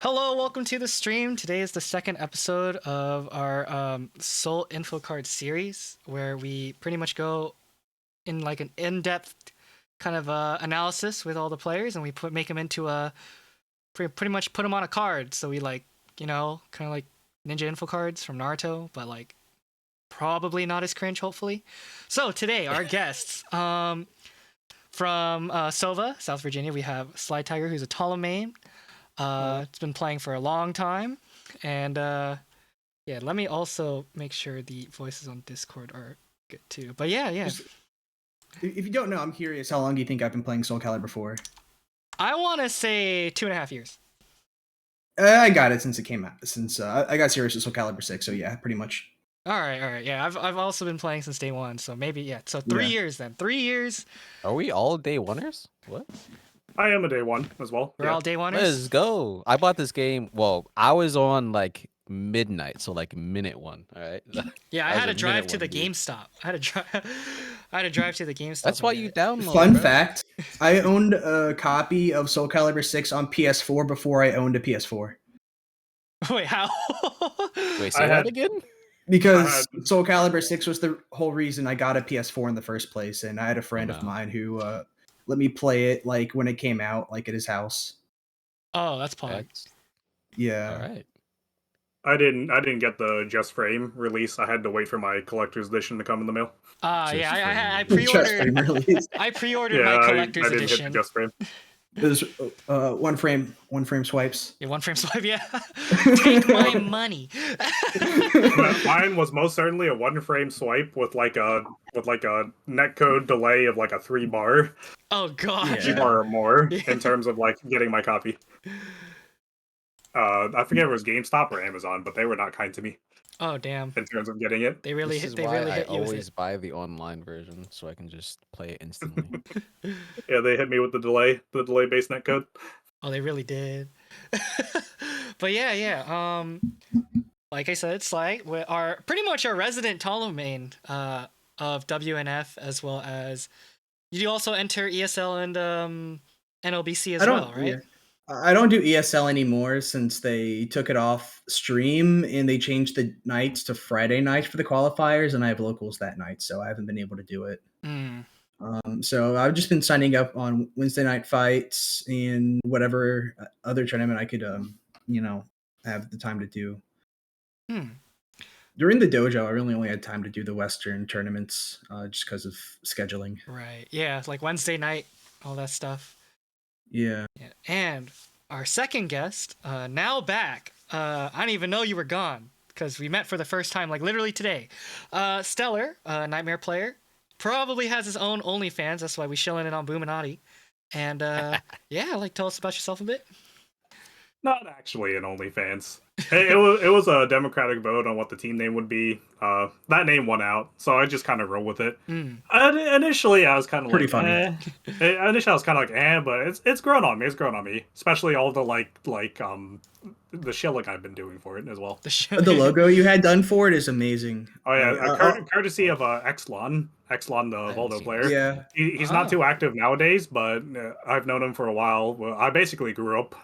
Hello, welcome to the stream. Today is the second episode of our Soul Info Card series, where we pretty much go in like an in-depth kind of analysis with all the players, and we make them into pretty much put them on a card. So we kind of like Ninja Info cards from Naruto, but like probably not as cringe, hopefully. So today, our guests from Sova, South Virginia, we have SlyTiger, who's a Ptolemy. It's been playing for a long time, and yeah, let me also make sure the voices on Discord are good too. But yeah. If you don't know, I'm curious, how long do you think I've been playing Soul Calibur for? I want to say 2.5 years. I got it since it came out. Since I got serious with Soul Calibur 6, so yeah, pretty much. All right. Yeah, I've also been playing since day one, so maybe yeah. So 3 years then. 3 years. Are we all day oneers? What? I am a day one as well. We're all day oneers. Let's go. I bought this game. Well, I was on like midnight, so like minute one. All right. Yeah, I had to drive to the GameStop. I had to drive to the GameStop. That's why you download. Fun fact: I owned a copy of Soul Calibur 6 on PS4 before I owned a PS4. Wait, how? Wait, say that again? Because Soul Calibur 6 was the whole reason I got a PS4 in the first place, and I had a friend of mine who let me play it like when it came out, like at his house. Oh, that's fun. Yeah. All right. I didn't get the Just Frame release. I had to wait for my collector's edition to come in the mail. Yeah, I pre-ordered. I pre-ordered my collector's edition. Hit the Just Frame. There's one frame swipes. Yeah, one frame swipe. Yeah, take my money. Mine was most certainly a one frame swipe with like a netcode delay of like a 3 bar. Oh god, 3 bar or more in terms of like getting my copy. I forget if it was GameStop or Amazon, but they were not kind to me. Oh damn! In terms of getting it, they really hit you with it. I always buy the online version so I can just play it instantly. Yeah, they hit me with the delay based netcode. Oh, they really did. But yeah. Like I said, Sly, we are pretty much our resident Ptolemy of WNF, as well as you also enter ESL and NLBC as well, right? Yeah. I don't do ESL anymore since they took it off stream and they changed the nights to Friday nights for the qualifiers, and I have locals that night, so I haven't been able to do it. So I've just been signing up on Wednesday night fights and whatever other tournament I could, have the time to do. During the dojo, I really only had time to do the Western tournaments just because of scheduling. Right. Yeah, like Wednesday night, all that stuff. Yeah. And our second guest, now back. I didn't even know you were gone because we met for the first time, like literally today. Steller, Nightmare player, probably has his own OnlyFans. That's why we shilling it on Boominati. And yeah, like tell us about yourself a bit. Not actually an OnlyFans. It was a democratic vote on what the team name would be. That name won out, so I just kind of roll with it. Initially, I was kind of pretty like, funny. Initially, I was kind of like, but it's grown on me. It's grown on me, especially all the the shilling I've been doing for it as well. The logo you had done for it is amazing. Oh yeah, courtesy of Exlon the Voldo player. Yeah, he's not too active nowadays, but I've known him for a while. Well, I basically grew up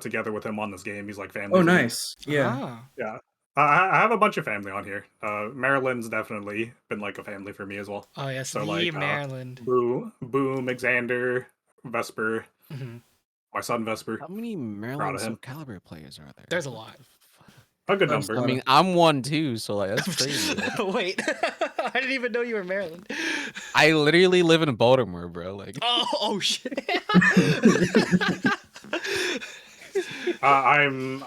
together with him on this game. He's like family. Oh, nice. Yeah. Yeah. I have a Vesper on here. Maryland's definitely been like a family for me as well. Oh yes, so Maryland. Boom, Xander, Vesper, my son Vesper. How many Maryland Soul Calibur players are there? There's a lot. A good number. I mean, I'm one too, so like that's crazy. Wait, I didn't even know you were Maryland. I literally live in Baltimore, bro. Like, oh shit. I'm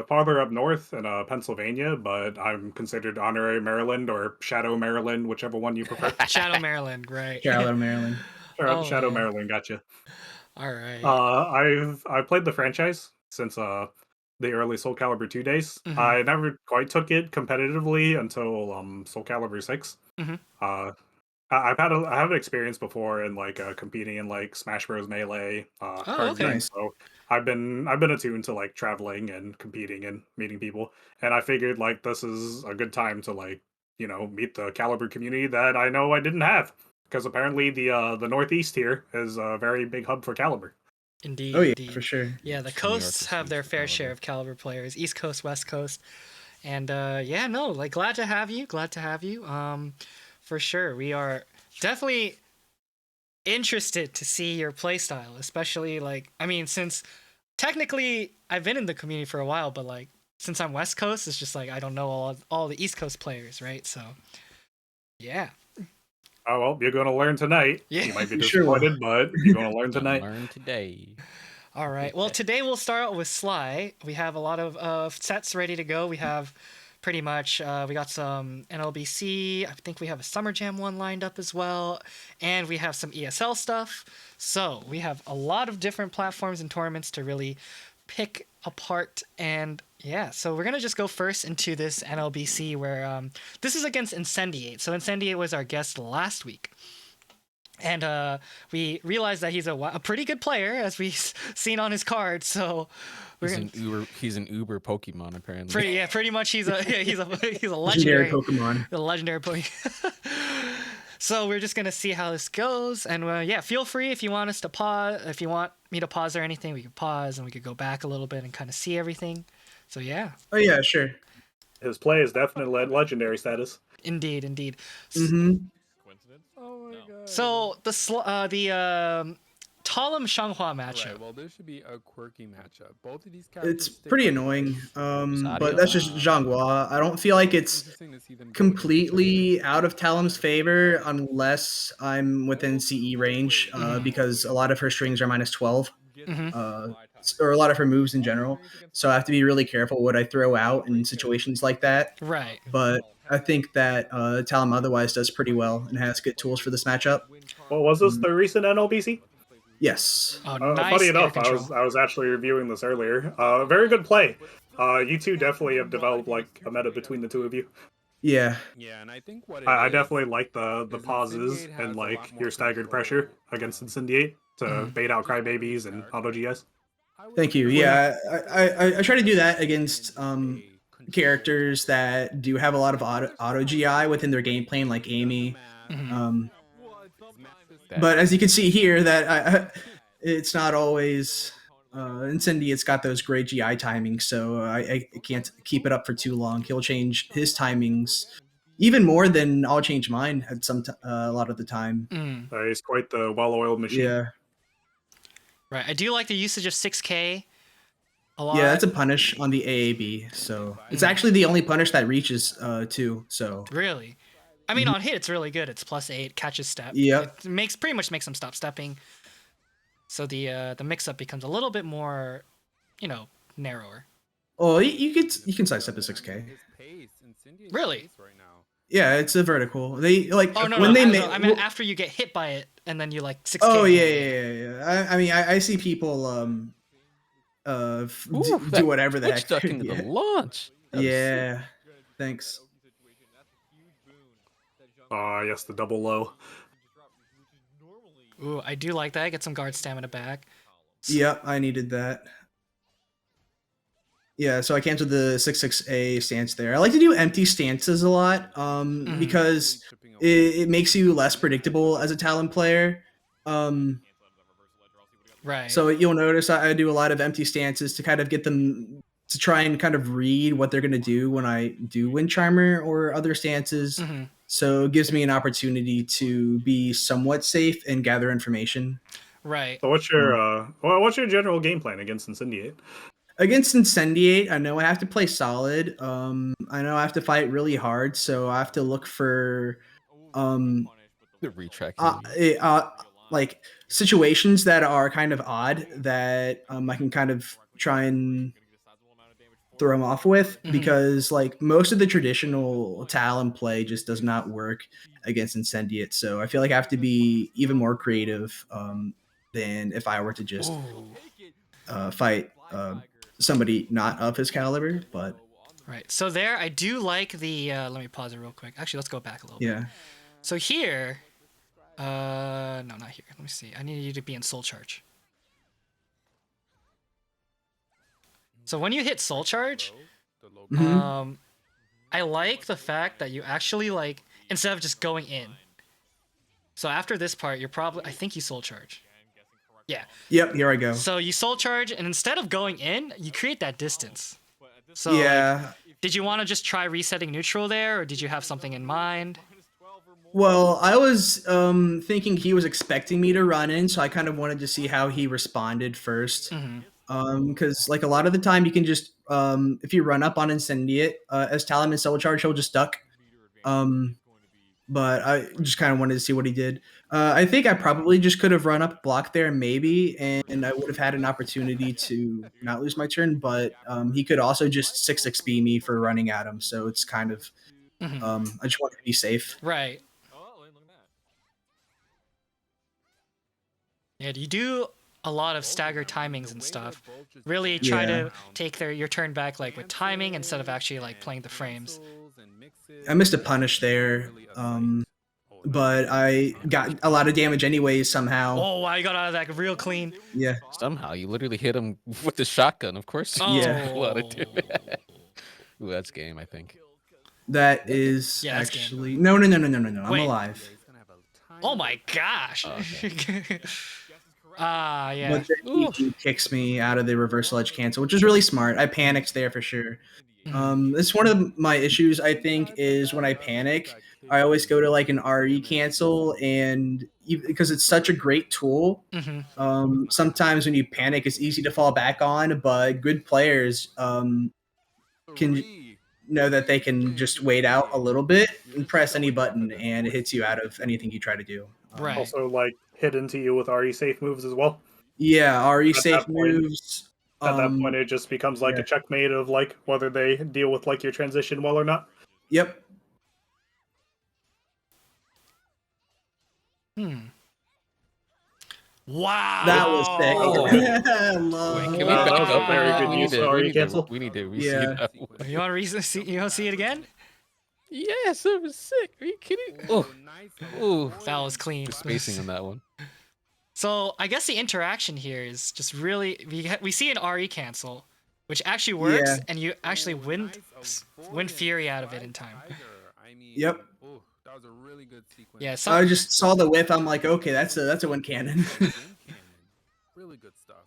farther up north in Pennsylvania, but I'm considered honorary Maryland or Shadow Maryland, whichever one you prefer. Shadow Maryland, right? Shadow Maryland. Shadow Maryland, gotcha. All right. I've played the franchise since the early Soul Calibur 2 days. I never quite took it competitively until Soul Calibur 6. I have an experience before in like competing in like Smash Bros. Melee card games, so I've been attuned to like traveling and competing and meeting people, and I figured like this is a good time to like meet the Calibur community that I know I didn't have, because apparently the Northeast here is a very big hub for Calibur. Indeed, Oh yeah, indeed. for sure. Yeah, the New York coasts is have huge their for fair share Caliber. of Caliber players. East Coast, West Coast. And yeah, no, like glad to have you. Glad to have you. For sure. We are definitely interested to see your playstyle, especially like I mean, since technically I've been in the community for a while, but like since I'm West Coast, it's just like I don't know all the East Coast players, right? So yeah. Oh well, you're gonna learn tonight. Yeah. You might be You sure will. disappointed, but you're gonna learn Gonna tonight. learn today. All right. Well, today we'll start out with Sly. We have a lot of sets ready to go. We have pretty much we got some NLBC. I think we have a Summer Jam one lined up as well, and we have some ESL stuff. So we have a lot of different platforms and tournaments to really pick apart. And yeah, so we're gonna just go first into this NLBC where this is against Incendiate. So Incendiate was our guest last week. And we realized that he's a pretty good player, as we've seen on his card. So He's an Uber Pokemon apparently. pretty much he's a Legendary legendary Pokemon. a legendary Pokemon. So we're just gonna see how this goes, and yeah, feel free if you want us to pause, if you want me to pause or anything, we could pause and we could go back a little bit and kind of see everything. So yeah. Oh yeah, sure. His play is definitely legendary status. Indeed, indeed. Mm-hmm. Oh my god. So the Talum Shanghua matchup. Right, well, this should be a quirky matchup. Both of these characters It's stick pretty with annoying. Sadio. But that's just Zhanghua. I don't feel like it's Interesting to see them go completely out of Talum's favor unless I'm within CE range, because a lot of her strings are -12, or a lot of her moves in general. So I have to be really careful what I throw out in situations like that. Right. But I think that Talum otherwise does pretty well and has good tools for this matchup. Well, was this the recent NLBC? Yes. Oh, nice Funny air enough, control. I was actually reviewing this earlier. Very good play. You two definitely have developed like a meta between the two of you. Yeah. Yeah, and I think what I is definitely like the is pauses Incendiate has and a like lot more your staggered control pressure against Incendiate to bait out Crybabies and Auto GS. Thank you. Yeah, I try to do that against characters that do have a lot of auto GI within their game plan, like Amy. But as you can see here, that it's not always Incendiate's got those great GI timings, so I can't keep it up for too long. He'll change his timings even more than I'll change mine at a lot of the time. He's quite the well-oiled machine. Yeah. Right. I do like the usage of 6K a lot. Yeah, that's a punish on the AAB. So it's actually the only punish that reaches too. So Really? I mean, on hit, it's really good. It's +8, catches step. Yep. It pretty much makes them stop stepping. So the mix-up becomes a little bit more, narrower. Oh, you can sidestep a 6K. Really? Yeah, it's a vertical. They like Oh no, when no, they I mean after you get hit by it, and then you like 6K. Oh yeah. I mean, I see people do whatever the heck. Duck into Yeah. the launch. Yeah. Thanks. Yes, the double low. Ooh, I do like that. Get some guard stamina back. Yep, I needed that. Yeah, so I canceled the 6-6A stance there. I like to do empty stances a lot, because it makes you less predictable as a Talon player. Right. So you'll notice I do a lot of empty stances to kind of get them to try and kind of read what they're going to do when I do Wind Charmer or other stances. So it gives me an opportunity to be somewhat safe and gather information. Right. So what's your general game plan against Incendiate? Against Incendiate, I know I have to play solid. I know I have to fight really hard, so I have to look for The retrack. like situations that are kind of odd that I can kind of try and throw him off with, because like most of the traditional Talon play just does not work against Incendiate. So I feel like I have to be even more creative than if I were to just fight somebody not of his caliber. But right. So there, I do like the. Let me pause it real quick. Actually, let's go back a little bit. yeah. So here, no, not here. Let me see. I need you to be in Soul Charge. So when you hit Soul Charge, I like the fact that you actually like, instead of just going in. So after this part, I think you Soul Charge. Yeah. Yep, here I go. So you soul charge, and instead of going in, you create that distance. So yeah. Did you want to just try resetting neutral there, or did you have something in mind? Well, I was thinking he was expecting me to run in, so I kind of wanted to see how he responded first. Because like a lot of the time, you can just if you run up on Incendiate as Talon and Soul Charge, he'll just duck. But I just kind of wanted to see what he did. I think I probably just could have run up block there maybe, and I would have had an opportunity to not lose my turn. But he could also just 6xp me for running at him. So it's kind of I just wanted to be safe. Right. Yeah, you do a lot of staggered timings and stuff. Really try to take your turn back like with timing instead of actually like playing the frames. I missed a punish there, but I got a lot of damage anyways somehow. Oh wow, you got out of that real clean. Yeah. Somehow you literally hit him with the shotgun. Of course. Yeah. Ooh, that's game. I think. That is actually no. I'm alive. Oh my gosh. Okay. Yeah. But then he kicks me out of the reversal edge cancel, which is really smart. I panicked there for sure. It's one of my issues, I think, is when I panic, I always go to like an RE cancel, and because it's such a great tool, sometimes when you panic, it's easy to fall back on, but good players can know that they can just wait out a little bit and press any button, and it hits you out of anything you try to do. Right. Also, like, hit into you with RE safe moves as well. Yeah, RE safe moves. At that point, it just becomes like a checkmate of like whether they deal with like your transition well or not. Yep. Wow. That was sick. Wait, can we that back was up? a very good use of RE cancel. We need to re-see that one. You want to see it again? Yes, it was sick. Are you kidding? Oh, that was clean. The spacing on that one. So I guess the interaction here is just really we see an RE cancel, which actually works, and you actually win Fury out of it in time. Yep. That was a really good sequence. Yeah. I just saw the whip. I'm like, okay, that's a win cannon. Really good stuff.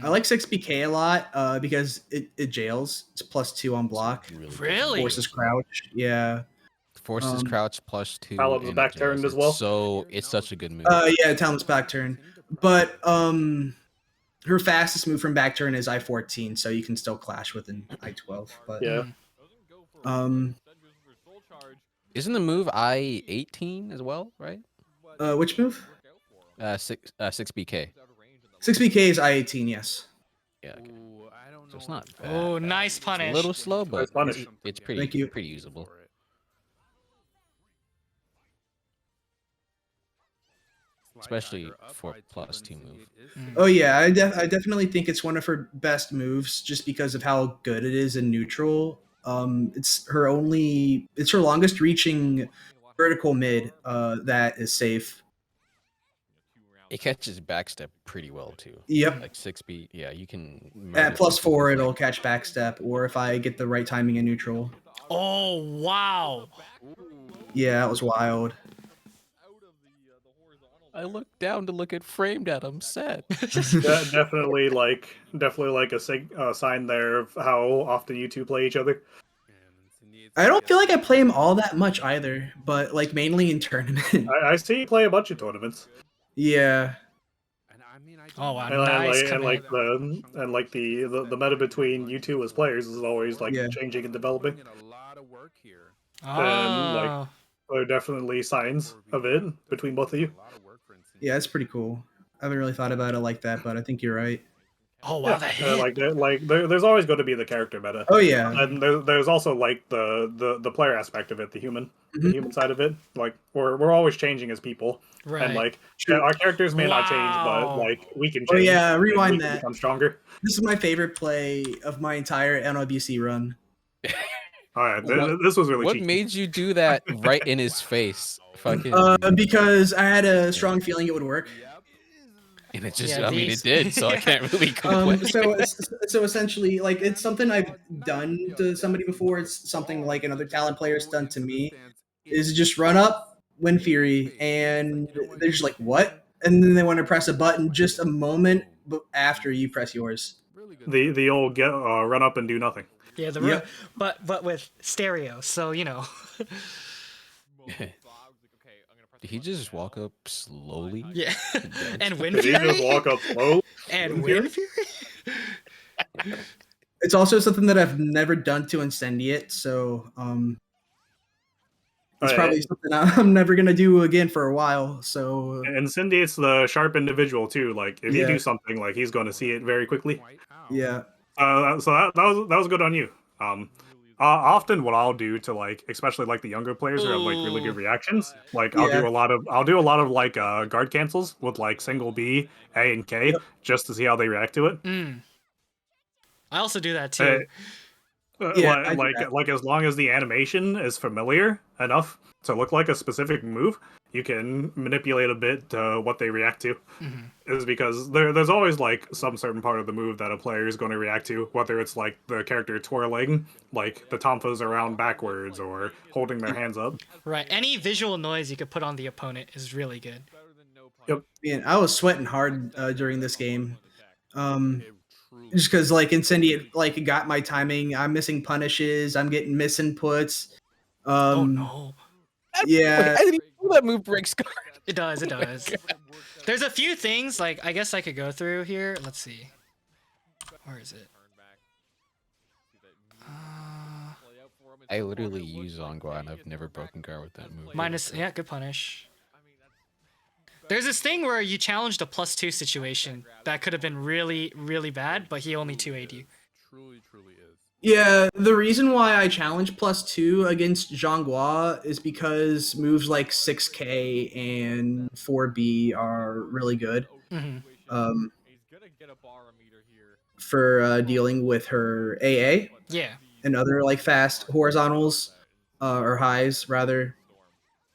I like 6BK a lot because it jails. It's +2 on block. Really? Forces crouch. Yeah. Forces crouch +2. Talon's back turned as well. So it's such a good move. Yeah, Talon's back turn. But her fastest move from back turn is I-14, so you can still clash with an I-12. But yeah. Isn't the move I-18 as well, right? Which move? 6BK. 6BK is I-18, yes. Yeah. Okay. So it's not bad. Oh, nice punish. It's a little slow, but it's pretty. Thank you. Pretty usable. Especially for +2 move. Oh yeah, I definitely think it's one of her best moves just because of how good it is in neutral. It's her longest reaching vertical mid that is safe. It catches backstep pretty well too. Yep. Like 6 speed. Yeah, you can. At +4, it'll catch backstep, or if I get the right timing in neutral. Oh wow. Yeah, that was wild. I looked down to look at framed at him. Sad. definitely like a sign there of how often you two play each other. I don't feel like I play him all that much either, but like mainly in tournament. I see you play a bunch of tournaments. Yeah. Oh wow, and nice. The meta between you two as players is always like changing and developing. And like there are definitely signs of it between both of you. Yeah, it's pretty cool. I haven't really thought about it like that, but I think you're right. Oh wow, there's always going to be the character meta. Oh yeah, and there's also like the player aspect of it, the human side of it. Like we're always changing as people, right? And like our characters may not change, but like we can change. Oh yeah, rewind that. Become stronger. This is my favorite play of my entire NLBC run. All right, this was really. What cheeky. made you do that right in his face? Fucking. Because I had a strong feeling it would work. And it just, I mean, it did, so I can't really complain. So essentially, like, it's something I've done to somebody before. It's something like another talent player's done to me. Is just run up, Wind Fury, and they're just like, what? And then they want to press a button just a moment after you press yours. The old run up and do nothing. Yeah, Yep. but with stereo, so you know. Did he just walk up slowly? Yeah. And Wind Did he Fury? just walk up slow? And Wind Wind Fury? It's also something that I've never done to Incendiate, so it's probably something I'm never gonna do again for a while. So Incendiate's the sharp individual too. Like if you Yeah. do something, like he's going to see it very quickly. yeah, So that was good on you. Often what I'll do to like, especially like the younger players who have like really good reactions, like I'll Yeah. do a lot of like guard cancels with like single B, A, and K, Yep. just to see how they react to it. I also do that too. Yeah, I do that. Like as long as the animation is familiar enough to look like a specific move, you can manipulate a bit what they react to. Is because there's always like some certain part of the move that a player is going to react to, whether it's like the character twirling, like the tonfas around backwards, or holding their hands up. Right. Any visual noise you could put on the opponent is really good. Yep. Man, I was sweating hard during this game. Just because like Incendiate like got my timing. I'm missing punishes. I'm getting misinputs. Oh no. Yeah. I didn't even know that move breaks guard. It does, it does. There's a few things like I guess I could go through here. Let's see. Where is it? I literally use Zongwa and I've never broken guard with that move. Minus, yeah, good punish. There's this thing where you challenged a +2 situation that could have been really, really bad, but he only 2A'd you. Truly is. Yeah, the reason why I challenge +2 against Zhonghua is because moves like 6K and 4B are really good. For dealing with her AA. Yeah. And other like fast horizontals or highs rather.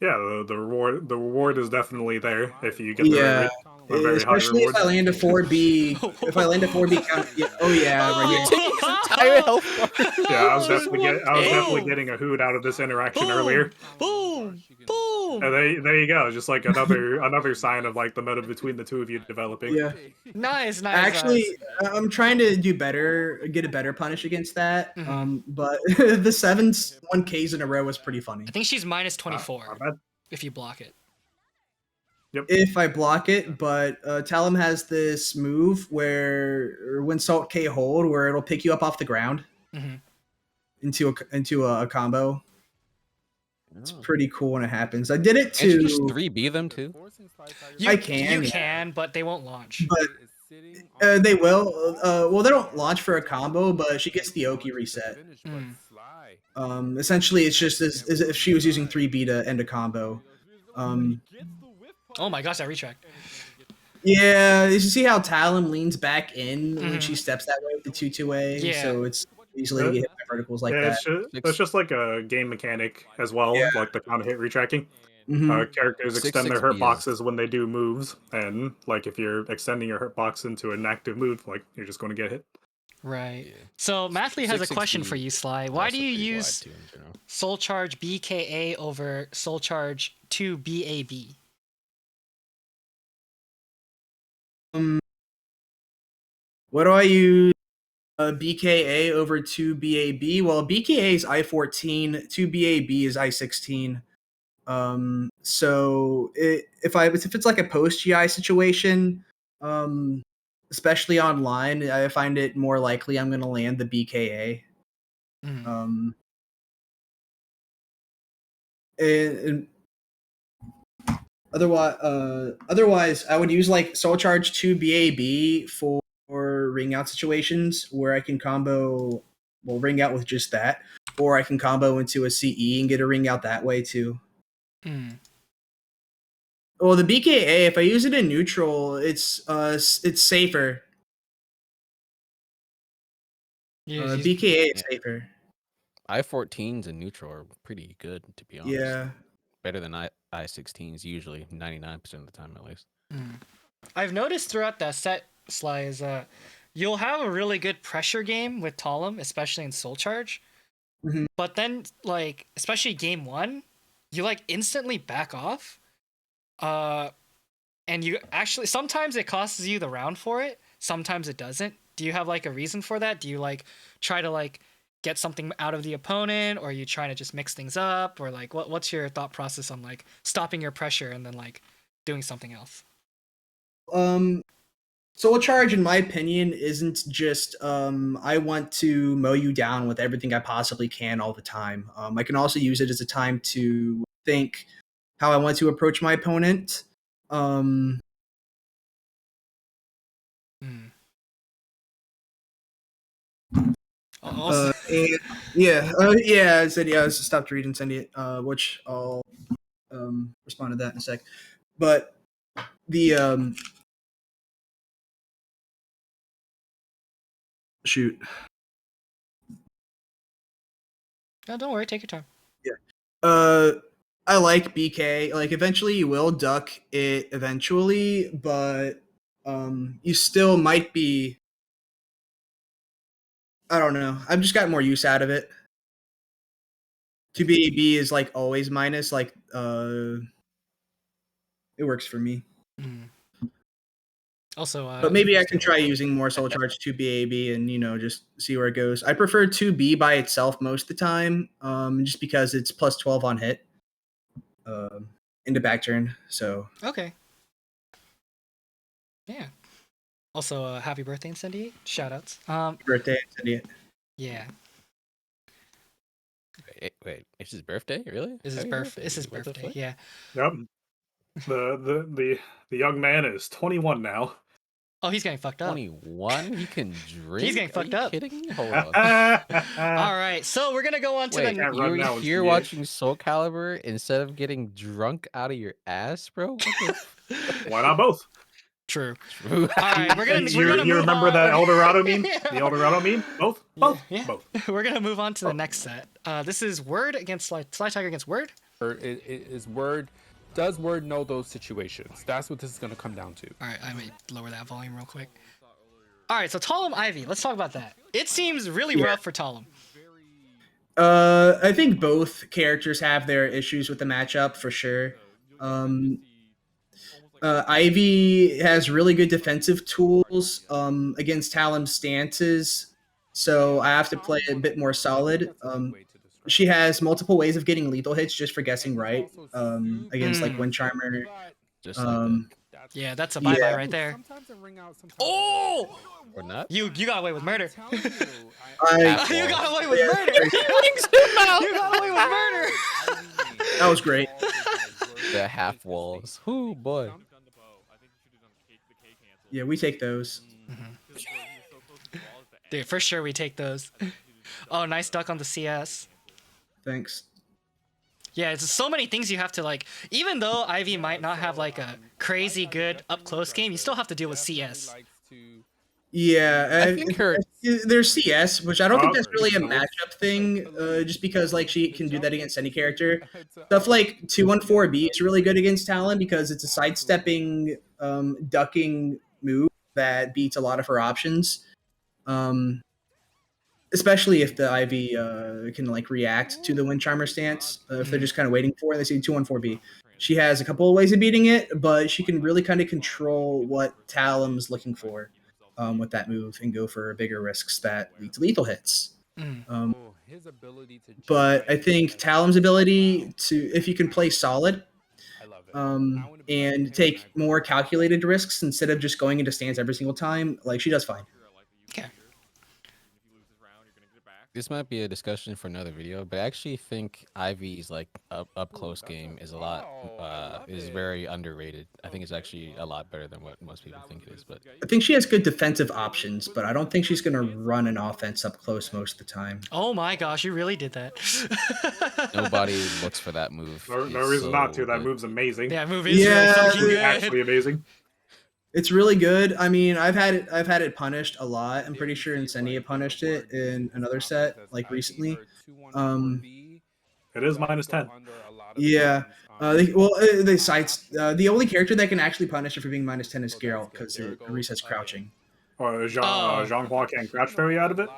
Yeah, the reward is definitely there if you get the Yeah. very Especially high if I land a 4B. If I land a 4B count, yeah, oh yeah, right here. Taking his entire health bar. Yeah, I was definitely getting a hoot out of this interaction earlier. Boom! Boom! And there you go, just like another sign of like the meta between the two of you developing. Yeah. Nice, nice. Actually, I'm trying to do better, get a better punish against that. But the 7s 1Ks in a row was pretty funny. I think she's minus 24 Not bad. if you block it. Yep. If I block it, but Talum has this move where when Salt K hold, where it'll pick you up off the ground into a combo. It's pretty cool when it happens. I did it Can't you to just 3B them too? I can, You yeah. can, but they won't launch. but they will. Well, they don't launch for a combo, but she gets the Oki reset. Essentially, it's just as if she was using 3B to end a combo. Oh my gosh, that retract. Yeah, you see how Talum leans back in when she steps that way with the 2-2A, Yeah. so it's easily to get hit by verticals like Yeah, that. it's just like a game mechanic as well, Yeah. like the counter hit retracking. Mhm. Characters Six, extend their 6B hurt is- boxes when they do moves, and like if you're extending your hurt box into an active move, like you're just going to get hit. Right. Yeah. So Mathley has a 660 question for you, Sly. Why do Also you pretty wide, use too, in general. Soul Charge BKA over Soul Charge 2 BAB? What do I use? BKA over 2BAB. Well, BKA is I14, 2BAB is I16. So if it's like a post GI situation, especially online, I find it more likely I'm going to land the BKA. And otherwise, I would use like Soul Charge 2 BAB for ring out situations where I can combo, well, ring out with just that, or I can combo into a CE and get a ring out that way too. Well, the BKA, if I use it in neutral, it's safer. BKA is safer. I14s in neutral are pretty good, to be honest. Yeah. Better than I16s, usually 99% of the time at least. I've noticed throughout that set, Sly, is you'll have a really good pressure game with Talum, especially in Soul Charge. But then, like, especially game 1, you like instantly back off. And you actually sometimes it costs you the round for it, sometimes it doesn't. Do you have like a reason for that? Do you like try to like get something out of the opponent, or are you trying to just mix things up, or like what's your thought process on like stopping your pressure and then like doing something else? Soul Charge, in my opinion, isn't just I want to mow you down with everything I possibly can all the time. I can also use it as a time to think how I want to approach my opponent. Mm. I said I stopped reading and sending it, which I'll respond to that in a sec. But the shoot. No, don't worry, take your time. Yeah. I like BK. Like, eventually you will duck it eventually, but you still might be. I don't know. I've just got more use out of it. 2BAB is like always minus. Like, it works for me. Mm. Also, but maybe I can try using more Soul Charge 2BAB and just see where it goes. I prefer 2B by itself most of the time, just because it's plus 12 on hit into back turn. So okay. Yeah. Also, happy birthday, Incendiate. Shoutouts. Happy birthday, Incendiate. Yeah. Wait, it's his birthday? Really? It's his birthday. It's his birthday. Yeah. Yep. The young man is 21 now. Oh, he's getting fucked up. 21? He can drink? He's getting fucked up. Kidding me? Hold on. All right, so we're gonna go on to Wait, the. You're here watching Soul Calibur instead of getting drunk out of your ass, bro? Why not both? True. All right, we're gonna. You remember that Eldorado meme? Yeah. The Eldorado meme? Both. Yeah. Both. We're gonna move on to the next set. This is Word against SlyTiger against Word. Is Word? Does Word know those situations? That's what this is going to come down to. All right, I may lower that volume real quick. All right, so Talum Ivy, let's talk about that. It seems really rough for Talum. I think both characters have their issues with the matchup for sure. Ivy has really good defensive tools against Talum's stances, so I have to play a bit more solid. She has multiple ways of getting lethal hits just for guessing right against like Wind Charmer. Just like yeah, that's a bye-bye right there. Oh! Or not? You got away with murder. You got away with murder. You got away with murder. That was great. The half walls. Ooh, boy. Yeah, we take those. Dude, for sure we take those. Oh, nice duck on the CS. Thanks. Yeah, it's so many things you have to like. Even though Ivy might not have like a crazy good up close game, you still have to deal with CS. Yeah, I think there's CS, which I don't think that's really a matchup thing. Just because like she can do that against any character. Stuff like 214B is really good against Talon because it's a sidestepping, ducking move that beats a lot of her options. Especially if the Ivy can like react to the Wind Charmer stance. If they're just kind of waiting for it, they see 214B. She has a couple of ways of beating it, but she can really kind of control what Talum's looking for with that move and go for bigger risks that lead to lethal hits. But I think Talum's ability to, if you can play solid and take more calculated risks instead of just going into stance every single time, like she does fine. Okay. This might be a discussion for another video, but I actually think Ivy's like up close game is is very underrated. I think it's actually a lot better than what most people think it is. But I think she has good defensive options, but I don't think she's going to run an offense up close most of the time. Oh my gosh, you really did that. Nobody looks for that move. No reason not to. That move's amazing. Yeah, move is fucking good. Actually amazing. It's really good. I mean, I've had it punished a lot. I'm pretty sure Incendia punished it in another set, like recently. It is -10. Yeah. They sites. The only character that can actually punish it for being -10 is Geralt because it resets crouching. Or Zhonghua can't crouch fairy out of it.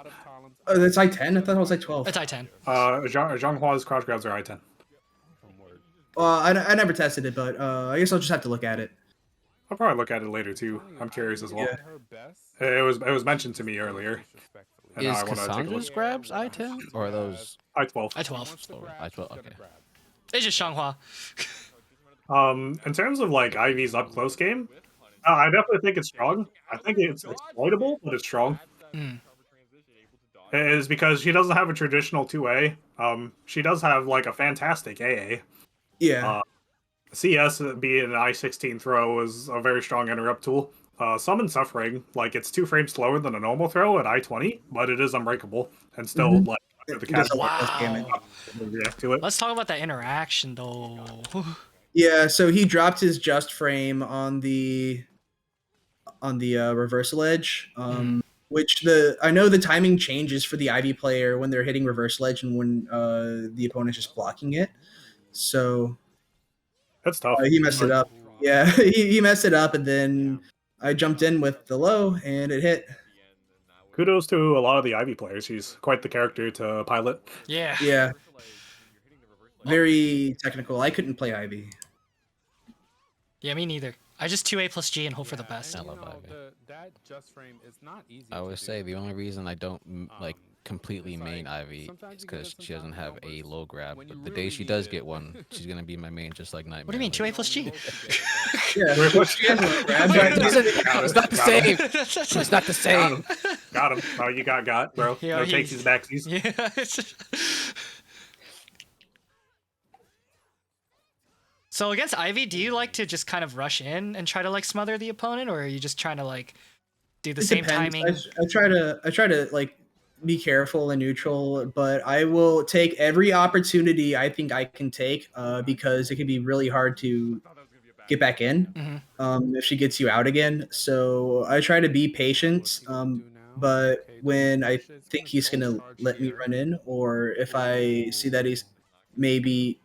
That's I-10. I thought it was I-12. It's I-10. Zhonghua's crouch grabs are I-10. I never tested it, but I guess I'll just have to look at it. I'll probably look at it later too. I'm curious as well. It was mentioned to me earlier. And Is I want to take a look. Cassandra's grabs I-10 or are those I-12. I-12. slower? I-12. Okay. It's just Shanghua. In terms of like Ivy's up close game, I definitely think it's strong. I think it's exploitable, but it's strong. It is because she doesn't have a traditional 2A. She does have like a fantastic AA. Yeah. CS being an I-16 throw is a very strong interrupt tool. Summon Suffering, like it's 2 frames slower than a normal throw at I-20, but it is unbreakable and still like under the It does a category. lot less damage. React to it. Let's talk about that interaction though. Yeah, so he dropped his just frame on the reversal edge, which I know the timing changes for the Ivy player when they're hitting reversal edge and when the opponent's just blocking it. So That's tough. he messed it up. Yeah, he messed it up, and then I jumped in with the low, and it hit. Kudos to a lot of the Ivy players. She's quite the character to pilot. Yeah. Yeah. Very technical. I couldn't play Ivy. Yeah, me neither. I just 2A plus G and hope for the best. I love Ivy. That just frame is not easy. I always say the only reason I don't like completely main Ivy is because she doesn't have a low grab. But the day she does get one, she's gonna be my main, just like Nightmare. What do you mean, 2A plus G? Yeah. It's not the same. It's not the same. Got him. Oh, you got, bro. Yeah, No takesies, backsies. Yeah. So against Ivy, do you like to just kind of rush in and try to like smother the opponent, or are you just trying to like do the same timing? I try to like be careful and neutral, but I will take every opportunity I think I can take because it can be really hard to get back in if she gets you out again. So I try to be patient, but when I think he's gonna let me run in, or if I see that he's maybe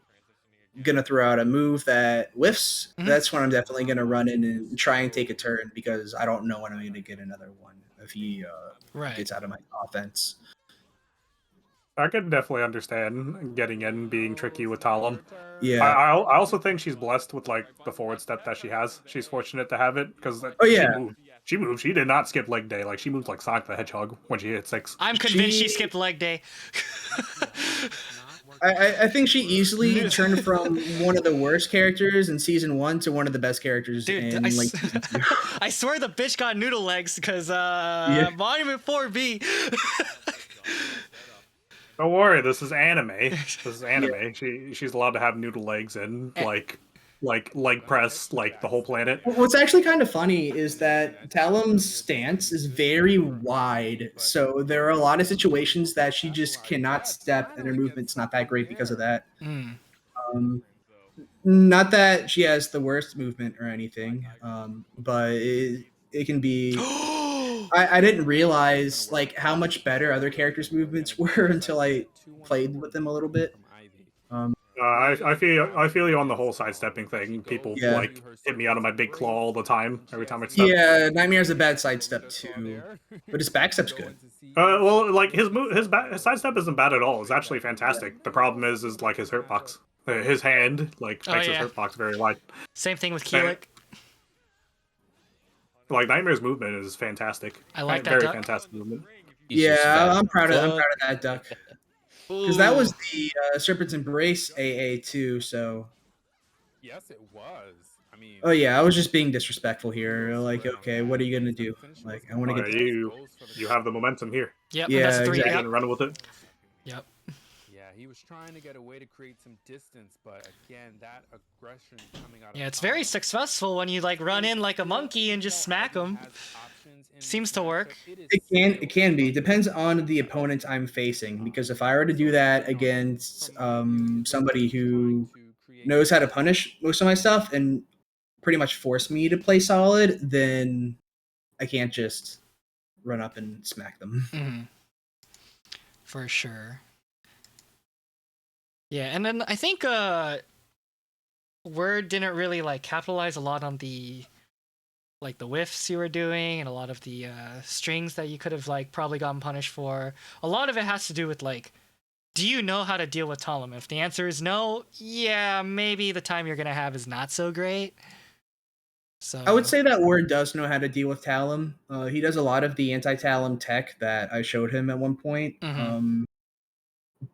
gonna throw out a move that whiffs, that's when I'm definitely gonna run in and try and take a turn because I don't know when I'm gonna get another one if he gets out of my offense. I could definitely understand getting in being tricky with Talon. Yeah. I also think she's blessed with like the forward step that she has. She's fortunate to have it because she moved. She did not skip leg day. Like she moved like Sonic the Hedgehog when she hit 6. I'm convinced she skipped leg day. I think she easily turned from one of the worst characters in season 1 to one of the best characters in season 2. I swear the bitch got noodle legs because Monument 4B. Don't worry, this is anime. This is anime. She's allowed to have noodle legs and like leg press like the whole planet. What's actually kind of funny is that Talum's stance is very wide, so there are a lot of situations that she just cannot step, and her movement's not that great because of that. Not that she has the worst movement or anything, but it can be. I didn't realize like how much better other characters' movements were until I played with them a little bit. I feel you on the whole sidestepping thing. People like hit me out of my big claw all the time every time I step. Yeah, Nightmare's a bad sidestep too, but his backstep's good. Well, like his sidestep isn't bad at all. It's actually fantastic. The problem is like his hurtbox. His hand like makes his hurtbox very wide. Same thing with Keelik. Like Nightmare's movement is fantastic. I like that very duck. fantastic movement. Yeah, I'm proud of that duck. Because that was the Serpent's Embrace AA too, so. Yes, it was. I mean. Oh yeah, I was just being disrespectful here. Like, okay, what are you gonna do? Like, I want to get. You have the momentum here. Yep. Yeah, that's 3. exactly. Yep. Run with it. Yep. Yeah, he was trying to get a way to create some distance, but again, that aggression coming out. Yeah, it's very successful when you like run in like a monkey and just smack them. Seems to work. It can be. Depends on the opponent I'm facing. Because if I were to do that against somebody who knows how to punish most of my stuff and pretty much force me to play solid, then I can't just run up and smack them. For sure. Yeah, and then I think Word didn't really like capitalize a lot on the like the whiffs you were doing and a lot of the strings that you could have like probably gotten punished for. A lot of it has to do with like do you know how to deal with Talum? If the answer is no, yeah, maybe the time you're gonna have is not so great. So I would say that Ward does know how to deal with Talum. He does a lot of the anti-Talum tech that I showed him at one point.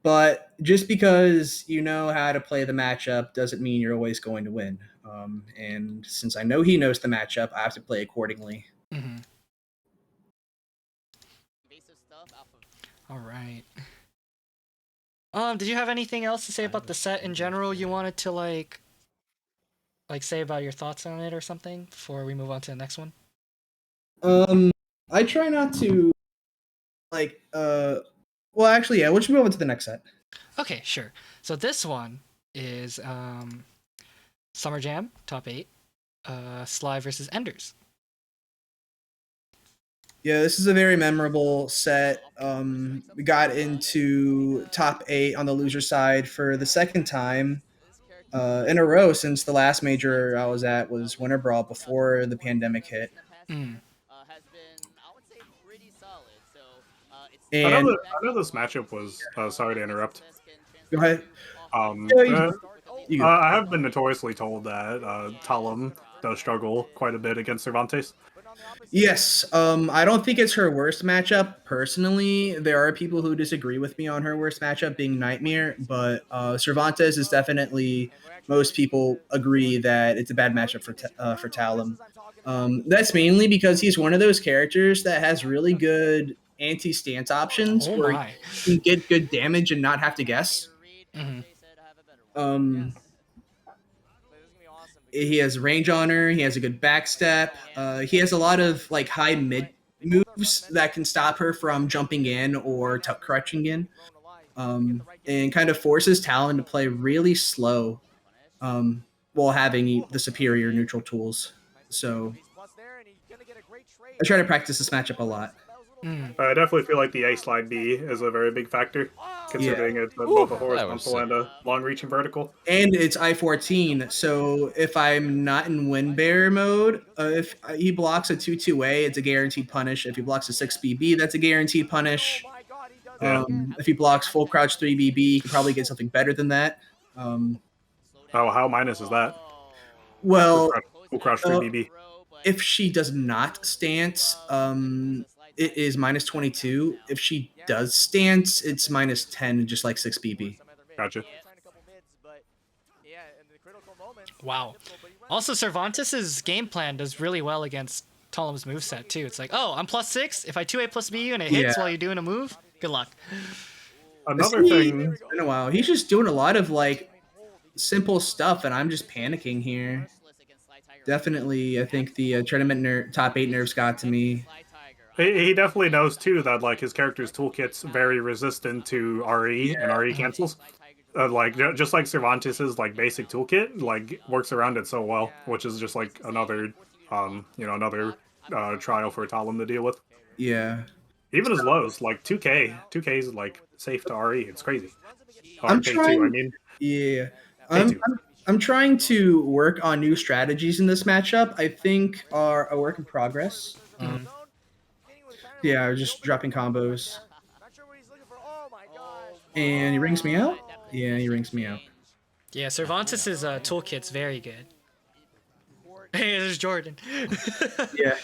But just because you know how to play the matchup doesn't mean you're always going to win. And since I know he knows the matchup, I have to play accordingly. All right. Did you have anything else to say about the set in general you wanted to like say about your thoughts on it or something before we move on to the next one? I try not to well, actually, yeah, let's move on to the next set. Okay, sure. So this one is Summer Jam top 8, Sly versus Enders. Yeah, this is a very memorable set. We got into top 8 on the loser side for the second time in a row since the last major I was at was Winter Brawl before the pandemic hit. I And know this matchup was. Sorry to interrupt. go ahead. I have been notoriously told that Talum does struggle quite a bit against Cervantes. Yes, I don't think it's her worst matchup personally. There are people who disagree with me on her worst matchup being Nightmare, but Cervantes is definitely, most people agree that it's a bad matchup for Talum. That's mainly because he's one of those characters that has really good anti-stance options where you can get good damage and not have to guess. He has range on her. He has a good backstep. He has a lot of like high mid moves that can stop her from jumping in or crouching in, and kind of forces Talon to play really slow while having the superior neutral tools. So I try to practice this matchup a lot. I definitely feel like the A slide B is a very big factor, considering it's both a horizontal and a long-reaching vertical. And it's I-14, so if I'm not in wind bear mode, if he blocks a 2-2A, it's a guaranteed punish. If he blocks a 6BB, that's a guaranteed punish. If he blocks full crouch 3BB, he can probably get something better than that. How minus is that? Well, full crouch 3BB. If she does not stance, it is minus 22. If she does stance, it's minus 10, just like 6BB. Gotcha. Wow. Also, Cervantes' game plan does really well against Talum's moveset, too. It's like, oh, I'm +6. If I 2A plus B and it hits while you're doing a move, good luck. Another thing. It's been a while. He's just doing a lot of, like, simple stuff, and I'm just panicking here. Definitely, I think the tournament top 8 nerfs got to me. He definitely knows, too, that, like, his character's toolkit's very resistant to RE and RE cancels. Like just like Cervantes's like basic toolkit, like works around it so well, which is just like another, another trial for Talum to deal with. Yeah. Even his lows, like 2K is like safe to RE. It's crazy. I'm trying. Yeah. I'm trying to work on new strategies in this matchup. I think are a work in progress. Yeah, just dropping combos. And he rings me out. Yeah, he rings me out. Yeah, Cervantes' toolkit's very good. Hey, there's Jordan. Yeah.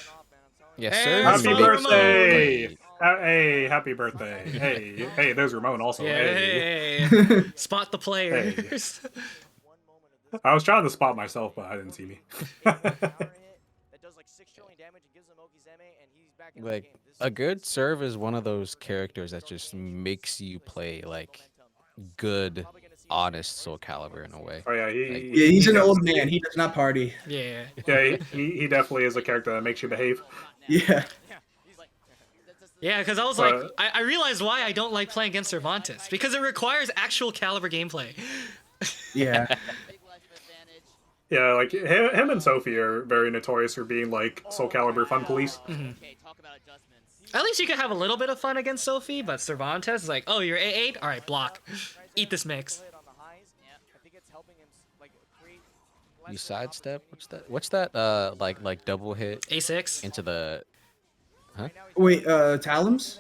Yes, sir. Happy birthday! Hey, happy birthday! Hey, there's Ramon also. Yeah, hey. Spot the players. Hey. I was trying to spot myself, but I didn't see me. Like, a good serve is one of those characters that just makes you play like good, honest Soul Calibur in a way. Oh yeah, he's an old man. He does not party. Yeah. Yeah, he definitely is a character that makes you behave. Yeah. Yeah, because I was like, I realized why I don't like playing against Cervantes, because it requires actual Calibur gameplay. Yeah. Yeah, like him and Sophie are very notorious for being like Soul Calibur fun police. At least you can have a little bit of fun against Sophie, but Cervantes is like, oh, you're A8? All right, block. Eat this mix. You sidestep? What's that? Like double hit A6 into the. Huh? Wait, Talums?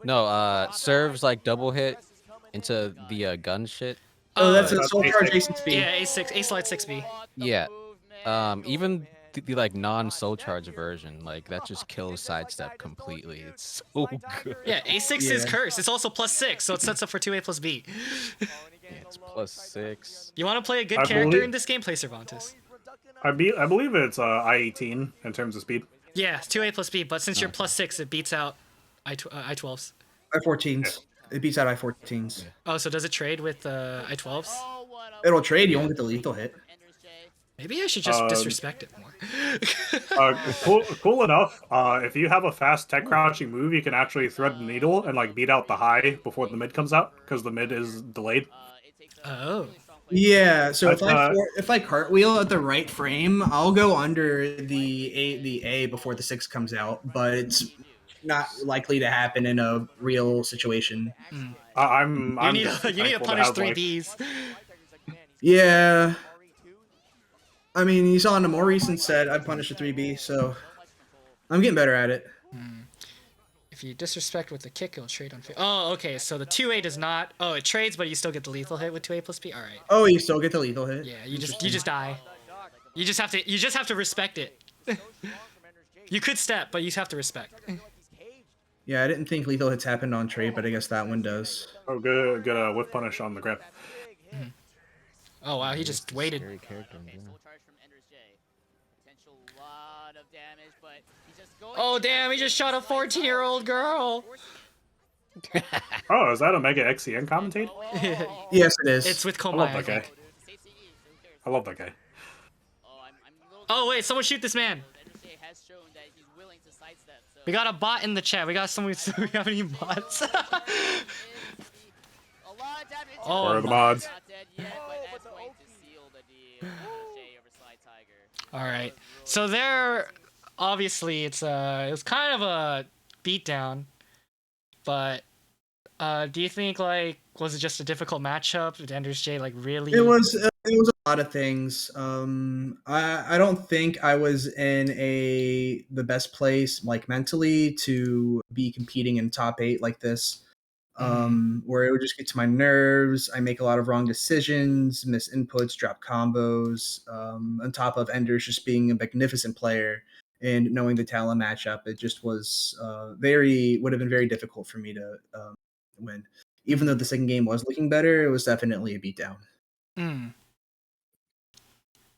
No, serves like double hit into the gun shit. Oh, that's a That's Soul Charge A6. A6B. Yeah, A6, A slide 6B. Yeah. Even the like non-soul charge version, like that just kills sidestep completely. It's so good. Yeah, A6 is Yeah. curse. It's also +6, so it sets up for 2A plus B. Yeah, it's +6. You want to play a good I character believe- in this game? Play Cervantes. I believe it's I-18 in terms of speed. Yeah, 2A plus B, but since you're +6, it beats out I12s. I-14s. It beats out I-14s. Oh, so does it trade with I12s? It'll trade. You won't get the lethal hit. Maybe I should just disrespect it more. Cool enough. If you have a fast tech crouching move, you can actually thread the needle and like beat out the high before the mid comes out because the mid is delayed. Oh. Yeah, so But, if I cartwheel at the right frame, I'll go under the A before the 6 comes out, but it's not likely to happen in a real situation. I'm You need just to thankful punish have, 3Bs. Yeah. I mean, you saw in a more recent set, I punished a 3B, so I'm getting better at it. If you disrespect with the kick, it'll trade on. Oh, okay. So the 2A does not. Oh, it trades, but you still get the lethal hit with 2A plus B. All right. Oh, you still get the lethal hit? Yeah, you just die. You just have to respect it. You could step, but you have to respect. Yeah, I didn't think lethal hits happened on trade, but I guess that one does. Oh, good whiff punish on the grab. Oh wow, he just waited. Scary character, yeah. Oh damn, he just shot a 14-year-old girl. Oh, is that a Mega XCN commentator? Yes, it is. It's with I Komai. love I that guy. think. I love that guy. Oh wait, someone shoot this man. We got a bot in the chat. We got someone. We have any bots? Oh, Where are the mods? all right. So there, obviously, it was kind of a beatdown, but do you think was it just a difficult matchup? Did Enders J really? It was a lot of things. I don't think I was in the best place mentally to be competing in top 8 like this. Where it would just get to my nerves. I make a lot of wrong decisions, miss inputs, drop combos. On top of Enders just being a magnificent player and knowing the talent matchup, it just was would have been very difficult for me to win. Even though the second game was looking better, it was definitely a beatdown.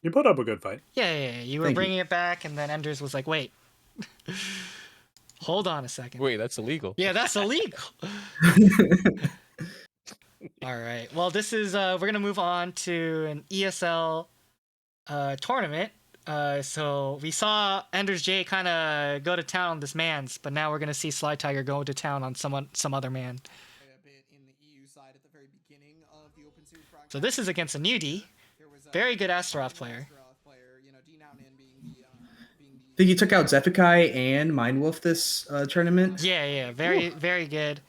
You put up a good fight. Yeah. You were bringing it back, and then Enders was like, "Wait, hold on a second. Wait, that's illegal. Yeah, that's illegal." All right. Well, this is we're gonna move on to an ESL tournament. So we saw Enders J kind of go to town on this man's, but now we're gonna see SlyTiger go to town on some other man. So this is against a newbie, very good Astaroth player. I think he took out Zephikai and Mindwolf this tournament. Yeah, very good.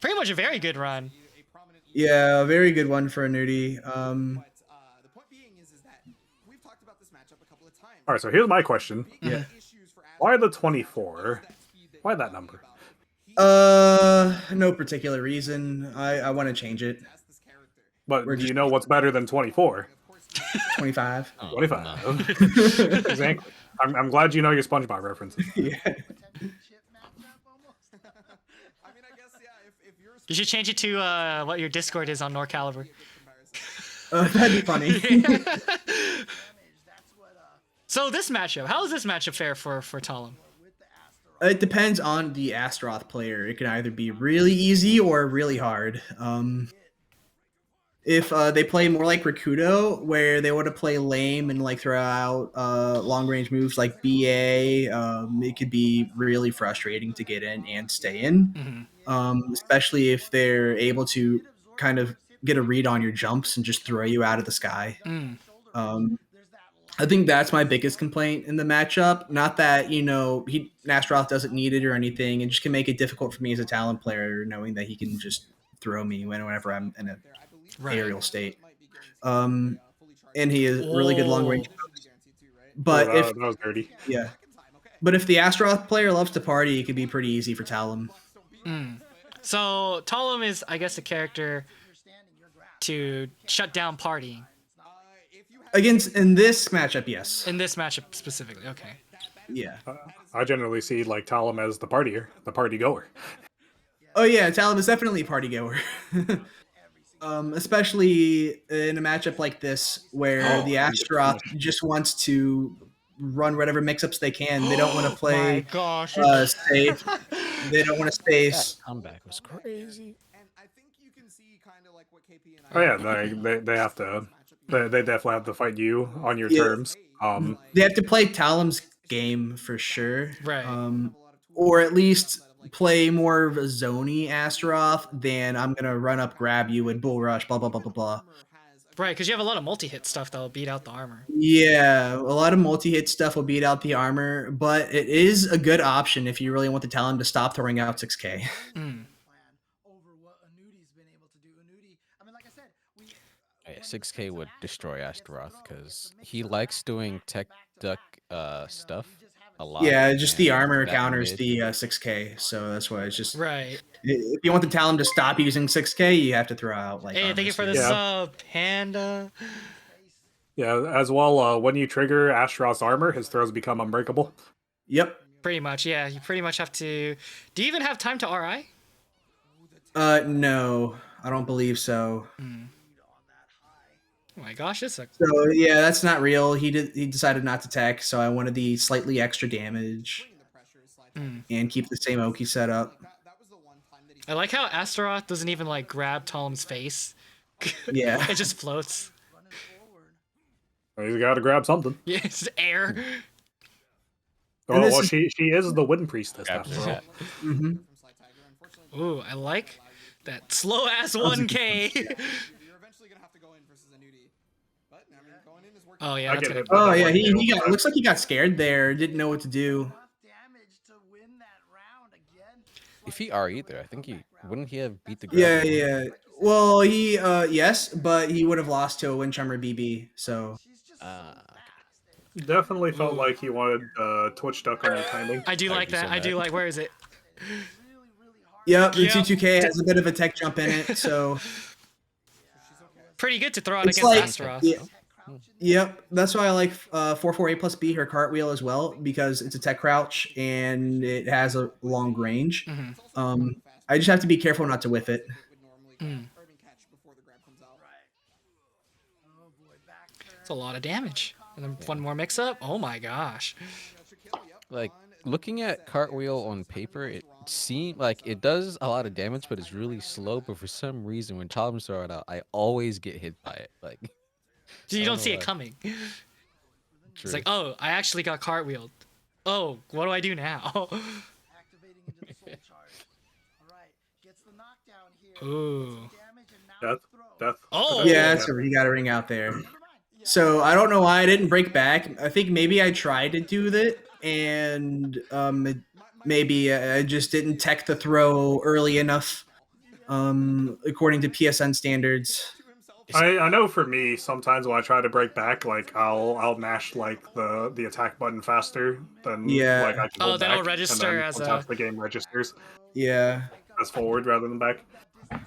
Pretty much a very good run. Yeah, a very good one for a nudie. All right, so here's my question. Yeah. Why the 24? Why that number? No particular reason. I want to change it. But do you know what's better than 24? 25. 25. Exactly. I'm glad you know your SpongeBob references. Yeah. You should change it to what your Discord is on NorCaliber. That'd be funny. So this matchup, how is this matchup fair for Talum? It depends on the Astaroth player. It can either be really easy or really hard. If they play more like Rakudo, where they want to play lame and throw out long range moves like BA, it could be really frustrating to get in and stay in. Especially if they're able to kind of get a read on your jumps and just throw you out of the sky. I think that's my biggest complaint in the matchup. Not that, Astaroth doesn't need it or anything. It just can make it difficult for me as a talent player, knowing that he can just throw me whenever I'm in an aerial state. And he is really good long range. But that was dirty. Yeah. But if the Astaroth player loves to party, it could be pretty easy for Talum. So Talum is, I guess, a character to shut down partying. Against in this matchup, yes. In this matchup specifically, okay. Yeah. I generally see like Talum as the partier, the party goer. Oh yeah, Talon is definitely a party goer. Especially in a matchup like this where the Astaroth just wants to run whatever mix-ups they can. They don't want to My play gosh. safe. They don't want to That space. comeback was crazy. And I think you can see kind of like what KP and Oh yeah, they have to. They definitely have to fight you on your Yeah. terms. They have to play Talum's game for sure. Right. Or at least play more of a zony Astaroth than I'm gonna run up, grab you, and bull rush, blah blah blah blah blah. Right, because you have a lot of multi-hit stuff that'll beat out the armor. Yeah, a lot of multi-hit stuff will beat out the armor, but it is a good option if you really want the Talon to stop throwing out 6k. Yeah, 6K would destroy Astaroth because he likes doing tech duck stuff a lot. Yeah, just the and armor that counters mid- the 6k, so that's why it's just Right. if you want the Talon to stop using 6k, you have to throw out like. Hey, thank you for the Yeah. sub, Panda. Yeah, as well. When you trigger Astaroth's armor, his throws become unbreakable. Yep. Pretty much, yeah. You pretty much have to. Do you even have time to RI? No, I don't believe so. Oh my gosh, this sucks. So yeah, that's not real. He decided not to tech, so I wanted the slightly extra damage and keep the same Oki set up. I like how Astaroth doesn't even like grab Talum's face. Yeah. It just floats. He's got to grab something. Yeah, it's air. Oh, this well, is- she is the Wind Priestess after all. Yeah. Mm-hmm. Ooh, I like that slow ass 1K. Oh yeah, I that's get gonna. hit by Oh that yeah, one he tail, got but- looks like he got scared there. Didn't know what to do. If he RE'd there, I think he wouldn't he have beat the Yeah, grab? yeah. Well, he yes, but he would have lost to a Windcharmer BB. So Definitely felt Ooh. like he wanted Twitch duck on your timing. I do I'd like be that. so I do mad. like. Where is it? yep, the Yep. 22K has a bit of a tech jump in it. So Pretty good to throw out it's against like Astaroth. yeah, yep. That's why I like 448 plus B her cartwheel as well because it's a tech crouch and it has a long range. I just have to be careful not to whiff it. It's a lot of damage. And then one more mix up. Oh my gosh. Like looking at cartwheel on paper, it seemed like it does a lot of damage, but it's really slow. But for some reason, when Talons throw it out, I always get hit by it. Like So you I don't know see it why. coming. true. It's like, oh, I actually got cartwheeled. Oh, what do I do now? Ooh. Death. Oh. Yeah, that's you got a ring out there. So I don't know why I didn't break back. I think maybe I tried to do that, and maybe I just didn't tech the throw early enough, according to PSN standards. I know for me, sometimes when I try to break back, like I'll mash like the attack button faster than Yeah. like I can Oh, hold then back, it'll register and then as sometimes a- the game registers Yeah, as forward rather than back. Like,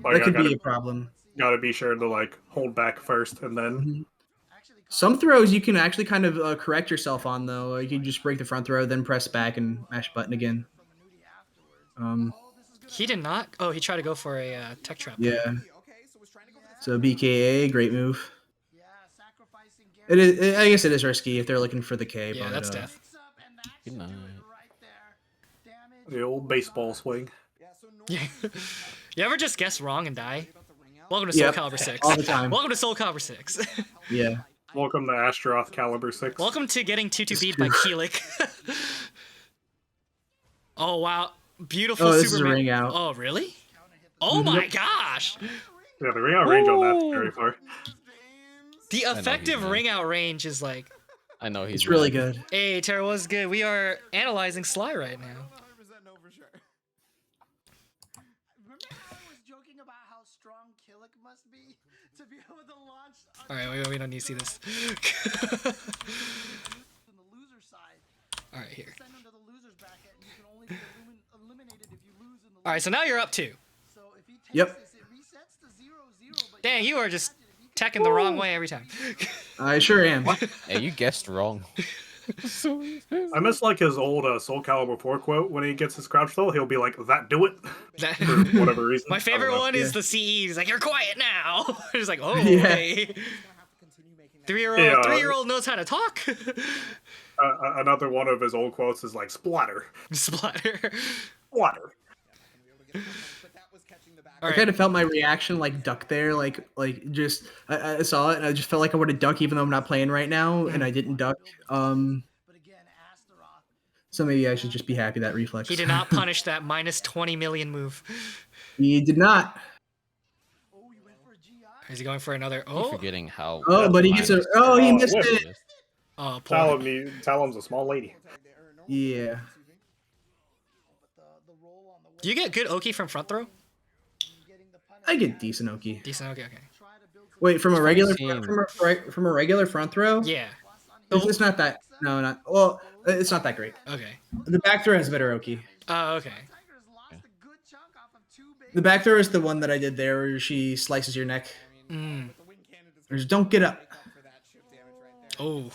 that I could gotta, be a problem. gotta be sure to like hold back first and then. Mhm. Some throws you can actually kind of correct yourself on, though. You can just break the front throw, then press back and mash button again. He did not. Oh, he tried to go for a tech trap. Yeah. So BKA, great move. It is. I guess it is risky if they're looking for the K. Yeah, but, that's death. Good night. The old baseball swing. Yeah. You ever just guess wrong and die? Welcome to Soul Yep, Calibur 6. all the time. Welcome to Soul Calibur 6. Yeah. Welcome to Astaroth Caliber 6. Welcome to getting 2-2 beat by Keelik. Oh, wow. Beautiful Oh, this is a Superman. ring out. Oh, really? Oh my gosh. Yeah, the ring out range on that's very far. The he's effective mad. ring out range is like, I know he's It's really mad. good. hey, Tara was good. We are analyzing Sly right now. All right, we don't need to see this. All right, here. All right, so now you're up 2. Yep. Dang, you are just teching the wrong way every time. I sure am. Hey, you guessed wrong. I miss like his old Soul Calibur 4 quote when he gets his crouch though. He'll be like, "That do it," That- for whatever reason. My I don't favorite know. one is the CE. He's like, "You're quiet now." He's like, "Oh, Yeah. okay." 3-year-old knows how to talk. Another one of his old quotes is like, "Splatter, Splatter. splatter." All I kind of felt my reaction like duck there, like just I saw it and I just felt like I would have ducked even though I'm not playing right now and I didn't duck. So maybe I should just be happy that reflex. He did not punish that minus 20 million move. He did not. Is he going for another? You're Oh, forgetting how. Oh, but he gets a. Oh, he missed whip. it. oh, Tell poor. him, tell him's a small lady. Yeah. Do you get good Oki from front throw? I get decent Oki. Decent. Okay. Wait, from a regular seeing- from a regular front throw? Yeah. It's not that. No, not. Well, it's not that great. Okay. The back throw has better Oki. Oh, okay. The back throw is the one that I did there, where she slices your neck. Mm. Just don't get up. Oh.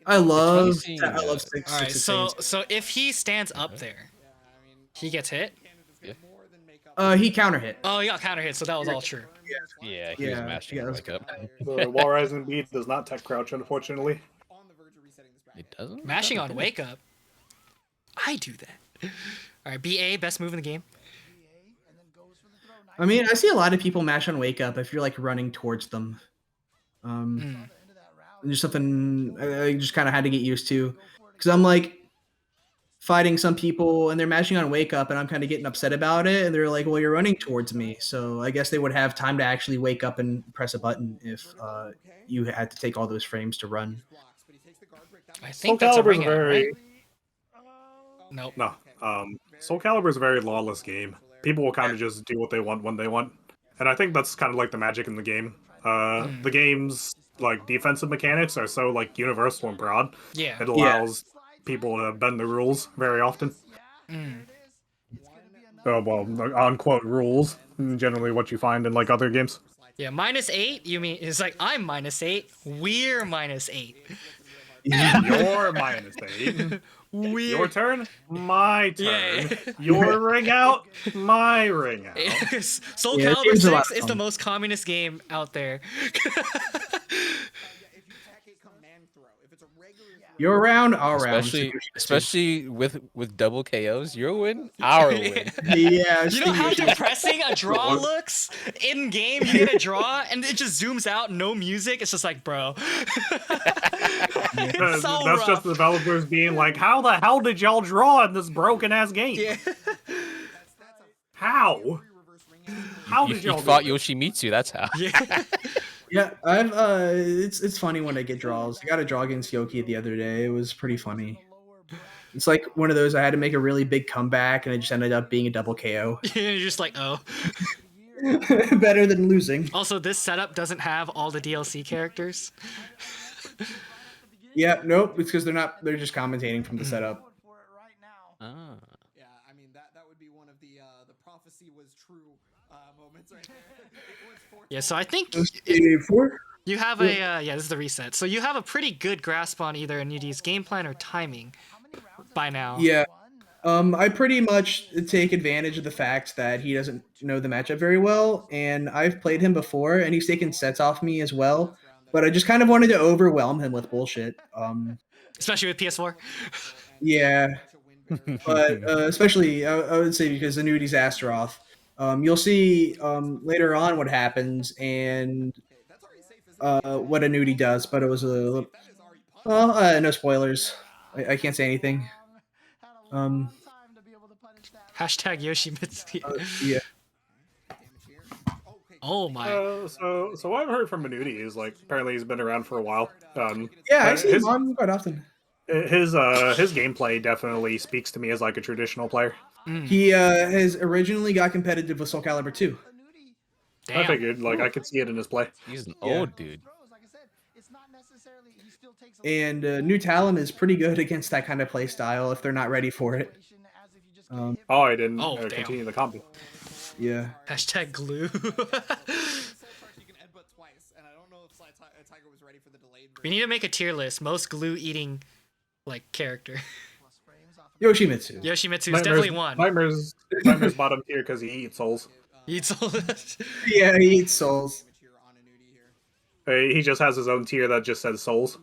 I love. seeing, I love six. All right. six So things. so if he stands up there, he gets hit. He counter hit. Oh, he got counter hit, so that was all true. Yeah, he was Yeah, mashing yeah, it that's like up. The Wall Rising beat does not tech crouch, unfortunately. It doesn't. Mashing on wake up. I do that. All right. BA, best move in the game. I mean, I see a lot of people mash on wake up if you're like running towards them. Just something I just kind of had to get used to, because I'm like fighting some people and they're mashing on wake up and I'm kind of getting upset about it, and they're like, "Well, you're running towards me," so I guess they would have time to actually wake up and press a button if you had to take all those frames to run. I Soul think that's a Calibur's ring out, very right? Nope. no. Soul Calibur is a very lawless game. People will kind of just do what they want when they want, and I think that's kind of like the magic in the game. The game's like defensive mechanics are so like universal and broad. Yeah. It allows people to bend the rules very often. Well, unquote rules. Generally, what you find in like other games. Yeah. -8. You mean it's like I'm -8. We're -8. You're -8. Your turn, my turn. Yeah. Your ring out, my ring out. Soul Yeah, it Calibur seems a lot 6 of is the fun. most communist game out there. You're around, I'll round. Especially with double KOs, your win, our win. Yeah. You know how depressing a draw looks? In game, you get a draw, and it just zooms out, no music. It's just like, bro. It's so That's rough. just the developers being like, how the hell did y'all draw in this broken ass game? Yeah. How? How did You y'all fought do it? Yoshimitsu, that's how. Yeah. Yeah, I've it's funny when I get draws. I got a draw against Yoki the other day. It was pretty funny. It's like one of those I had to make a really big comeback and it just ended up being a double KO. You're just like, oh. Better than losing. Also, this setup doesn't have all the DLC characters. Yeah, nope, it's because they're just commentating from the setup. Ah. Yeah, I mean that would be one of the prophecy was true moments right there. Yeah, so I think 84? you have a yeah, this is the reset. So you have a pretty good grasp on either Nudi's game plan or timing by now. Yeah. I pretty much take advantage of the fact that he doesn't know the matchup very well, and I've played him before, and he's taken sets off me as well. But I just kind of wanted to overwhelm him with bullshit. Especially with PS4. Yeah, but especially I would say because Anudi's Astaroth. You'll see later on what happens and what Anudi does, but it was a little. Well, no spoilers. I can't say anything. Hashtag Yoshimitsu. Yeah. Oh my. So what I've heard from Manudi is like apparently he's been around for a while. Yeah, I see his, him on quite often. his gameplay definitely speaks to me as like a traditional player. He has originally got competitive with Soul Calibur 2. Damn. I figured like I could see it in his play. He's an old dude. And New Talon is pretty good against that kind of play style if they're not ready for it. Oh, I didn't Oh, damn. continue the combo. Yeah. Hashtag glue. We need to make a tier list. Most glue eating like character. Yoshimitsu. Yoshimitsu is definitely one. Nightmare's bottom tier because he eats souls. He eats all Yeah, he eats souls. He just has his own tier that just says souls.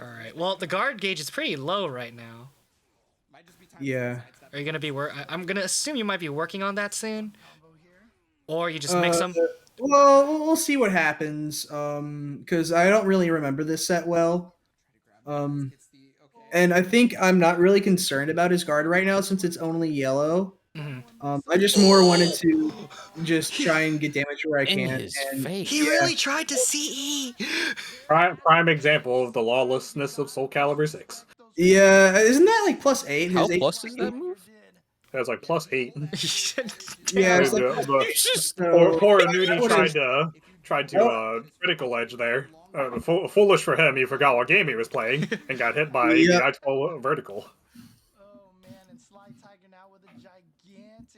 Alright, well, the guard gauge is pretty low right now. Yeah. Are you gonna be I'm gonna assume you might be working on that soon. Or you just mix them. Well, we'll see what happens. Because I don't really remember this set well. And I think I'm not really concerned about his guard right now since it's only yellow. I just more wanted to just try and get damage where I In can. his And face. He really tried to CE. Prime example of the lawlessness of Soul Calibur 6. yeah, isn't that like +8? How His plus is that move? It was like +8. Yeah, it's like Poor Nudie tried to critical edge there. Foolish for him, he forgot what game he was playing and got hit by the I-12 vertical.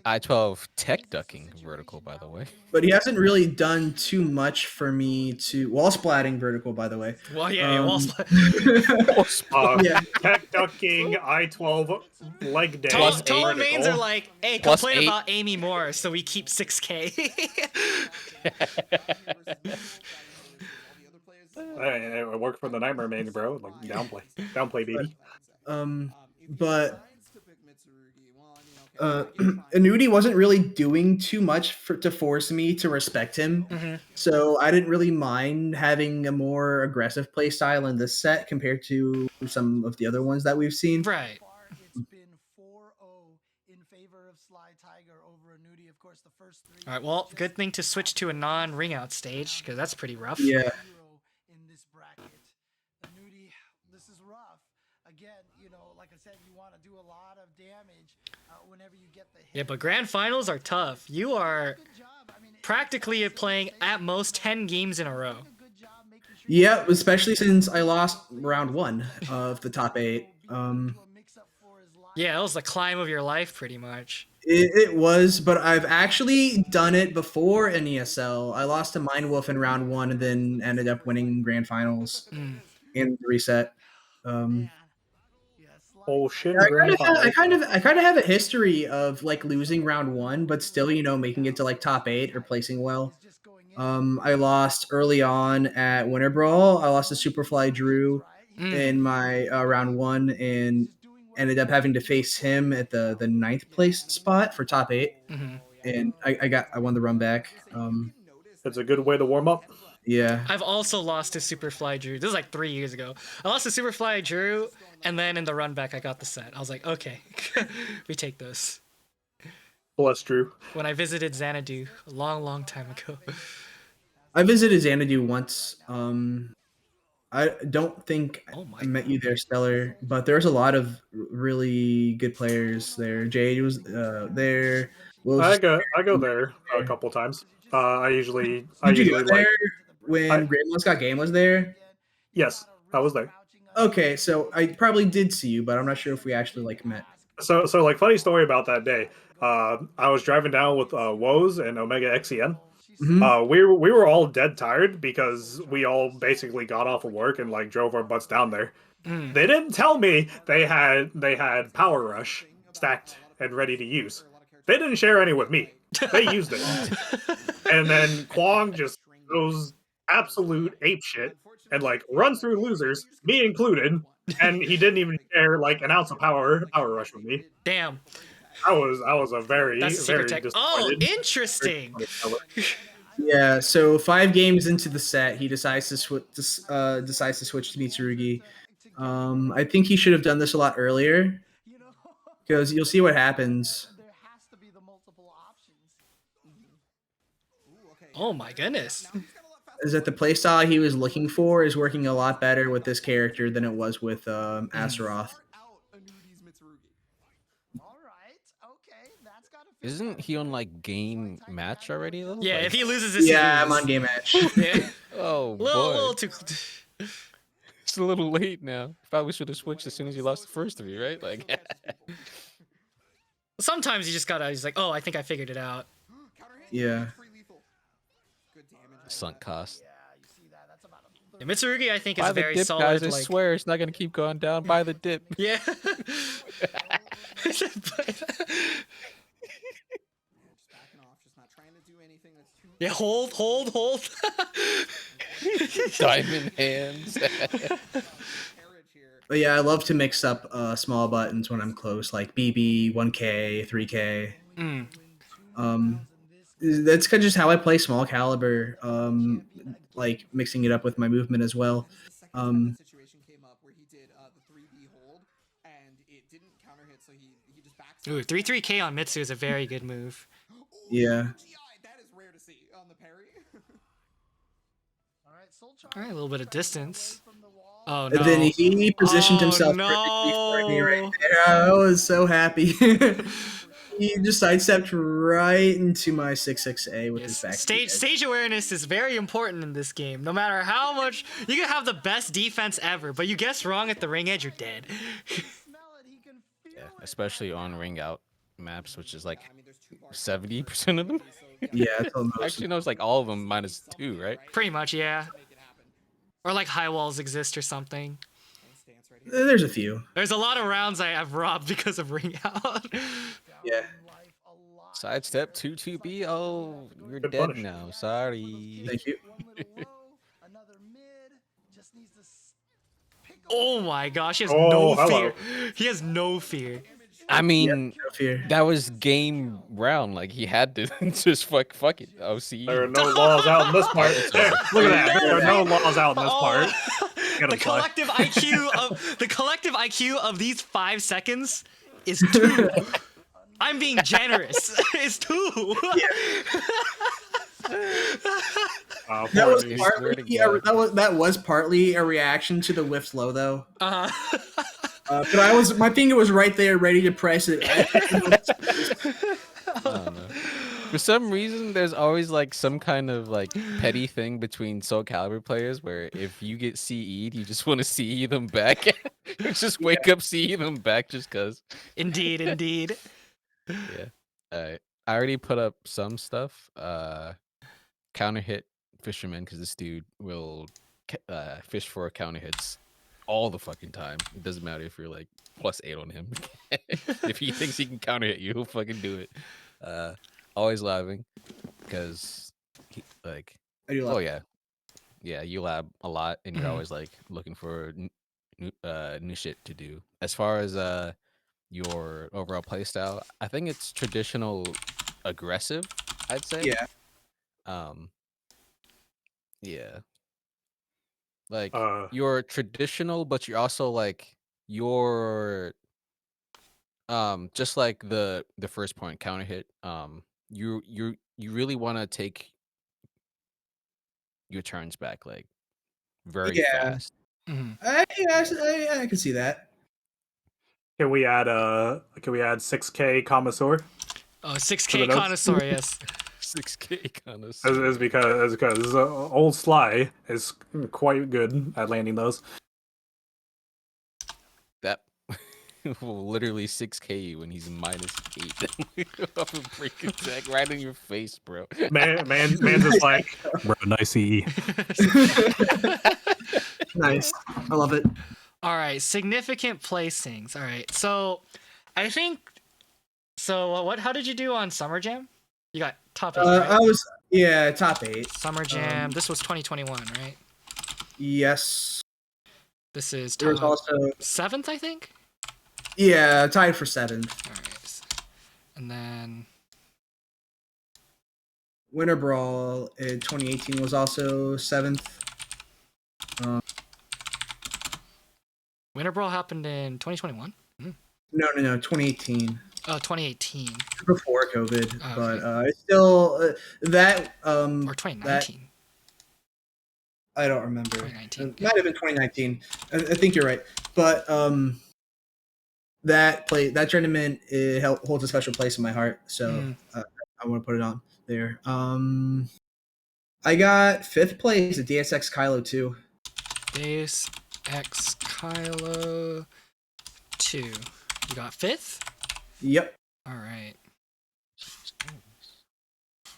I-12 tech ducking vertical, by the way. But he hasn't really done too much for me to wall splatting vertical, by the way. Well, yeah, wall splat. Tech ducking, I-12 leg day. Tall mains are like, hey, complain about Amy more, so we keep 6K. Hey, it worked for the Nightmare main, bro. Like downplay, baby. But Annuity wasn't really doing too much to force me to respect him, so I didn't really mind having a more aggressive play style in this set compared to some of the other ones that we've seen. Right. All right. Well, good thing to switch to a non-ring out stage because that's pretty rough. Yeah. This is rough. Again, you know, like I said, you want to do a lot of damage whenever you get the hit. Yeah, but grand finals are tough. You are practically playing at most 10 games in a row. Yeah, especially since I lost round 1 of the top 8. Yeah, it was the climb of your life, pretty much. It was, but I've actually done it before in ESL. I lost to Mind Wolf in round 1 and then ended up winning grand finals in the reset. Oh shit! I kind of have a history of like losing round 1, but still, you know, making it to like top 8 or placing well. I lost early on at Winter Brawl. I lost to Superfly Drew in my round 1 and ended up having to face him at the 9th place spot for top 8. And I won the run back. That's a good way to warm up. Yeah. I've also lost to Superfly Drew. This is like 3 years ago. I lost to Superfly Drew, and then in the run back, I got the set. I was like, okay, we take those. Bless Drew. When I visited Xanadu a long, long time ago. I visited Xanadu once. I don't think I met you there, Steller, but there's a lot of really good players there. Jade was there. I go there a couple times. I usually go there when Grandma's Got Game was there? Yes, I was there. Okay, so I probably did see you, but I'm not sure if we actually like met. So like funny story about that day. I was driving down with Woes and Omega XEN. We were all dead tired because we all basically got off of work and like drove our butts down there. They didn't tell me they had Power Rush stacked and ready to use. They didn't share any with me. They used it. And then Kwong just goes absolute ape shit and like runs through losers, me included, and he didn't even share like an ounce of Power Rush with me. Damn. I was a very disappointed. Oh, interesting. Yeah, so 5 games into the set, he decides to switch to Mitsurugi. I think he should have done this a lot earlier, because you'll see what happens. Oh my goodness. Is that the playstyle he was looking for is working a lot better with this character than it was with Astaroth. Isn't he on like game match already though? Yeah, like... if he loses this, I'm on game match. Yeah. Oh boy. Little too. it's a little late now. Probably should have switched as soon as you lost the first 3, right? Like, Sometimes you just gotta. He's like, oh, I think I figured it out. Yeah. sunk cost. Yeah, you see that. That's about a Yeah, Mitsurugi, I think, is Buy the very dip, solid. guys. I like, swear it's not gonna keep going down. Buy the dip. Yeah. Yeah, hold. Diamond hands. But yeah, I love to mix up small buttons when I'm close, like BB, 1K, 3K. That's kind of just how I play small caliber. Like mixing it up with my movement as well. Ooh, 3-3K on Mitsu is a very good move. Yeah. All right, a little bit of distance. Oh And no! then he positioned himself no! perfectly for me right there. I was so happy. He just sidestepped right into my 6-6A with his back. Stage awareness is very important in this game. No matter how much you can have the best defense ever, but you guess wrong at the ring edge, you're dead. Yeah, especially on ring out maps, which is like 70% of them. Yeah, it's almost. Actually, no, it's like all of them -2, right? Pretty much, yeah. Or like high walls exist or something. There's a few. There's a lot of rounds I've robbed because of ring out. Yeah. Sidestep 2-2B. Oh, you're Good dead punish. now. Sorry. Thank you. Oh my gosh, he has Oh, no hello. fear. He has no fear. I mean, No fear. that was game round. Like, he had to just fuck it. OC. There are no laws out in this part. There, look at that. There are no laws out in this part. Get The him, Sly. collective IQ of these 5 seconds is 2. I'm being generous. It's 2. That was I swear partly to God. that was partly a reaction to the whiff's low though. Uh-huh. But my finger was right there, ready to press it. I don't know. For some reason, there's always like some kind of like petty thing between Soul Calibur players where if you get CE'd, you just want to CE them back. Just wake up, CE them back just cause. Indeed. Yeah. Alright. I already put up some stuff. Counter hit fisherman because this dude will fish for counter hits all the fucking time. It doesn't matter if you're like +8 on him. If he thinks he can counter hit you, he'll fucking do it. Always laughing because like, oh yeah, you lab a lot and you're always like looking for new shit to do. As far as your overall playstyle, I think it's traditional aggressive, I'd say. Yeah. Like you're traditional, but you're also like you're just like the first point counter hit. You really want to take your turns back like very fast. I can see that. Mm-hmm. Can we add 6K connoisseur? Oh, 6K connoisseur, yes. 6K connoisseur. Is because old Sly is quite good at landing those. That will literally 6K you when he's -8 off a break attack right in your face, bro. Man just like, bro, nice CE. Nice. I love it. All right, significant placings. All right, so I think so. How did you do on Summer Jam? You got top 8. Right? I was top 8. Summer Jam. This was 2021, right? Yes. This is There was also 7th, I think. Yeah, tied for 7th. All right, and then Winter Brawl in 2018 was also 7th. Winter Brawl happened in 2021. No, 2018. Oh, 2018. Before COVID, Oh, but okay. it's still that Or 2019. I don't remember. 2019. It might have been 2019. I think you're right, but that tournament holds a special place in my heart, so I want to put it on there. I got 5th place at DSX Kylo 2. Days. X Kylo 2. You got 5th? Yep. All right.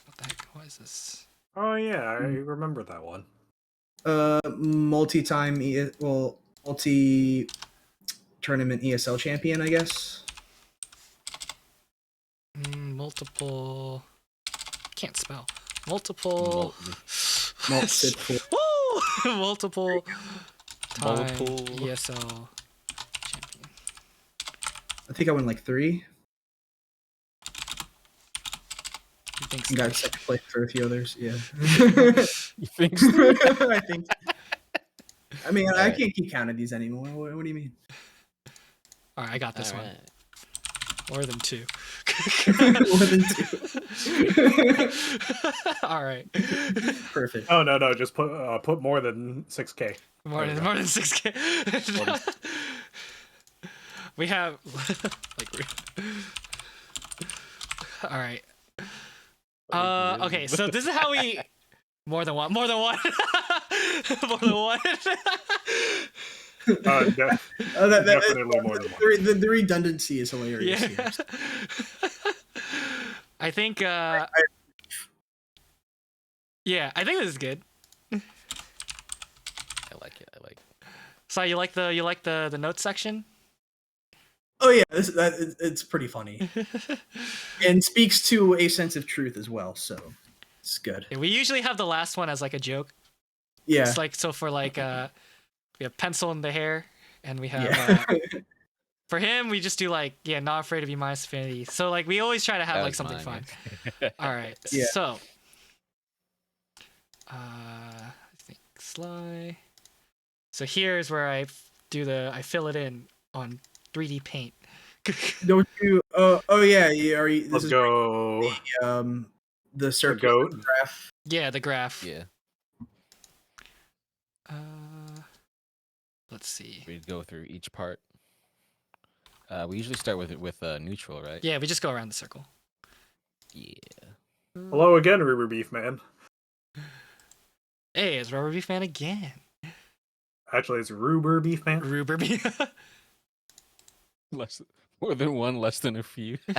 What the heck? What is this? Oh yeah, I remember that one. Multi-time multi-tournament ESL champion, I guess. Multiple. Can't spell. Multiple. Multiple time ESL champion. I think I won like 3. You think Got second place for a few others. Yeah. You think so? I think. I mean, I can't keep count of these anymore. What do you mean? All right, I got this one. More than 2. More than 2. All right. Perfect. Oh no, just put more than 6K. More than 6K. We have all right. Okay, so this is how we more than one. More than one. Definitely more than one. The redundancy is hilarious. Yeah. I think yeah, I think this is good. I like it. So you like the notes section? Oh yeah, it's pretty funny, and speaks to a sense of truth as well. So it's good. Yeah, we usually have the last one as like a joke. Yeah. It's like so for like we have pencil in the hair, and we have for him we just do like not afraid of you minus affinity. So like we always try to have like something fun. All right. Yeah. So I think Sly. So here's where I fill it in on 3D Paint. Don't you? Oh yeah. Let's go. The circle graph. Yeah, the graph. Yeah. Let's see. We go through each part. We usually start with neutral, right? Yeah, we just go around the circle. Yeah. Hello again, Rubber Beef Man. Hey, it's Rubber Beef Man again. Actually, it's Rubber Beef Man. Rubber Beef. More than one, less than a few. I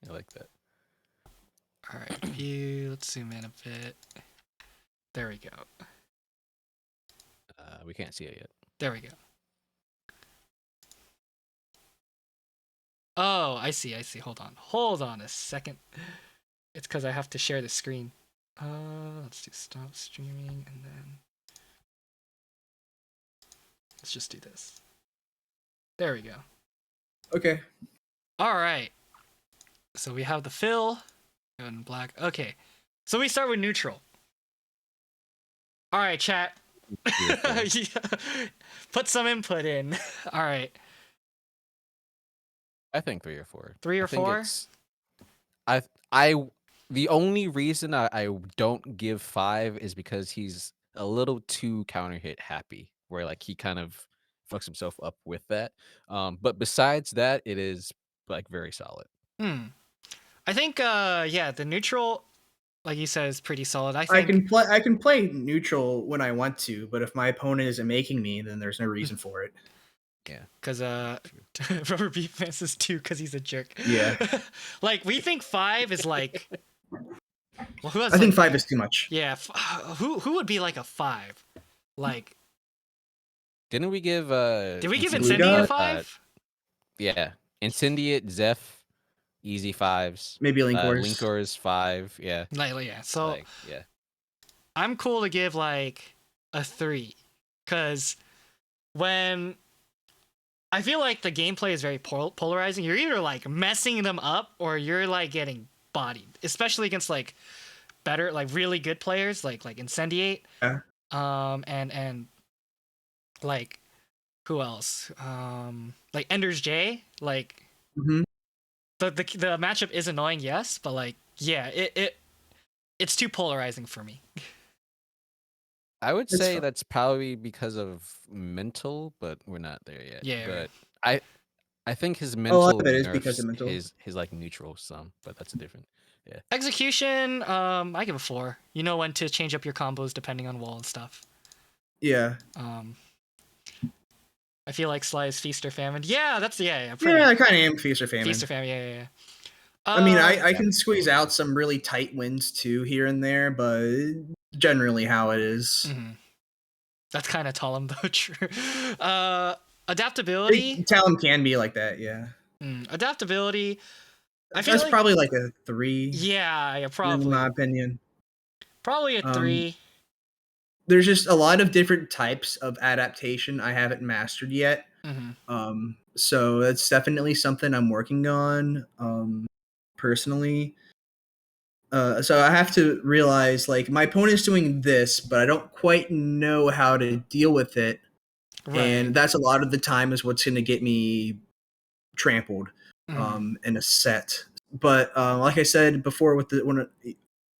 like that. All right, view. Let's zoom in a bit. There we go. We can't see it yet. There we go. Oh, I see. Hold on a second. It's because I have to share the screen. Let's do stop streaming and then let's just do this. There we go. Okay. All right. So we have the fill and black. Okay. So we start with neutral. All right, chat. Yeah. Put some input in. All right. I think 3 or 4. 3 or 4? The only reason I don't give 5 is because he's a little too counter hit happy, where like he kind of fucks himself up with that. But besides that, it is like very solid. I think the neutral, like you said, is pretty solid. I can play neutral when I want to, but if my opponent isn't making me, then there's no reason for it. Yeah, because Rubber Beef Fans is 2 because he's a jerk. Yeah. Like we think 5 is like. Well, who has? I think 5 is too much. Yeah, who would be like a 5? Like. Didn't we give? Did we give Incendiate a 5? Yeah, Incendiate, Zeph, easy 5s. Maybe Linkors. Linkors 5. Yeah. Yeah. So. Like, yeah. I'm cool to give like a 3, because when I feel like the gameplay is very polarizing. You're either like messing them up or you're like getting bodied, especially against like better, like really good players like Incendiate. Yeah. And like who else? Like Ender's J. Like the matchup is annoying, yes, but like yeah, it's too polarizing for me. I would say that's probably because of mental, but we're not there yet. Yeah. But I think his mental is because of mental. his like neutral some, but that's a different. Yeah. Execution, I give a 4. You know when to change up your combos depending on wall and stuff. Yeah. I feel like Sly is feast or famine. Yeah, that's Yeah, I kind of am feast or famine. Feast or famine. Yeah. I mean, I can squeeze out some really tight wins too here and there, but generally how it is. That's kind of Talon though. True. Adaptability. Talon can be like that, yeah. Adaptability. I feel that's like, probably like a 3. Yeah, probably. In my opinion, probably a 3. There's just a lot of different types of adaptation I haven't mastered yet. So that's definitely something I'm working on personally. So I have to realize, like, my opponent's doing this, but I don't quite know how to deal with it. Right. And that's a lot of the time is what's going to get me trampled in a set. But like I said before, when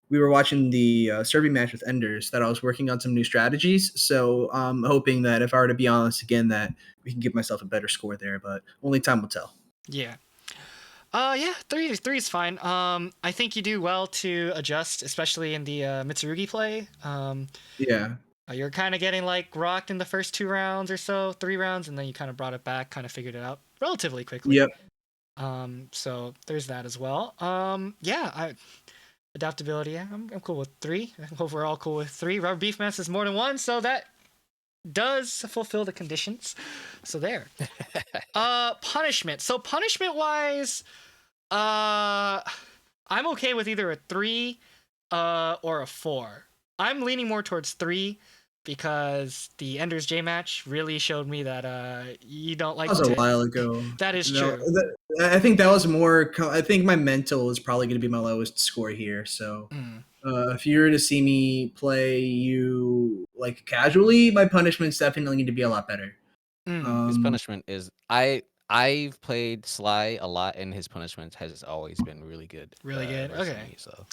we were watching the serving match with Enders, that I was working on some new strategies. So I'm hoping that if I were to be honest again, that we can give myself a better score there. But only time will tell. Yeah. Yeah, 3 is fine. I think you do well to adjust, especially in the Mitsurugi play. Yeah. You're kind of getting like rocked in the first 2 rounds or so, 3 rounds, and then you kind of brought it back, kind of figured it out relatively quickly. Yep. So there's that as well. Yeah, adaptability. Yeah, I'm cool with 3. I hope we're all cool with 3. Rubber Beef Mask is more than 1, so that does fulfill the conditions. So there. Punishment. So punishment wise, I'm okay with either a 3 or a 4. I'm leaning more towards 3 because the Enders J match really showed me that you don't like. That was a while ago. That is true. I think that was more. I think my mental is probably going to be my lowest score here. So if you were to see me play you like casually, my punishments definitely need to be a lot better. His punishment is I've played Sly a lot, and his punishment has always been really good. Really good. Okay. Me, so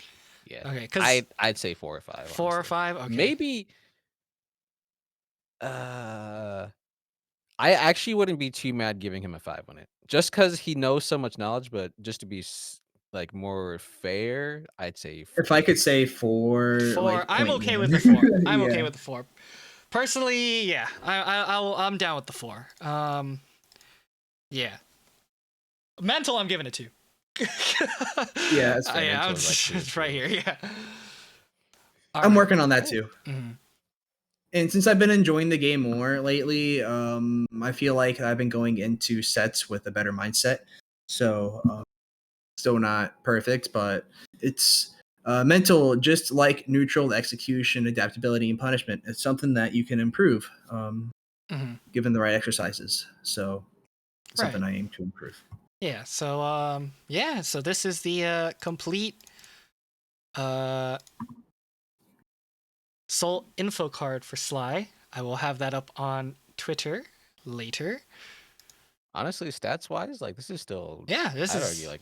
yeah. Okay. Because I'd say 4 or 5. 4 or 5. Okay. Maybe. I actually wouldn't be too mad giving him a 5 on it, just because he knows so much knowledge. But just to be like more fair, I'd say 4. If I could say 4, like, I'm okay with the 4. I'm okay with the 4. Personally, yeah, I'm down with the 4. Yeah. Mental, I'm giving it 2. Yeah, it's fine. Yeah, it's right here. Yeah. I'm working on that too. And since I've been enjoying the game more lately, I feel like I've been going into sets with a better mindset. So, still not perfect, but it's mental, just like neutral, execution, adaptability, and punishment. It's something that you can improve given the right exercises. So, something I aim to improve. Yeah. So, so this is the complete Soul info card for Sly. I will have that up on Twitter later. Honestly, stats wise, like this is still I'd argue like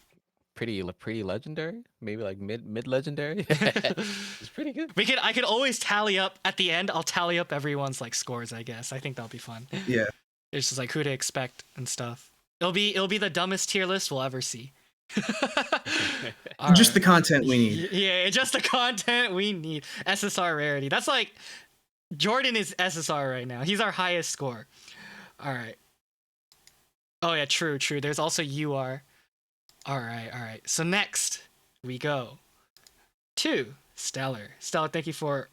pretty legendary, maybe like mid legendary. It's pretty good. I could always tally up at the end. I'll tally up everyone's like scores, I guess. I think that'll be fun. Yeah. It's just like who to expect and stuff. It'll be the dumbest tier list we'll ever see. Just the content we need. Yeah, just the content we need. SSR rarity. That's like Jordan is SSR right now. He's our highest score. All right. Oh yeah, true. There's also UR. All right. So next we go to Steller. Steller, thank you for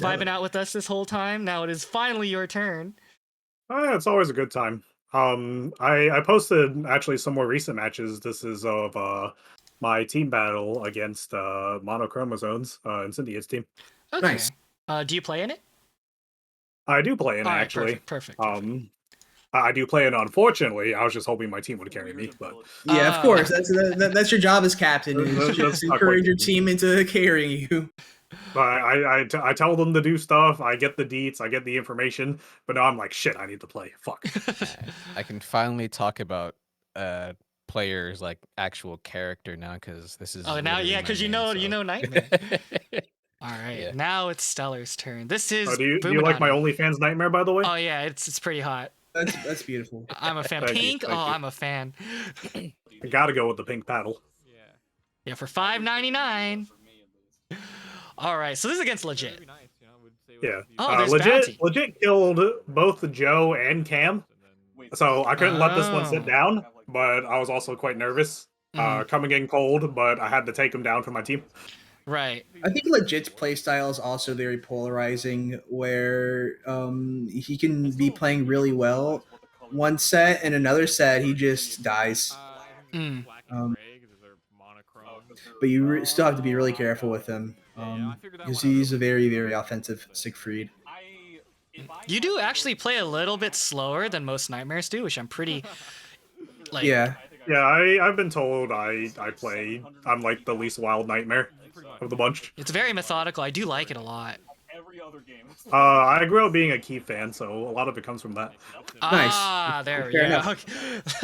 vibing out with us this whole time. Now it is finally your turn. It's always a good time. I posted actually some more recent matches. This is of my team battle against Monochromosomes and Cynthia's team. Okay. Nice. Do you play in it? I do play in it, actually. Perfect. I do play it. Unfortunately, I was just hoping my team would carry me. But yeah, of course, that's your job as captain. Is just encourage your team into carrying you. But I tell them to do stuff. I get the deets. I get the information. But now I'm like, shit, I need to play. Fuck. I can finally talk about players like actual character now because this is. Oh, now because you know Nightmare. All right, now it's Stellar's turn. This is. Do you like my OnlyFans Nightmare, by the way? Oh yeah, it's pretty hot. That's beautiful. I'm a fan. Pink. Thank you. I'm a fan. I gotta go with the pink paddle. Yeah, for $5.99. All right, so this is against legit. Yeah. Oh, there's legit bounty. killed both Joe and Cam. So I couldn't let this one sit Oh. down, but I was also quite nervous. Coming in cold, but I had to take him down for my team. Right. I think Legit's playstyle is also very polarizing, where he can be playing really well one set, and another set he just dies. But you still have to be really careful with him, because he's a very, very offensive Siegfried. You do actually play a little bit slower than most Nightmares do, which I'm pretty like. Yeah. Yeah, I've been told I'm like the least wild Nightmare of the bunch. It's very methodical. I do like it a lot. I grew up being a Key fan, so a lot of it comes from that. Nice. Ah, there we Fair go. enough.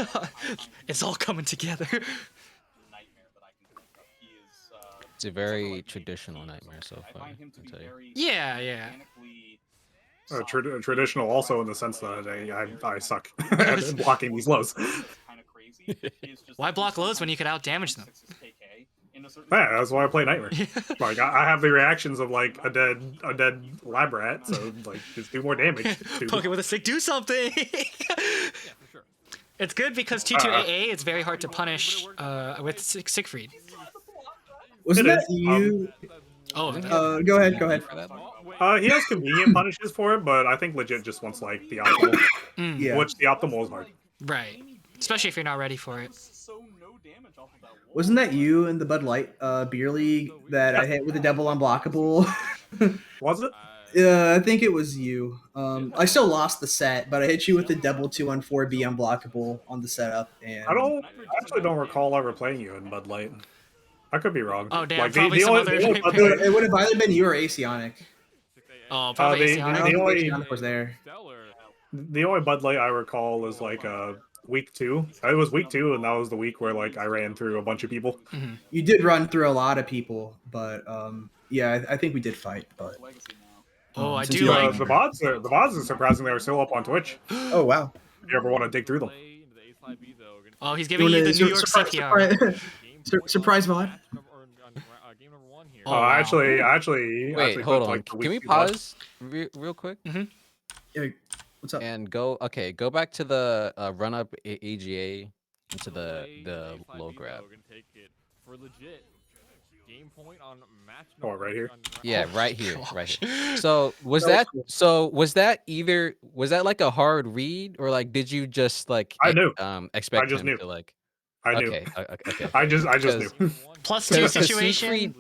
Okay. It's all coming together. It's a very traditional Nightmare so far, I'll tell you. Yeah, yeah. Traditional also in the sense that I suck at blocking these lows. Why block lows when you could out damage them? Yeah, that's why I play Nightmare. Like I have the reactions of like a dead lab rat, so like just do more damage. Poke it with a stick, do something! It's good because 2-2-AA is very hard to punish with Siegfried. Wasn't It that is. you? Oh, Go ahead. He has convenient punishes for it, but I think Legit just wants like the optimal, Yeah. which the optimal is hard. right. Especially if you're not ready for it. Wasn't that you in the Bud Light beer league that I hit with the double unblockable? Was it? I think it was you. I still lost the set, but I hit you with the double 2-on-4B unblockable on the setup. And I actually don't recall ever playing you in Bud Light. I could be wrong. Oh, damn, Like, probably some other Bud it would have either been you or Asionic. Oh, probably the Asionic. only- Asionic was there. The only Bud Light I recall is like week 2. It was week 2, and that was the week where like I ran through a bunch of people. You did run through a lot of people, but yeah, I think we did fight. But Oh, I since do you like. The mods are surprisingly are still up on Twitch. Oh wow! If you ever want to dig through them. Oh, he's giving you the New York CPR. Surprise mod. Oh, wow. Actually, Wait, hold on. like, Can we pause real quick? Yeah, what's up? And go back to the run up AGA into the low grab. Oh, right here. Yeah, Oh, right here. gosh. So was that like a hard read, or like did you just like I knew. expect I just him knew. to like I knew. okay. I just knew. Plus 2 situation.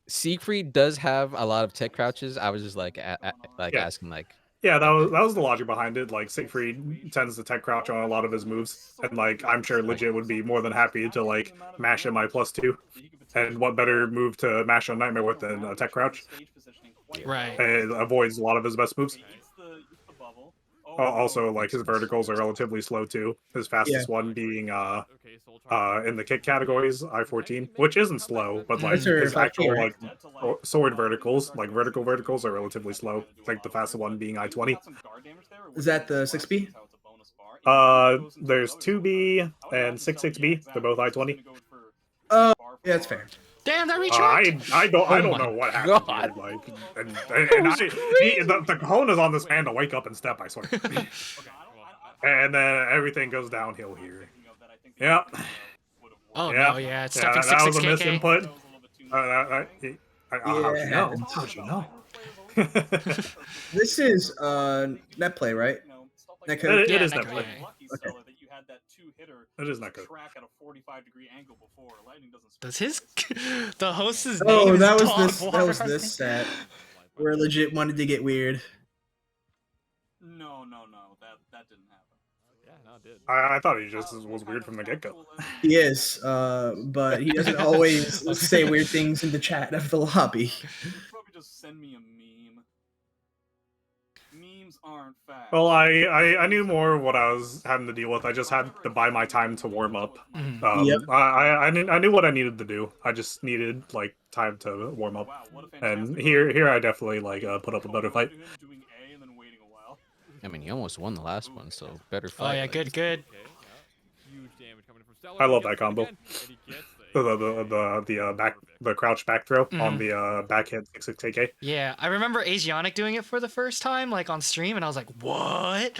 Siegfried does have a lot of tech crouches. I was just like asking like, Yeah, that was the logic behind it. Like Siegfried tends to tech crouch on a lot of his moves, and like I'm sure Legit would be more than happy to like mash in my +2. And what better move to mash on Nightmare with than a tech crouch? Right. It avoids a lot of his best moves. Also, like his verticals are relatively slow too. His fastest one being in the kick categories, I-14, which isn't slow, but like his actual like sword verticals, like vertical verticals, are relatively slow. Like the fastest one being I-20. Is that the 6B? There's 2B and 66B. They're both I-20. Yeah, that's fair. Damn, that retract. I don't my know what happened. God. Here, like, the cone is on this man to wake up and step. I swear. And then everything goes downhill here. Yep. Oh Yeah. no, yeah, it's stuck in That was a 66 KK. misinput. How'd you know? This is net play, right? Net code? It is Netco, that play. Okay. It is not good. Does his the host's name Oh, is that was Dog this. That was Water? this set where Legit wanted to get weird. No, that didn't happen. I thought he just was weird from the get-go. He is, but he doesn't always say weird things in the chat of the lobby. Probably just send me a meme. Memes aren't fast. Well, I knew more of what I was having to deal with. I just had to buy my time to warm up. Yep. I knew what I needed to do. I just needed like time to warm up. And here I definitely like put up a better fight. I mean, you almost won the last one, so better Oh fight. yeah, like, good. I love that combo. The crouch back throw on the back hit 6-6 AK. Yeah, I remember Asionic doing it for the first time, like on stream, and I was like, "What?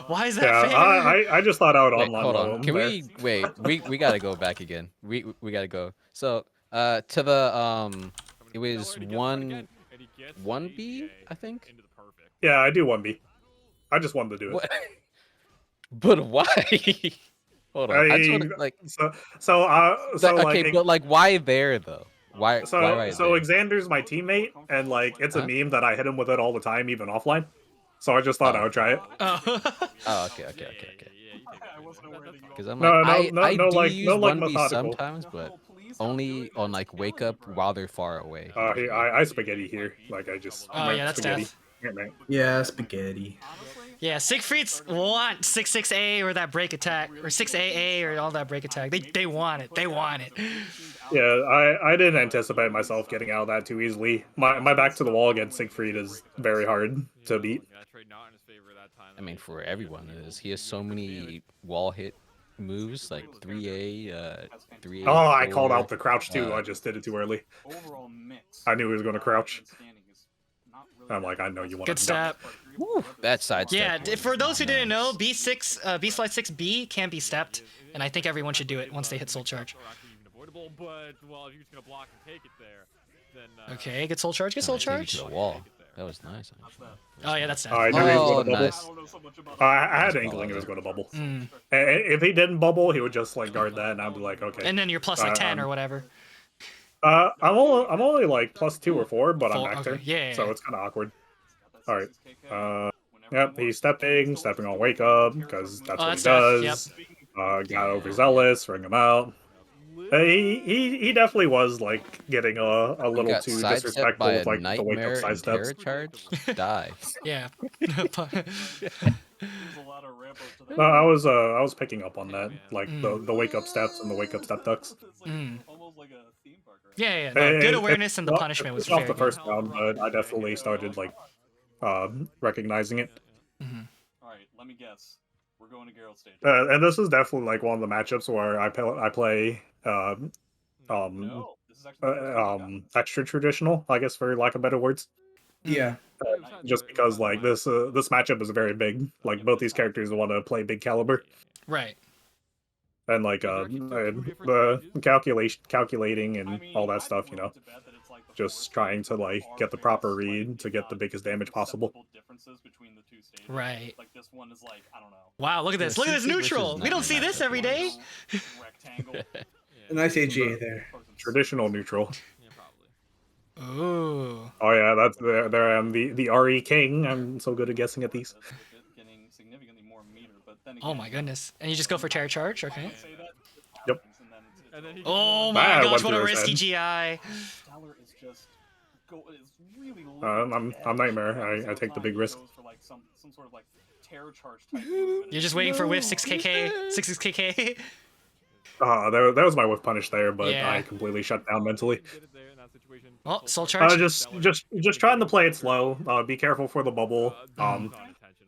Why is that Yeah, fair?" I just thought I would Wait, online hold low on. him Can there. we gotta go back again. We gotta go. So to the it was 1B, I think. Yeah, I do 1B. I just wanted to do it. What? But why? Hold on. I just want to like. So Okay, but like, why there though? Why right there? Xander's my teammate, and like it's a meme that I hit him with it all the time, even offline. So I just thought I would try it. Oh. Oh, okay. Because I'm No, like, I do like use 1B methodical. sometimes, but only on like wake up while they're far away. I spaghetti here. Like I just. Oh yeah, that's spaghetti. death. Yeah, spaghetti. Yeah, Siegfrieds want 6-6A or that break attack, or 6AA or all that break attack. They want it. They want it. Yeah, I didn't anticipate myself getting out of that too easily. My back to the wall against Siegfried is very hard to beat. I mean, for everyone it is. He has so many wall hit moves, like 3A, 3A. Oh, I called out the crouch too. I just did it too early. I knew he was going to crouch. I'm like, I know you want Good to. step. Woo, that side step. Yeah, for those who didn't know, B6, B slide 6B can be stepped, and I think everyone should do it once they hit soul charge. Okay, get soul charge, get soul charge. To the wall. That was nice. Oh yeah, that's death. I knew he was going to bubble. Nice. I had an inkling he was going to bubble. If he didn't bubble, he would just like guard that, and I'd be like, okay. And then you're plus like 10 or whatever. I'm only like +2 or 4, but I'm back Okay, there. yeah. So it's kind of awkward. All right. Yep, he's stepping on wake up because that's what he does. Yep. Got overzealous, ring him out. He definitely was like getting a little too disrespectful with like the wake up side steps. Charge. Die. Yeah. I was picking up on that, like the wake up steps and the wake up step ducks. Yeah. No, good awareness and the punishment was off the good. first round, but I definitely started like recognizing it. All right, let me guess. We're going to Geralt stage. And this is definitely like one of the matchups where I play extra traditional, I guess, for lack of better words. Yeah. Just because like this matchup is very big. Like both these characters want to play big caliber. Right. And like the calculating and all that stuff, you know. Just trying to like get the proper read to get the biggest damage possible. Right. Like this one is like, I don't know. Wow, look at this. Look at this neutral. We don't see this every day. A nice AGA there. Traditional neutral. Ooh. Oh yeah, that's there I am, the RE king. I'm so good at guessing at these. Oh my goodness. And you just go for terror charge, okay? Yep. Oh my Ah, gosh, what a went through risky his GI. I'm Nightmare. I take the big risk. You're just waiting for whiff 6KK. 6KK. That was my whiff punish there, but Yeah. I completely shut down mentally. Oh, soul charge. Just trying to play it slow. Be careful for the bubble.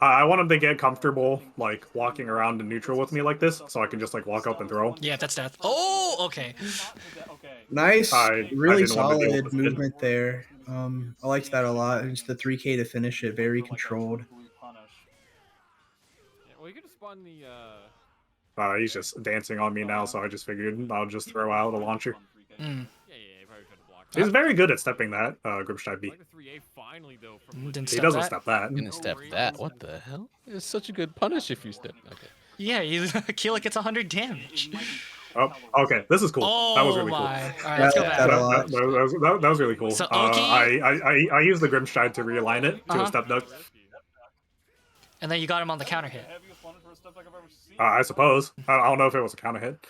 I want him to get comfortable, like walking around in neutral with me like this, so I can just like walk up and throw. Yeah, that's death. Oh, okay. Nice, I really didn't want to deal solid with it. movement there. I liked that a lot. Just the 3K to finish it, very controlled. Well, you could spawn the. He's just dancing on me now, so I just figured I'll just throw out a launcher. He's very good at stepping that, Gripstride B. Didn't He step doesn't that. step that. Didn't step that. What the hell? It's such a good punish if you step. Okay. Yeah, you Keelik gets 100 damage. Oh, okay. This is cool. Oh That was really cool. my. Alright, let's go That- back. that a lot. That was really cool. So, Oki? I used the Grimstride to realign it to a step duck. And then you got him on the counter hit. I suppose. I don't know if it was a counter hit.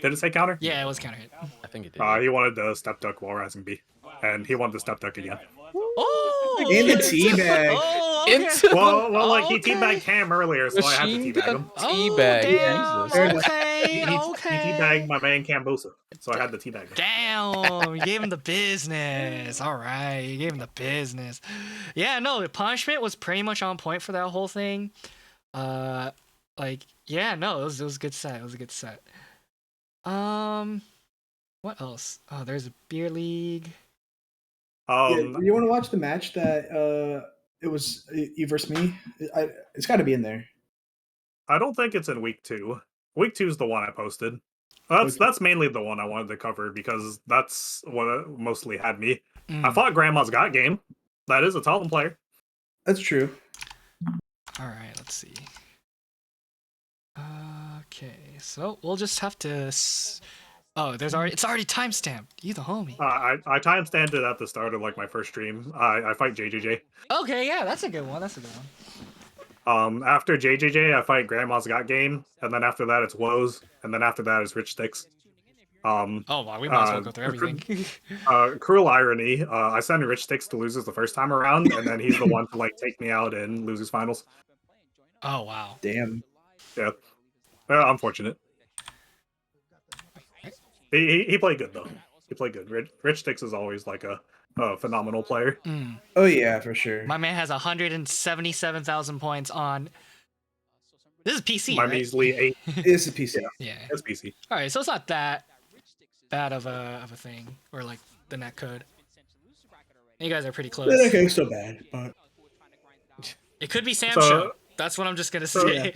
Did it say counter? Yeah, it was counter hit. I think it did. He wanted the step duck while rising B, and he wanted the step duck again. Oh! And the teabag. Oh, okay. Well, like he Okay. teabagged Cam earlier, so I had to Machine teabag gun him. teabag. damn. Jesus. Okay, He okay. teabagged my man Cambosa, so I had to teabag him. Damn, you gave him the business. All right, you gave him the business. Yeah, no, the punishment was pretty much on point for that whole thing. like, yeah, no, it was a good set. It was a good set. What else? Oh, there's a beer league. Yeah, you want to watch the match that it was you versus me? It's got to be in there. I don't think it's in week 2. Week 2 is the one I posted. That's mainly the one I wanted to cover because that's what mostly had me. I thought Grandma's Got Game. That is a Talon player. That's true. All right, let's see. Okay, so we'll just have to. Oh, it's already timestamped. You the homie. I timestamped it at the start of like my first stream. I fight JJJ. Okay, yeah, that's a good one. That's a good one. After JJJ, I fight Grandma's Got Game, and then after that it's Woes, and then after that is Rich Sticks. Oh wow, we might as well go through everything. Cruel irony. I sent Rich Sticks to losers the first time around, and then he's the one to like take me out in losers finals. Oh wow. Damn. Yeah. Unfortunate. He played good though. He played good. Rich Sticks is always like a phenomenal player. Oh yeah, for sure. My man has 177,000 points on. This is PC, My right? measly 8. It's a PC. Yeah. It's PC. All right, so it's not that bad of a thing, or like the net code. You guys are pretty close. Okay, still bad, but it could be Sam's show. That's what I'm just gonna say.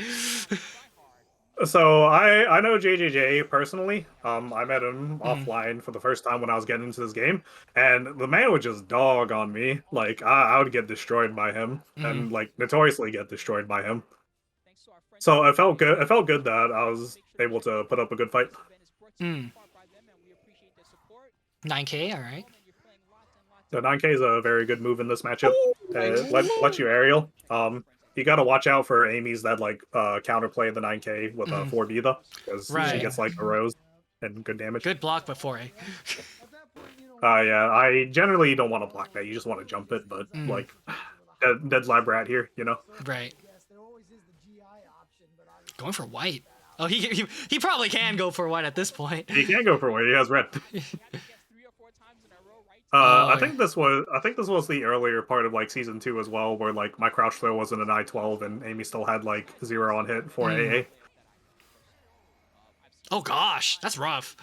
So I know JJJ personally. I met him offline for the first time when I was getting into this game, and the man would just dog on me. Like I would get destroyed by him, and like notoriously get destroyed by him. So it felt good. It felt good that I was able to put up a good fight. 9K, all right. The 9K is a very good move in this matchup. Let you aerial. You got to watch out for Amy's that like counterplay the 9K with a 4B though, because she gets like a rose and good damage. Good block before A. Yeah, I generally don't want to block that. You just want to jump it, but like dead lab rat here, you know. Right. Going for white. Oh, he probably can go for white at this point. He can go for white. He has red. I think this was the earlier part of like season 2 as well, where like my crouch throw wasn't an I-12 and Amy still had like 0 on hit for AA. Oh gosh, that's rough.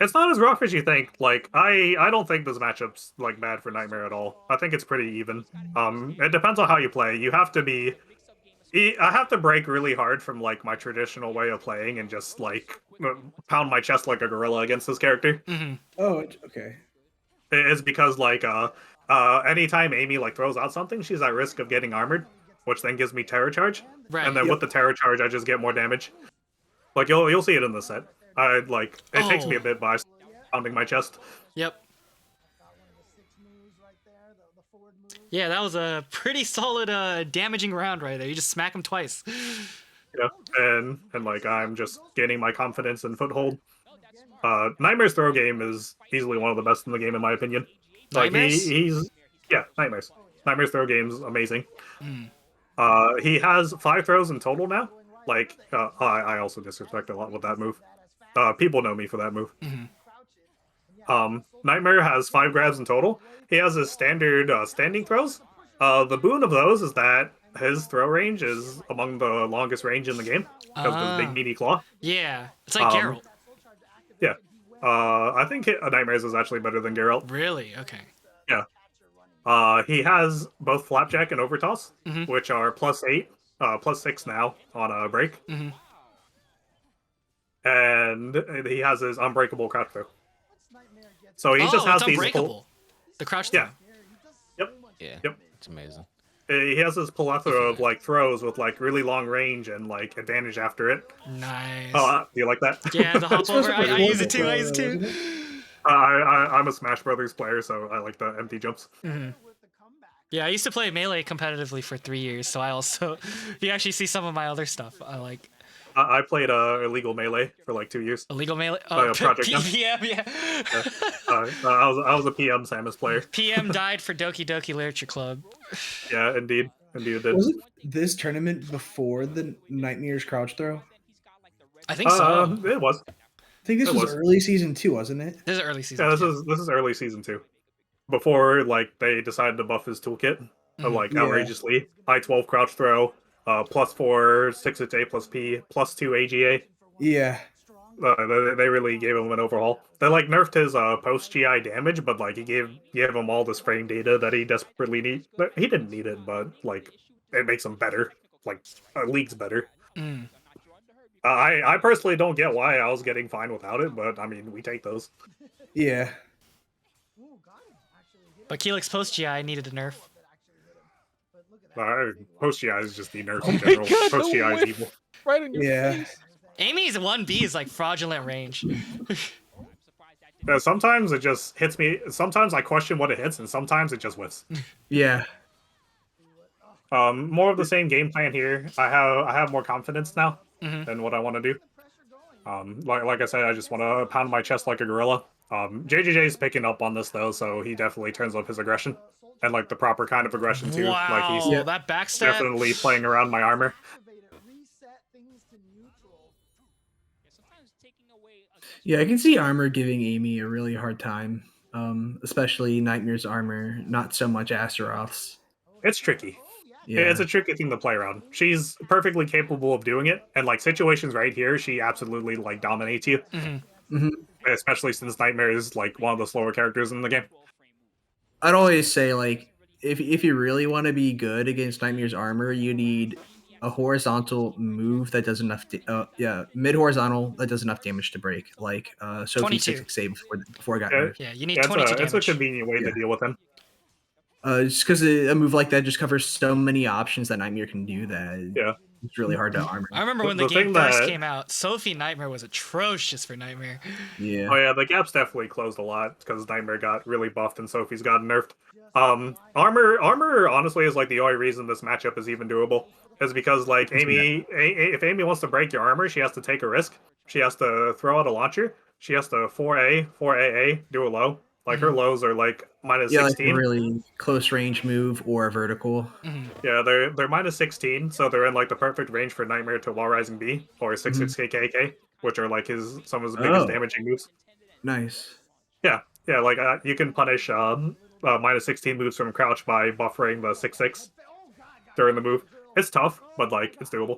It's not as rough as you think. Like I don't think this matchup's like bad for Nightmare at all. I think it's pretty even. It depends on how you play. You have to be. I have to break really hard from like my traditional way of playing and just like pound my chest like a gorilla against this character. Oh, okay. It's because like anytime Amy like throws out something, she's at risk of getting armored, which then gives me terror charge. Right. And then with the terror charge, I just get more damage. Like you'll see it in the set. It takes me a bit by pounding my chest. Yep. Yeah, that was a pretty solid damaging round right there. You just smack him twice. Yeah, and like I'm just gaining my confidence and foothold. Nightmare's throw game is easily one of the best in the game in my opinion. Like he's Nightmare's throw game's amazing. He has 5 throws in total now. Like I also disrespect a lot with that move. People know me for that move. Nightmare has 5 grabs in total. He has his standard standing throws. The boon of those is that his throw range is among the longest range in the game because of his big meaty claw. Yeah, it's like Geralt. Yeah, I think Nightmares is actually better than Geralt. Really? Okay. Yeah. He has both Flapjack and Overtoss, which are +8, +6 now on a break. And he has his unbreakable crouch throw. So he just has these unbreakable. The crouch throw. Yep. It's amazing. He has this plethora of like throws with like really long range and like advantage after it. Nice. Oh, do you like that? Yeah, the hop over. I use it too. I'm a Smash Brothers player, so I like the empty jumps. Yeah, I used to play Melee competitively for 3 years, so I also, you actually see some of my other stuff. I played illegal Melee for like 2 years. Illegal Melee? Project PM, yeah. I was a PM Samus player. PM died for Doki Doki Literature Club. Yeah, indeed it did. Was it this tournament before the Nightmare's crouch throw? I think so. It was. I think this was early season 2, wasn't it? This is early season. Yeah, this is early season 2. Before like they decided to buff his toolkit, like outrageously. I-12 crouch throw, +4 6HA plus P +2 AGA. Yeah. They really gave him an overhaul. They like nerfed his post GI damage, but like he gave him all this frame data that he desperately need. He didn't need it, but like it makes him better, like leagues better. I personally don't get why I was getting fine without it, but I mean we take those. Yeah. But Keelix post GI needed a nerf. Post GI is just the nerf Oh in my general. God, Post the GI is whiff. evil. Right in your Yeah. face. Amy's 1B is like fraudulent range. Sometimes it just hits me. Sometimes I question what it hits, and sometimes it just whiffs. Yeah. More of the same game plan here. I have more confidence now in what I want to do. Like I said, I just want to pound my chest like a gorilla. JJJ is picking up on this though, so he definitely turns up his aggression and like the proper kind of aggression too. Wow, Like he's that backstab. definitely playing around my armor. Yeah, I can see armor giving Amy a really hard time. Especially Nightmare's armor, not so much Astaroth's. It's tricky. Yeah. It's a tricky thing to play around. She's perfectly capable of doing it, and like situations right here, she absolutely like dominates you. Especially since Nightmare is like one of the slower characters in the game. I'd always say like if you really want to be good against Nightmare's armor, you need a horizontal move that does enough. Mid horizontal that does enough damage to break, like Sophie 22. 6 before it got nerfed. Yeah, you need 22 damage. It's a convenient way to deal with him. Just because a move like that just covers so many options that Nightmare can do that. Yeah. It's really hard to armor. I remember when the game first came out, Sophie Nightmare was atrocious for Nightmare. Yeah. Oh yeah, the gap's definitely closed a lot because Nightmare got really buffed and Sophie's gotten nerfed. Armor honestly is like the only reason this matchup is even doable. Is because like Amy, if Amy wants to break your armor, she has to take a risk. She has to throw out a launcher. She has to 4A, 4AA, do a low. Like her lows are like minus 16. Like a really close range move or a vertical. Yeah, they're minus 16, so they're in like the perfect range for Nightmare to wall rising B or 6KK, which are like some of his biggest damaging moves. Nice. Yeah, like you can punish minus 16 moves from crouch by buffering the 6/6 during the move. It's tough, but like it's doable.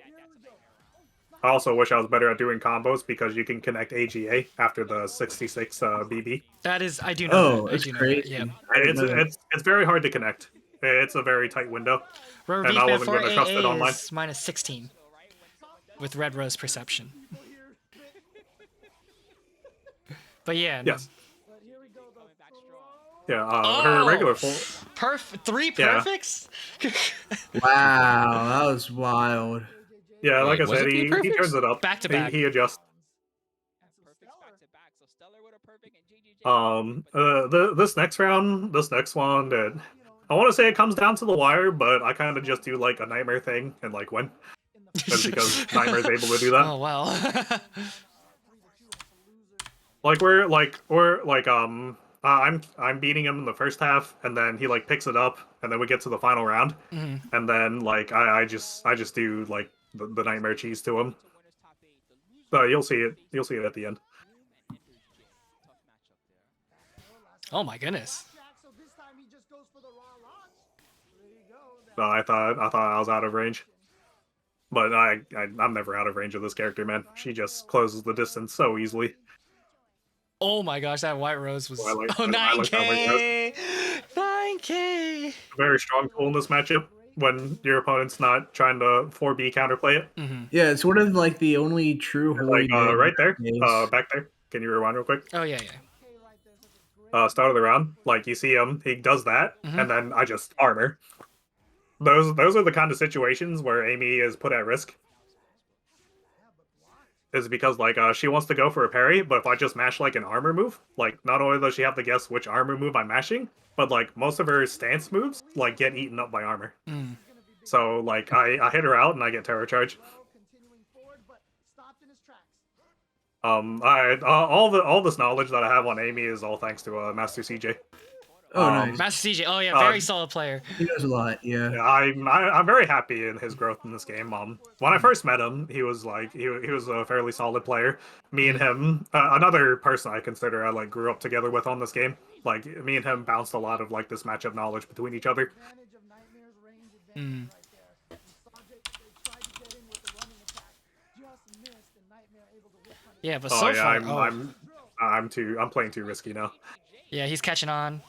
I also wish I was better at doing combos because you can connect AGA after the 66 BB. That is, I do know. That's great. Yeah. It's very hard to connect. It's a very tight window, and I wasn't going to trust it online. Is minus 16 with Red Rose Perception. But yeah. Yes. Yeah, her regular full. Three perfects? Wow, that was wild. Yeah, like I said, he turns it up. Back to back. He adjusts. This next round, this next one, I want to say it comes down to the wire, but I kind of just do like a Nightmare thing and like win. Just because Nightmare's able to do that. Oh wow. I'm beating him in the first half, and then he like picks it up, and then we get to the final round, and then like I just do like the Nightmare cheese to him. So you'll see it at the end. Oh my goodness. So I thought I was out of range, but I'm never out of range of this character, man. She just closes the distance so easily. Oh my gosh, that White Rose was 9K. 9K. Very strong tool in this matchup when your opponent's not trying to 4B counterplay it. Yeah, it's one of like the only true like right there, back there. Can you rewind real quick? Oh yeah. Start of the round, like you see him, he does that, and then I just armor. Those are the kind of situations where Amy is put at risk. Is because like she wants to go for a parry, but if I just mash like an armor move, like not only does she have to guess which armor move I'm mashing, but like most of her stance moves like get eaten up by armor. So like I hit her out and I get terror charge. All this knowledge that I have on Amy is all thanks to Master CJ. Oh, nice. Master CJ. Oh yeah, very solid player. He knows a lot. Yeah. I'm very happy in his growth in this game. When I first met him, he was like he was a fairly solid player. Me and him, another person I consider I like grew up together with on this game. Like me and him bounced a lot of like this matchup knowledge between each other. Yeah, but Oh so yeah, far, I'm playing too risky now. yeah, he's catching on.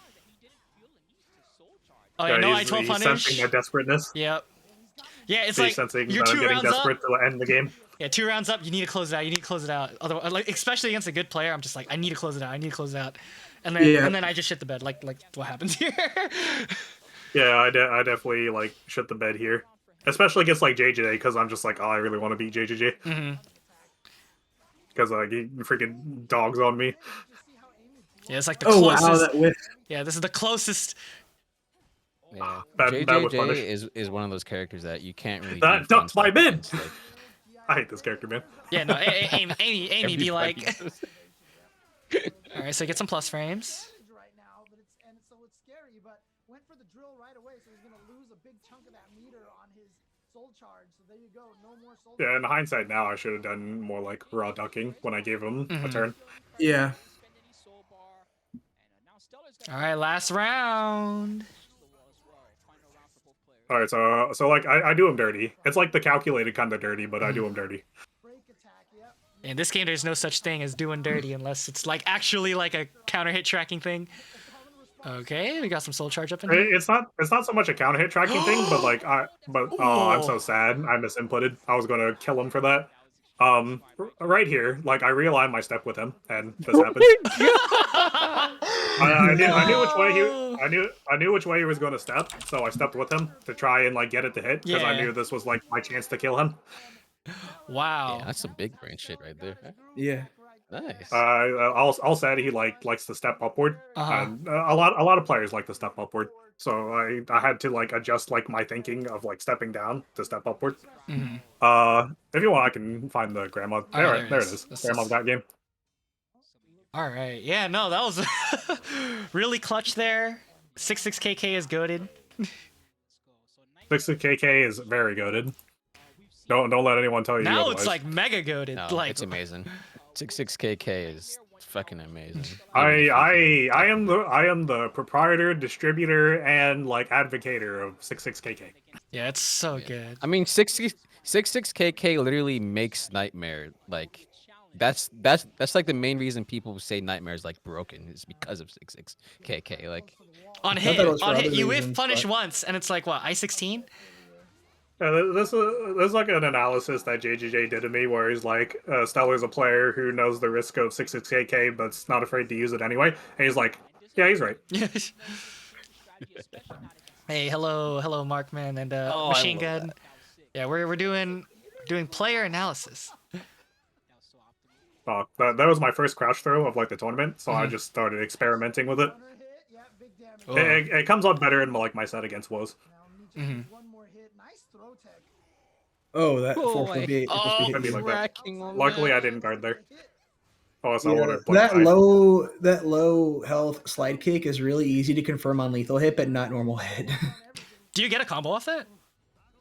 Oh yeah, Yeah, no he's I-12 sensing my punish. desperateness. Yep. Yeah, it's He's like sensing you're that I'm 2 getting rounds up. desperate to end the game. Yeah, 2 rounds up. You need to close it out. You need to close it out. Otherwise, like especially against a good player, I'm just like, I need to close it out. I need to close it out. And then I just shit the bed. Like what happens here? Yeah, I definitely like shit the bed here, especially against like JJJ because I'm just like, oh, I really want to beat JJJ. Because he freaking dogs on me. Yeah, it's like the Oh closest. wow, that whiff. Yeah, this is the closest. Yeah, That was punish. JJJ is one of those characters that you can't really. That ducked my mid. against, like, I hate this character, man. Yeah, no, Amy be everybody like. does. All right, so get some plus frames. Right now, and so it's scary, but went for the drill right away, so he's gonna lose a big chunk of that meter on his soul charge. So there you go, no more soul. Yeah, in hindsight now, I should have done more like raw ducking when I gave him a turn. Yeah. All right, last round. All right, so like I do him dirty. It's like the calculated kind of dirty, but I do him dirty. In this game, there's no such thing as doing dirty unless it's like actually like a counter hit tracking thing. Okay, we got some soul charge up in here. It's not so much a counter hit tracking thing, but like oh, I'm so sad. I misinputted. I was gonna kill him for that. Right here, like I realigned my step with him, and this happened. I knew which way he was going to step, so I stepped with him to try and like get it to hit because I knew this was like my chance to kill him. Wow, yeah, that's some big brain shit right there. Yeah. Nice. All said he likes to step upward, and a lot of players like to step upward. So I had to like adjust like my thinking of like stepping down to step upward. If you want, I can find the grandma. There it is. Grandma's got game. All right, yeah, no, that was really clutch there. 66KK is goated. 66KK is very goated. Don't let anyone tell you now otherwise. It's like mega goated. No, like it's amazing. 66KK is fucking amazing. I am the proprietor, distributor, and like advocator of 66KK. Yeah, it's so good. I mean, 66KK literally makes Nightmare like. That's like the main reason people say Nightmare is like broken is because of 66KK. Like on hit, you whiff punish once, and it's like what I-16. This is like an analysis that JJJ did to me, where he's like, Stellar's a player who knows the risk of 66KK, but's not afraid to use it anyway. And he's like, yeah, he's right. Hey, hello, Markman and Machine Gun. That. Yeah, we're doing player analysis. Oh, that was my first crouch throw of like the tournament, so I just started experimenting with it. It comes out better in like my set against Woes. Oh, that 448. Luckily, I didn't guard there. Oh, so Yeah, that low health slide kick is really easy to confirm on lethal hit, but not normal hit. Do you get a combo off that?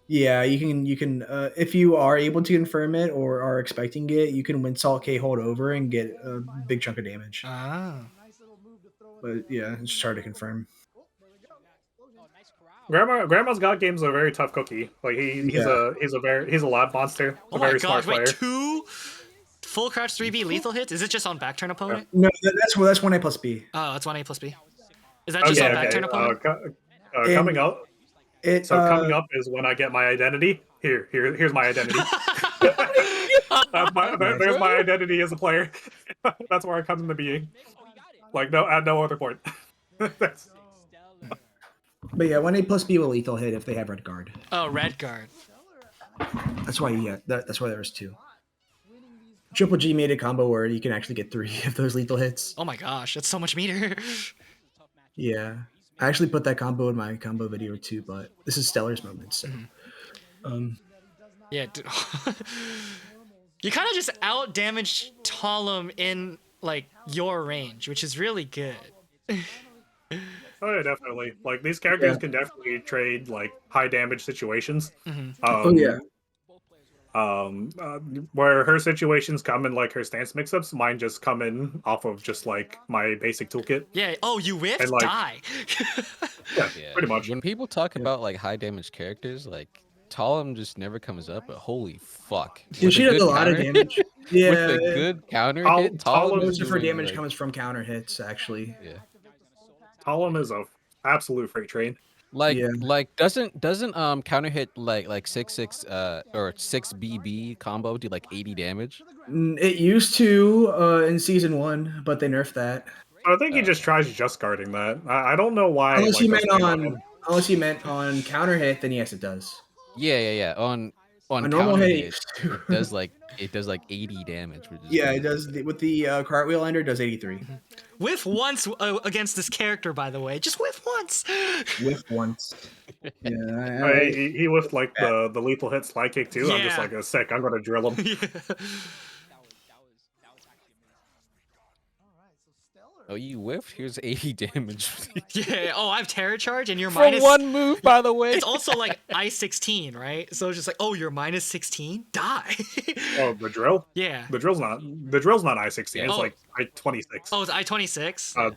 Yeah, you can if you are able to confirm it or are expecting it, you can Windsalt K hold over and get a big chunk of damage. But yeah, it's just hard to confirm. Grandma's God game's a very tough cookie. Like he's a lab monster. Oh my god! Wait, 2 full crouch 3B lethal hits? Is it just on back turn opponent? No, that's 1A plus B. Oh, that's 1A plus B. Is that just on back turn opponent? Coming up. Coming up is when I get my identity. Here's my identity. There's my identity as a player. That's where I come into being. Like at no other point. But yeah, 1A plus B will lethal hit if they have red guard. Oh, red guard. That's why that's why there was 2. Triple G made a combo where you can actually get 3 of those lethal hits. Oh my gosh, that's so much meter. Yeah. I actually put that combo in my combo video too, but this is Stellar's moment, so yeah, dude. You kind of just out damage Talum in like your range, which is really good. Oh yeah, definitely. Like these characters can definitely trade like high damage situations. Where her situations come in like her stance mix-ups, mine just come in off of just like my basic toolkit. Yeah. Oh, you whiff, like, die. yeah, pretty much. When people talk about like high damage characters, like Talum just never comes up, but holy fuck. Dude, she does a lot of damage. Yeah. With a good counter hit, Talum most is of her doing, damage like, comes from counter hits, actually. Yeah. Talum is a absolute freight train. Like Yeah. like doesn't counter hit like 6/6 or 6 BB combo do like 80 damage? It used to in season 1, but they nerfed that. I think he just tries just guarding that. I don't know why. Unless like, you those meant things on him. unless you meant on counter hit, then yes, it does. Yeah. On A normal counter hit, hit, it does like 80 damage, which is yeah, crazy. it does with the cartwheel ender. It does 83. Whiff once against this character, by the way. Just whiff once. Whiff once. Yeah, He whiffed like the lethal hit slide kick too. I'm just Yeah. like, sick. I'm gonna drill him. Oh, you whiffed? Here's 80 damage. Yeah. Oh, I have Terror Charge, and you're From minus one move, by the way. It's also like I-16, right? So it's just like, oh, you're minus 16? Die. Oh, the drill? Yeah. The drill's not I-16. Yeah. It's Oh. like I-26. Oh, it's I-26?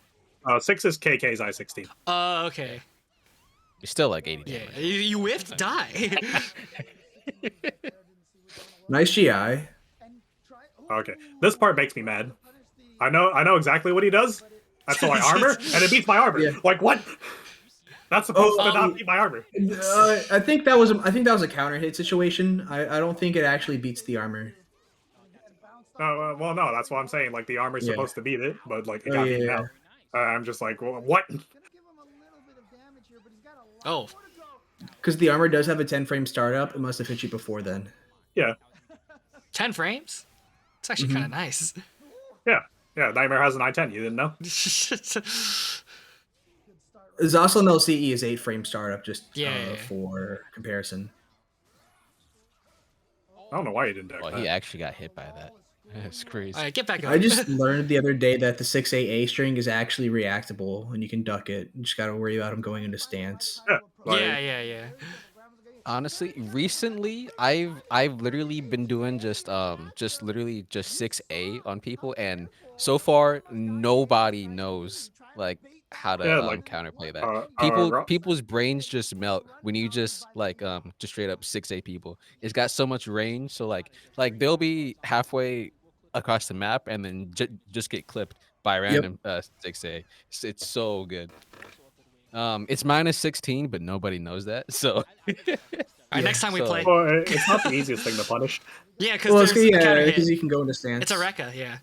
6 is KK's I-16. Okay. You're still like 80 Yeah. damage. You whiffed? Die. nice GI. Okay, this part makes me mad. I know exactly what he does. That's why armor, and it beats my armor. Yeah. Like what? That's supposed to not beat my armor. I think that was a counter hit situation. I don't think it actually beats the armor. Well, no, that's what I'm saying. Like the armor's Yeah. supposed to beat it, but like it got beaten out. I'm just like, well, what? Oh. Because the armor does have a 10 frame startup. It must have hit you before then. Yeah. 10 frames? It's actually kind of nice. Yeah, Nightmare has an I-10. You didn't know? Zoslin LCE is 8 frame startup, just Yeah. for comparison. I don't know why you didn't deck Oh, that. he actually got hit by that. That's crazy. All right, get back up. I just learned the other day that the 6A string is actually reactable, and you can duck it. You just got to worry about him going into stance. Yeah. Like, Yeah. Honestly, recently I've literally been doing just 6A on people, and so far nobody knows like how to counterplay that. People's brains just melt when you just just straight up 6A people. It's got so much range, so like they'll be halfway across the map and then just get clipped by random 6A. It's so good. It's minus 16, but nobody knows that. So, All right, next time we play. Well, it's not the easiest thing to punish. Yeah, because because you can go into stance. It's a Rekka, yeah.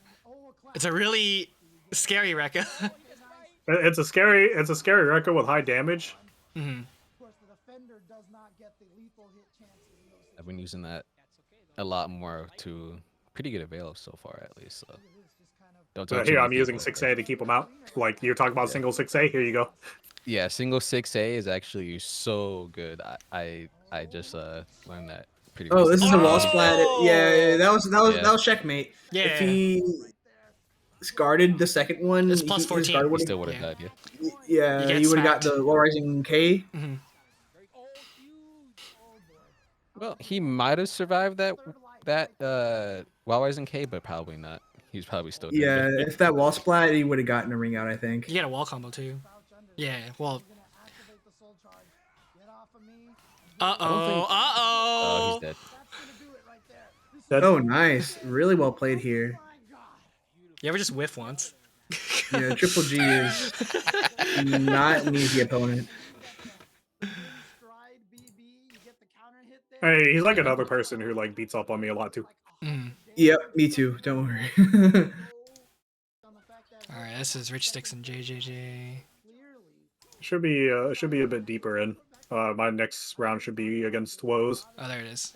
It's a really scary Rekka. It's a scary Rekka with high damage. Mm-hmm. I've been using that a lot more to pretty good avail so far, at least. So. Don't talk Here, I'm using 6A to keep them out. Like you're talking about single 6A. Here you go. Yeah, single 6A is actually so good. I just learned that pretty. Oh, this is a wall Oh! splat. Yeah, that was checkmate. Yeah. If he guarded the second one, It's plus 14. He still would have died. Yeah, You you get would have got smacked. the wall rising K. Mm-hmm. Well, he might have survived that Wild Rising K, but probably not. He's probably still dead. Yeah, if that wall splat, he would have gotten a ring out, I think. You get a wall combo too. Yeah, well. Uh-oh. Oh, he's dead. Oh, nice. Really well played here. You ever just whiff once? Yeah, Triple G is not an easy opponent. Hey, he's like another person who like beats up on me a lot too. Mm. Yep, me too. Don't worry. All right, this is Rich Sticks and JJJ. Should be a bit deeper in. My next round should be against Woes. Oh, there it is.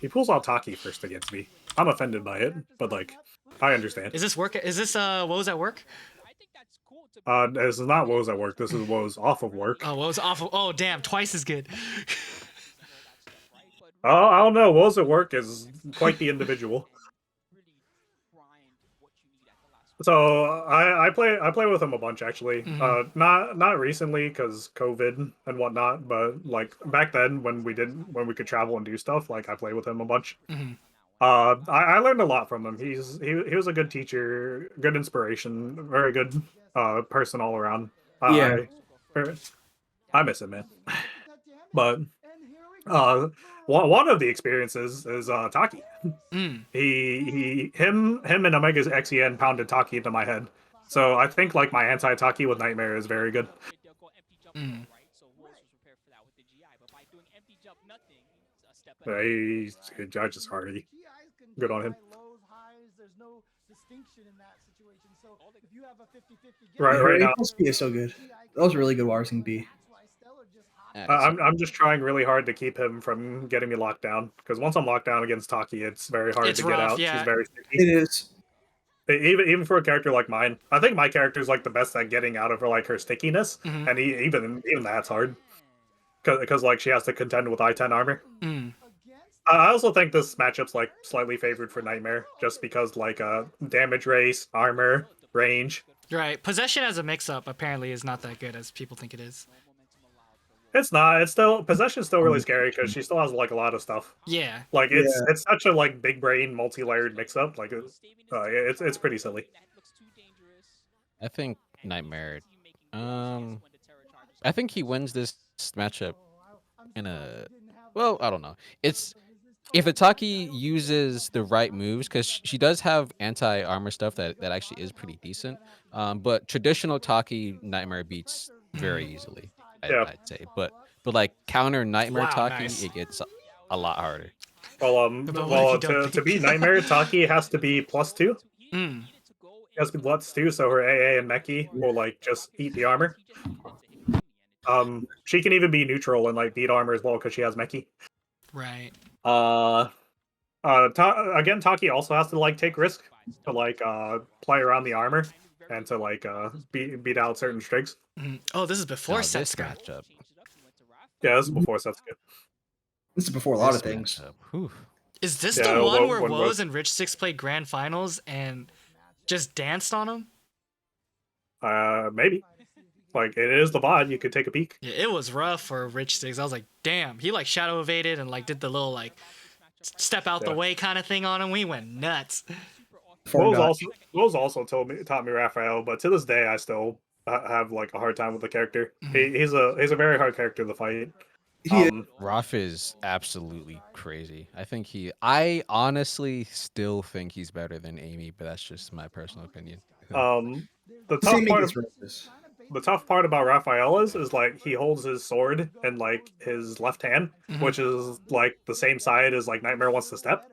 He pulls out Taki first against me. I'm offended by it, but like, I understand. Is this work? Is this Woes at work? This is not Woes at work. This is Woes off of work. Oh, Woes awful. Oh, damn, twice as good. Oh, I don't know. Woes at work is quite the individual. So I play with him a bunch actually. Mm-hmm. Not recently because COVID and whatnot, but like back then when we could travel and do stuff, like I played with him a bunch. Mm-hmm. I learned a lot from him. He was a good teacher, good inspiration, very good person all around. Yeah. I miss him, man. But one of the experiences is Taki. Him and Omega's XEN pounded Taki into my head. So I think like my anti-Taki with Nightmare is very good. He's good. Judge is hardy. Good on him. There's no distinction in that situation. So if you have a 50-50 Right now, B is so good. That was a really good Warsing B. I'm just trying really hard to keep him from getting me locked down, because once I'm locked down against Taki, it's very hard to get out. Yeah. She's very sticky. It is. Even for a character like mine, I think my character's like the best at getting out of her like her stickiness, and even that's hard, because like she has to contend with I-10 armor. I also think this matchup's like slightly favored for Nightmare, just because like damage race, armor, range. Right. Possession as a mix-up apparently is not that good as people think it is. It's not. It's still Possession's still really scary because she still has like a lot of stuff. Yeah. Like it's such a like big brain multi-layered mix-up. Like it's pretty silly. I think Nightmare. I think he wins this matchup in a. Well, I don't know. It's if Ataki uses the right moves, because she does have anti-armor stuff that actually is pretty decent. But traditional Taki Nightmare beats very easily. I'd say, but like counter Nightmare Taki, it gets a lot harder. Well, to beat Nightmare, Taki has to be +2. It has to be +2, so her AA and Meki will like just eat the armor. She can even be neutral and like beat armor as well because she has Meki. Right. Again, Taki also has to like take risk to like play around the armor and to like beat out certain streaks. Oh, this is before this Setsuka. matchup. Yeah, this is before Setsuka. This is before a lot of things. Is this the one where Woes and Rich Six played grand finals and just danced on him? Maybe. Like, it is the VOD, you could take a peek. Yeah, it was rough for Rich Six. I was like, damn. He like shadow evaded and like did the little like step out the way kind of thing on him. We went nuts. Woes also taught me Raphael, but to this day I still have like a hard time with the character. He's a very hard character to fight. Raph is absolutely crazy. I honestly still think he's better than Amy, but that's just my personal opinion. The tough part about Raphael is like he holds his sword in like his left hand, which is like the same side as like Nightmare wants to step.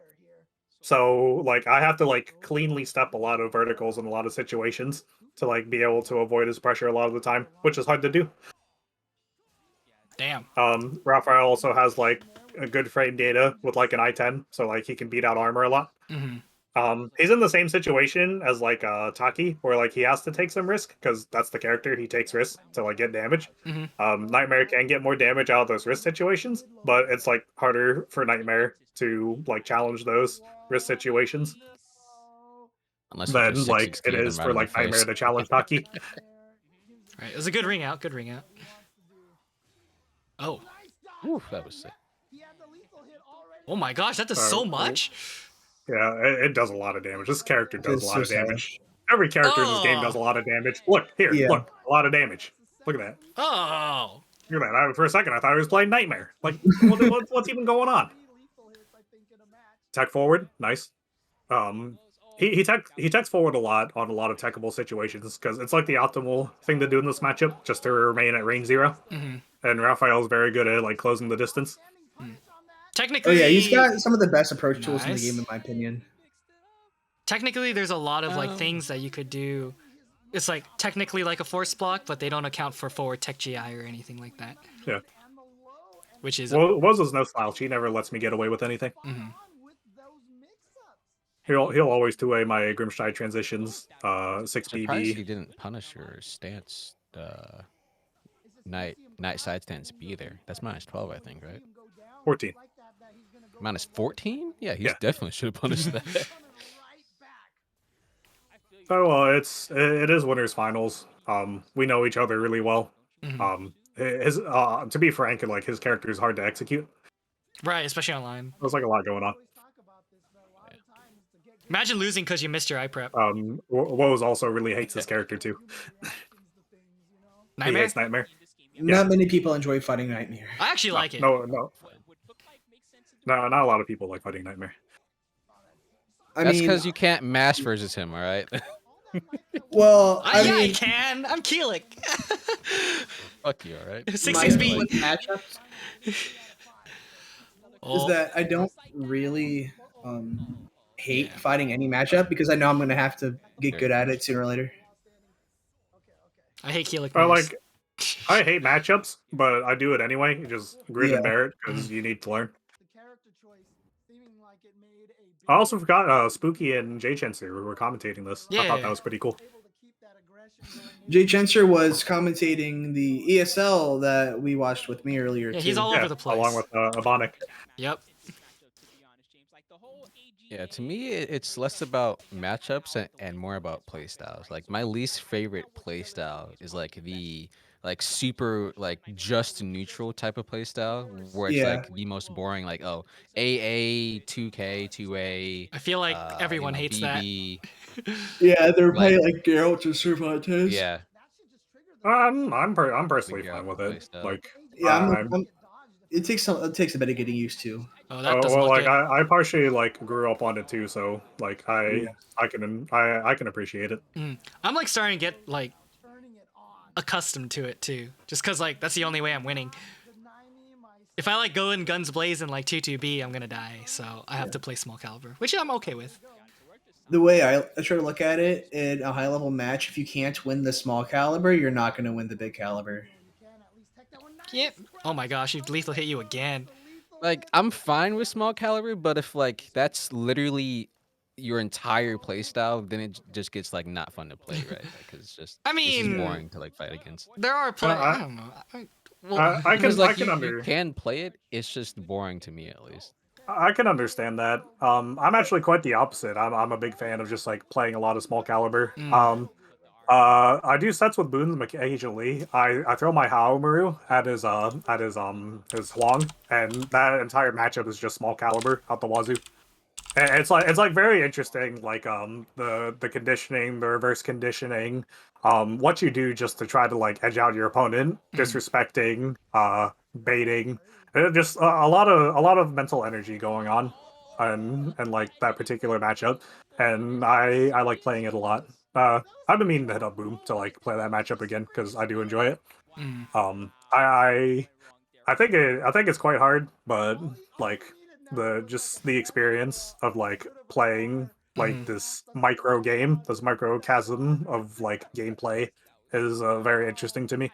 So like I have to like cleanly step a lot of verticals in a lot of situations to like be able to avoid his pressure a lot of the time, which is hard to do. Damn. Raphael also has like a good frame data with like an I-10, so like he can beat out armor a lot. He's in the same situation as like Taki, where like he has to take some risk because that's the character. He takes risks to like get damage. Nightmare can get more damage out of those risk situations, but it's like harder for Nightmare to like challenge those risk situations than like it is for like Nightmare to challenge Taki. Right, it was a good ring out. Good ring out. Oh. Ooh, that was sick. Oh my gosh, that does so much. Yeah, it does a lot of damage. This character does a lot of damage. Every character in this game does a lot of damage. Look, here, look, a lot of damage. Look at that. Oh. Look at that. For a second, I thought he was playing Nightmare. Like, what's even going on? Tech forward, nice. He techs forward a lot on a lot of techable situations because it's like the optimal thing to do in this matchup, just to remain at range 0. And Raphael's very good at like closing the distance. Technically, he's got some of the best approach tools in the game, in my opinion. Technically, there's a lot of like things that you could do. It's like technically like a force block, but they don't account for forward tech GI or anything like that. Yeah. Which is Woz is no style. She never lets me get away with anything. He'll always 2A my Grimstride transitions. 6BB. He didn't punish your stance. Night side stance B there. That's -12, I think, right? 14. -14? Yeah, he definitely should have punished that. So it is winners finals. We know each other really well. His to be frank, like his character is hard to execute. Right, especially online. There's like a lot going on. Imagine losing because you missed your eye prep. Woz also really hates this character too. Nightmare? He hates Nightmare. Not many people enjoy fighting Nightmare. I actually like it. No, not a lot of people like fighting Nightmare. That's because you can't mash versus him, all right? Well, I yeah, mean, I can. I'm Keelik. Fuck you, all right? 6-6-B. with matchups is that I don't really hate fighting any matchup because I know I'm gonna have to get good at it sooner or later. I hate Keelik. Like, I hate matchups, but I do it anyway. You just grin and bear it because you need to learn. I also forgot Spooky and Jay Chenser were commentating this. I thought that was pretty cool. Jay Chenser was commentating the ESL that we watched with me earlier. Yeah, he's all over the place. Along with Ebonic. Yep. Yeah, to me, it's less about matchups and more about playstyles. Like, my least favorite playstyle is like the super just neutral type of playstyle where it's like the most boring, like AA 2K 2A. I feel like everyone hates BB. that. Yeah, they're playing like Geralt or Cervantes. Yeah. I'm personally fine with it. Like, yeah, it takes a bit of getting used to. Oh, that doesn't look good. I partially grew up on it too, so like I can appreciate it. I'm like starting to get like accustomed to it too, just because like that's the only way I'm winning. If I go in guns blazing like 2-2-B, I'm gonna die, so I have to play small caliber, which I'm okay with. The way I try to look at it in a high level match, if you can't win the small caliber, you're not going to win the big caliber. Yep. Oh my gosh, lethal hit you again. Like, I'm fine with small caliber, but if that's literally your entire playstyle, then it just gets not fun to play, right? Because it's just it's just boring to fight against. There are I don't know. I can you can play it. It's just boring to me, at least. I can understand that. I'm actually quite the opposite. I'm a big fan of just playing a lot of small caliber. I do sets with Boons occasionally. I throw my Haomaru at his Huang, and that entire matchup is just small caliber out the wazoo. And it's very interesting, the conditioning, the reverse conditioning, what you do just to try to edge out your opponent, disrespecting, baiting. Just a lot of mental energy going on, and that particular matchup, and I like playing it a lot. I've been meaning to hit up Boom to play that matchup again because I do enjoy it. I think it's quite hard, but the experience of playing this microcosm of gameplay is very interesting to me.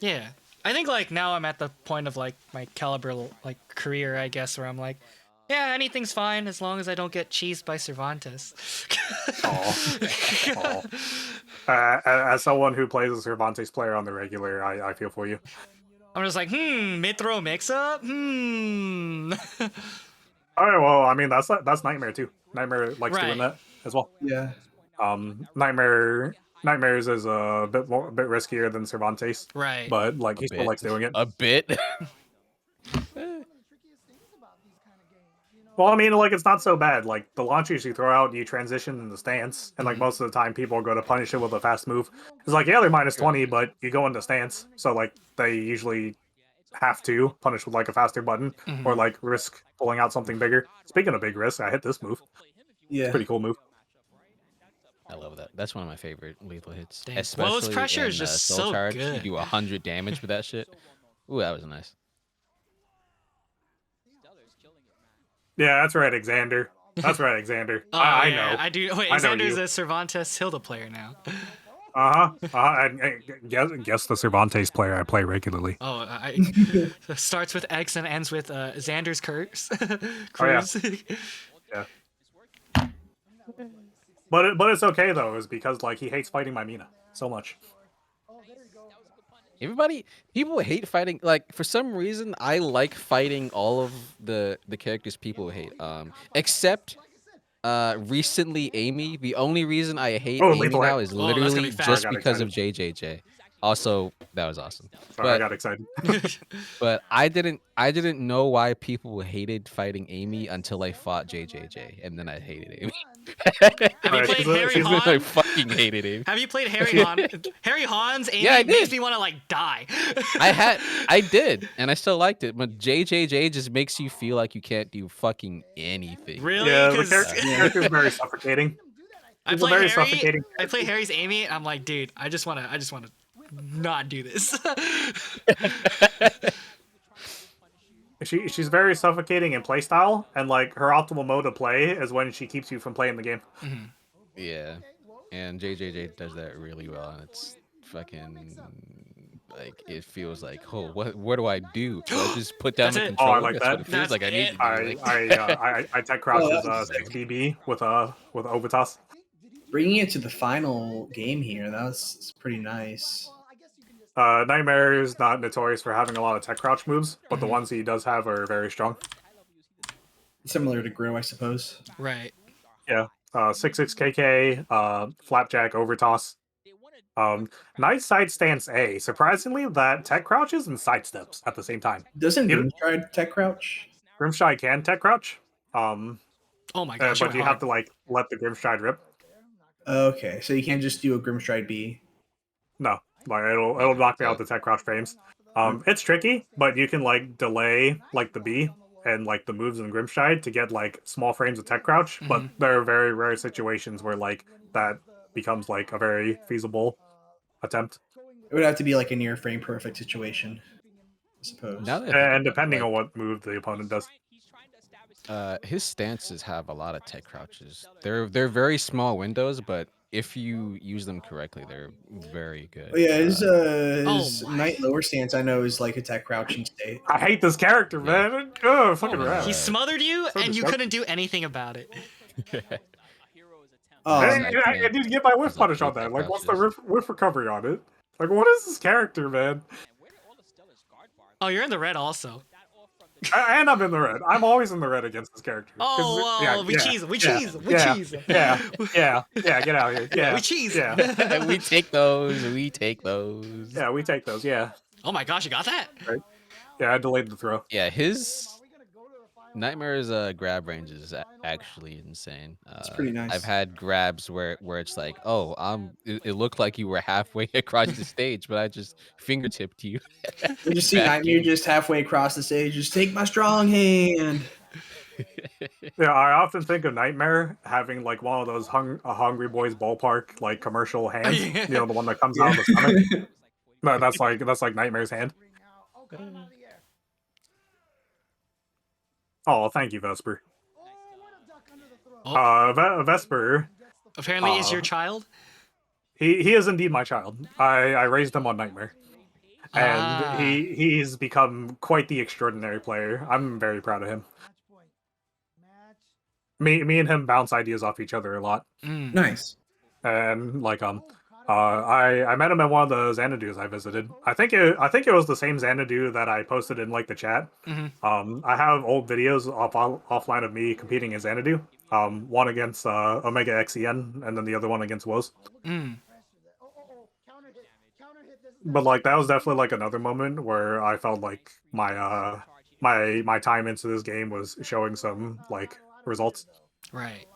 Yeah. I think now I'm at the point of my caliber career, I guess, where I'm yeah, anything's fine as long as I don't get cheesed by Cervantes. As someone who plays a Cervantes player on the regular, I feel for you. I'm just mid-throw mix-up? Alright, well, I mean, that's Nightmare too. Nightmare likes doing that as well. Yeah. Nightmares is a bit riskier than Cervantes. Right. But he still likes doing it. A bit. Well, I mean, it's not so bad. The launchers you throw out, you transition in the stance, and most of the time people go to punish it with a fast move. It's yeah, they're minus 20, but you go into stance, so they usually have to punish with a faster button or risk pulling out something bigger. Speaking of big risk, I hit this move. Yeah, it's a pretty cool move. I love that. That's one of my favorite lethal hits. Damn. Especially Blows pressure in, is just Soul so Charge. good. You do 100 damage with that shit. Ooh, that was nice. Yeah, that's right, Xander. That's right, Xander. I know. I do. Wait, Xander's a Cervantes Hilda player now. And guess the Cervantes player I play regularly. Oh, starts with X and ends with Xander's curse. Yeah. But it's okay though, is because he hates fighting my Mina so much. People hate fighting. For some reason, I like fighting all of the characters people hate. Except recently Amy. The only reason I hate Amy now is literally just because of JJJ. Also, that was awesome. Sorry, I But got excited. but I didn't know why people hated fighting Amy until I fought JJJ, and then I hated Amy. Have you played Harry And then I Han? fucking hated Amy. Have you played Harry Han? Harry Han's Amy Yeah, I makes did. me want to like die. I did, and I still liked it. But JJJ just makes you feel like you can't do fucking anything. Really? Yeah, the 'Cause character is very suffocating. I He's a play very Harry. suffocating I play Harry's Amy, and I'm like, dude, I just wanna not do this. She's very suffocating in playstyle, and like her optimal mode of play is when she keeps you from playing the game. Yeah, and JJJ does that really well, and it's fucking like it feels like, oh, what do I do? Do I just put down That's the it. controller? Oh, I like That's that. what it feels That's like I need it. to do. I tech crouches that's 6BB with Ovitas. Bringing it to the final game here, that was pretty nice. Nightmare is not notorious for having a lot of tech crouch moves, but the ones he does have are very strong. Similar to Grill, I suppose. Right. Yeah. 6-6 KK, Flapjack, Overtoss. Nice side stance A. Surprisingly, that tech crouches and sidesteps at the same time. Doesn't Grimstride tech crouch? Grimstride can tech crouch. Oh my gosh. But you have to like let the Grimstride rip. Okay, so you can't just do a Grimstride B. No, like it'll knock me out the tech crouch frames. It's tricky, but you can like delay like the B and like the moves in Grimstride to get like small frames of tech crouch. But there are very rare situations where like that becomes like a very feasible attempt. It would have to be like a near frame perfect situation, I suppose. Now that I think And about it, depending like, on what move the opponent does. his stances have a lot of tech crouches. They're very small windows, but if you use them correctly, they're very good. Oh, yeah, his Oh my. Knight lower stance I know is like a tech crouching state. I hate this character, Yeah. man. Oh, fucking my rad. He smothered you, So and you disgusting. couldn't do anything about it. Oh, I need to get my whiff punish on that. Like, what's the whiff recovery on it? Like, what is this character, man? Oh, you're in the red also. And I'm in the red. I'm always in the red against this character. Oh, well, we cheese. Yeah, get out of here. Yeah, we cheese. Yeah, we take those. We take those. yeah, we take those. Yeah, Oh my gosh, you got that? yeah. I delayed the throw. Yeah, his Nightmare's grab range is actually insane. It's pretty nice. I've had grabs where it's like, oh, it looked like you were halfway across the stage, but I just fingertipped you. You just see Nightmare just halfway across the stage, just take my strong hand. Yeah, I often think of Nightmare having like one of those Hungry Boys ballpark like commercial hands. Yeah. You know, the one that comes out of the stomach. No, that's like Nightmare's hand. Oh, thank you, Vesper. Vesper. Apparently, is your child? He is indeed my child. I raised him on Nightmare, and he's become quite the extraordinary player. I'm very proud of him. Me and him bounce ideas off each other a lot. Nice. And like I met him at one of the Xanadu's I visited. I think it was the same Xanadu that I posted in like the chat. I have old videos offline of me competing in Xanadu. One against Omega XEN, and then the other one against Woz. But like that was definitely like another moment where I felt like my my time into this game was showing some like results. Right.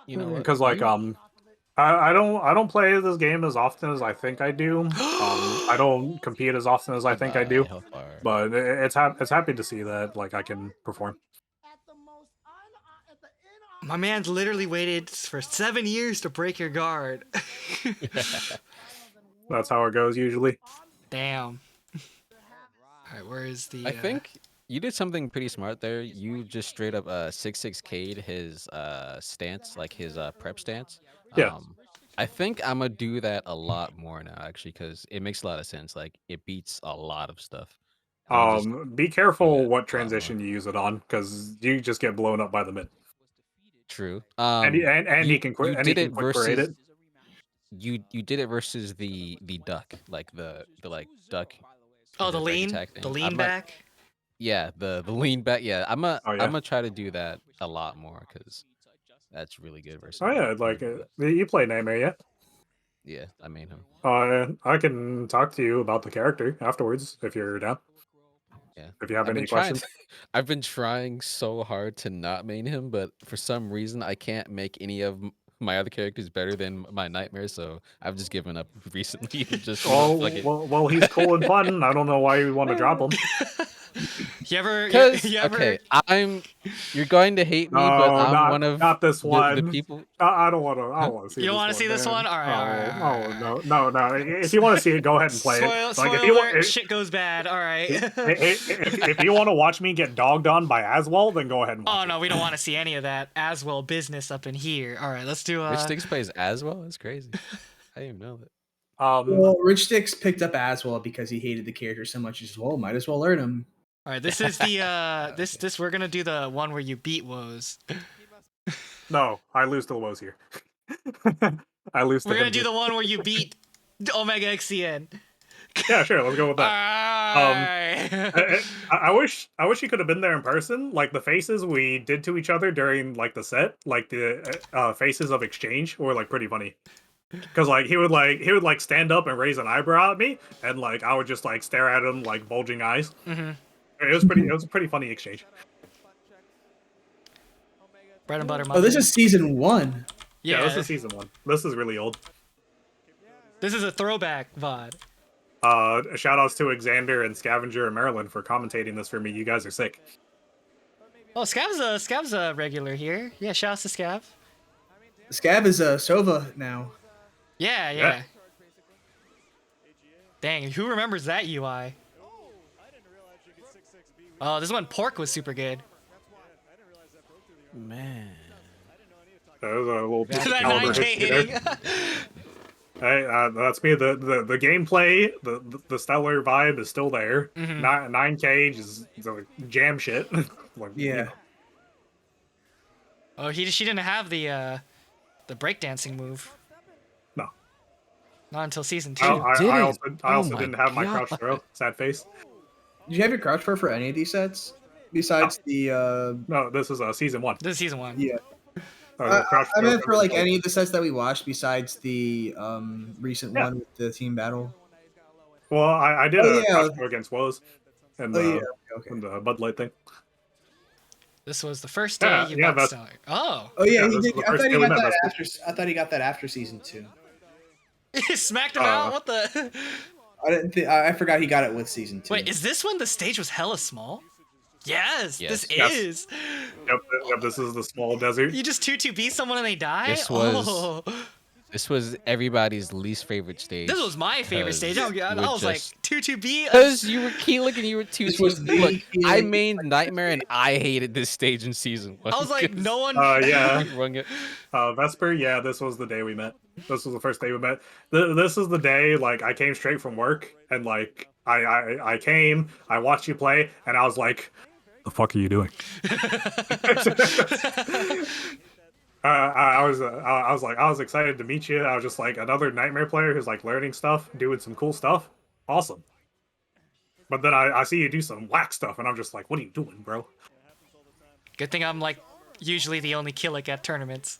You know, Because like I don't play this game as often as I think I do. I don't compete as often as I think I do. But it's happy to see that like I can perform. My man's literally waited for 7 years to break your guard. That's how it goes usually. Damn. All right, where is the? I think you did something pretty smart there. You just straight up 6-6 K'd his stance, like his prep stance. Yeah. I think I'm gonna do that a lot more now, actually, because it makes a lot of sense. Like it beats a lot of stuff. Be careful what transition you use it on, because you just get blown up by the mid. True. And he can quick parade it. You did it versus the duck, like the like duck. Oh, the back lean, attack thing. the lean back. Yeah, the lean back. Yeah, I'm gonna try to do that a lot more because that's really good versus. Oh yeah, like you play Nightmare, yeah? Yeah, I made him. I can talk to you about the character afterwards if you're down. Yeah. If you have I've any been trying. questions. I've been trying so hard to not main him, but for some reason I can't make any of my other characters better than my Nightmare. So I've just given up recently. Just fuck it. Well, he's cool and fun. I don't know why you want to drop him. You ever? Because You ever? okay, you're going to hate me, but No, I'm one of not this one. the people. I don't want to. I don't want to see. You don't want to see this one? All right. No. If you want to see it, go ahead and play it. Spoiler Like, if you want, alert, shit goes bad. All right. if you want to watch me get dogged on by Aswell, then go ahead and watch Oh no, we don't want to see any of that Aswell business up in here. All right, let's do. Rich Sticks plays Aswell. That's crazy. I didn't even know that. Well, Rich Sticks picked up Aswell because he hated the character so much. He said, "Well, might as well learn him." All right, this is the this we're gonna do the one where you beat Woes. No, I lose to Woes here. I lose to We're gonna him do here. the one where you beat Omega XCN. Yeah, sure. Let's go with that. I wish you could have been there in person. Like the faces we did to each other during like the set, like the faces of exchange, were like pretty funny. Because like he would stand up and raise an eyebrow at me, and like I would just like stare at him like bulging eyes. Mm-hmm. It was a pretty funny exchange. Bread and butter. Oh, this is season 1. Yeah, this is season 1. This is really old. This is a throwback VOD. Shout outs to Xander and Scavenger and Maryland for commentating this for me. You guys are sick. Oh, Scav's a regular here. Yeah, shout outs to Scav. Scav is a Sova now. Yeah. Dang, who remembers that UI? Oh, this one Pork was super good. Man. That was a little piece of That caliber 9K history there. hitting. Hey, that's me. The gameplay, the Steller vibe is still there. 9K is like jam shit. Like, Yeah. Oh, she didn't have the breakdancing move. No. Not until season 2. I also my didn't have my God. crouch throw. Sad face. Did you have your crouch for any of these sets? Besides the No, this is season 1. This is season 1. yeah. Crouch I throw meant for was like old. any of the sets that we watched besides the recent Yeah. one with the team battle. Well, I did Oh, a yeah. crouch throw against Woes and Oh yeah, okay. the Bud Light thing. This was the first day you got Steller. Oh. Oh yeah, Yeah, he this did. is the I first thought day he we got met, that that's after. I thought he got that after season 2. You smacked him out? What the? I didn't think. I forgot he got it with season 2. Wait, is this when the stage was hella small? Yes. This Yes. is. Yep, this is the small desert. You just 2-2 someone and they die? This was everybody's least favorite stage. This was my favorite stage. I was like 2-2B. Because you were Keelik and you were 2-2. Look, I Keelik. mained Nightmare and I hated this stage in season 1. I was like, no one. Yeah. Vesper, yeah, this was the day we met. This was the first day we met. This is the day, like, I came straight from work, and, like, I came, I watched you play, and I was like, the fuck are you doing? I was excited to meet you. I was just like, another Nightmare player who's, like, learning stuff, doing some cool stuff. Awesome. But then I see you do some whack stuff, and I'm just like, what are you doing, bro? Good thing I'm, like, usually the only Killick at tournaments.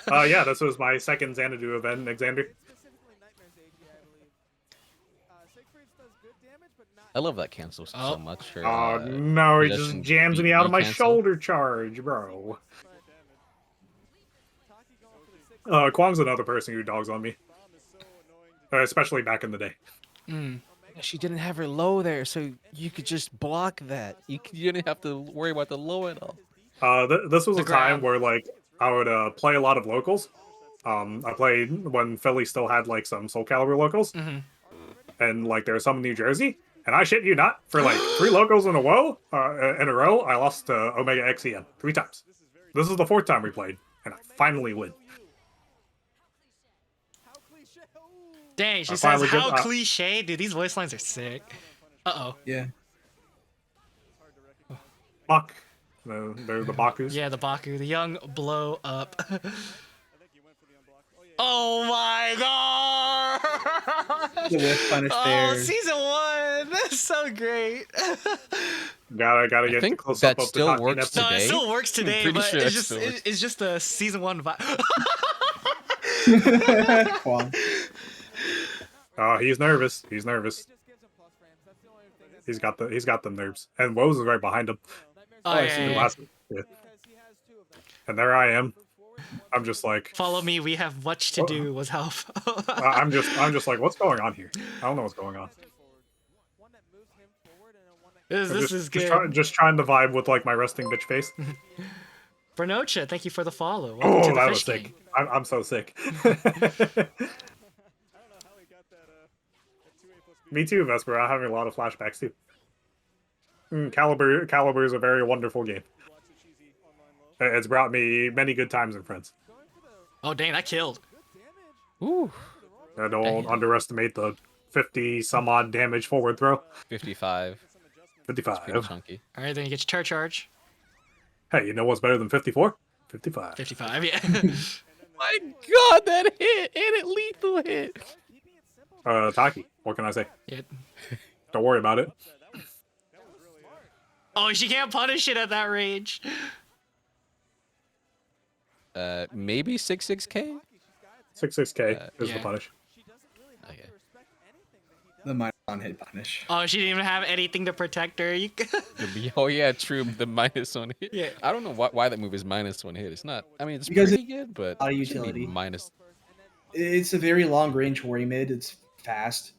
Yeah, this was my second Xanadu event, Xander. I love that cancel so much. Oh no, he just jams me out of my shoulder charge, bro. Kwang's another person who dogs on me. Especially back in the day. She didn't have her low there, so you could just block that. You didn't have to worry about the low at all. This was a time where, like, I would play a lot of locals. I played when Philly still had, like, some Soul Calibur locals. And, like, there were some in New Jersey. And I shit you not, for, like, 3 locals in a row, I lost to Omega XCN 3 times. This is the 4th time we played, and I finally win. Dang, she says, how cliche? Dude, these voice lines are sick. Uh-oh. Yeah. Bak. They're the Bakus. Yeah, the Baku. The young blow up. Oh my god! The whiff punish there. Season 1! That's so great. Gotta get close that up still to works No, it today. still works today, pretty but sure it's it still works. just the season 1 vibe. Kwong. He's nervous. He's nervous. He's got the nerves. And Woes is right behind him. Oh, yeah. Yeah. And there I am. I'm just like, Follow me. We have much to do. Was how. I'm just like, what's going on here? I don't know what's going on. This is good. Just trying to vibe with like my resting bitch face. Bernocha, thank you for the follow. Welcome to the that fish was sick. game. I'm so sick. Me too, Vesper. I'm having a lot of flashbacks too. Caliber is a very wonderful game. It's brought me many good times and friends. Oh dang, that killed. Ooh. And don't underestimate the 50 some odd damage forward throw. 55. 55. Pretty chunky. All right, then you get your charge. Hey, you know what's better than 54? 55. 55, yeah. My God, that hit and it lethal hit. Taki, what can I say? Yeah. Don't worry about it. Oh, she can't punish it at that range. Maybe 66K? 66K is the yeah. punish. Okay. The minus on hit punish. Oh, she didn't even have anything to protect her. You... Oh yeah, true. The -1 hit. Yeah. I don't know why that move is -1 hit. It's not. I mean, it's Because pretty good, but a lot of it should be utility. minus. It's a very long range worry mid. It's fast.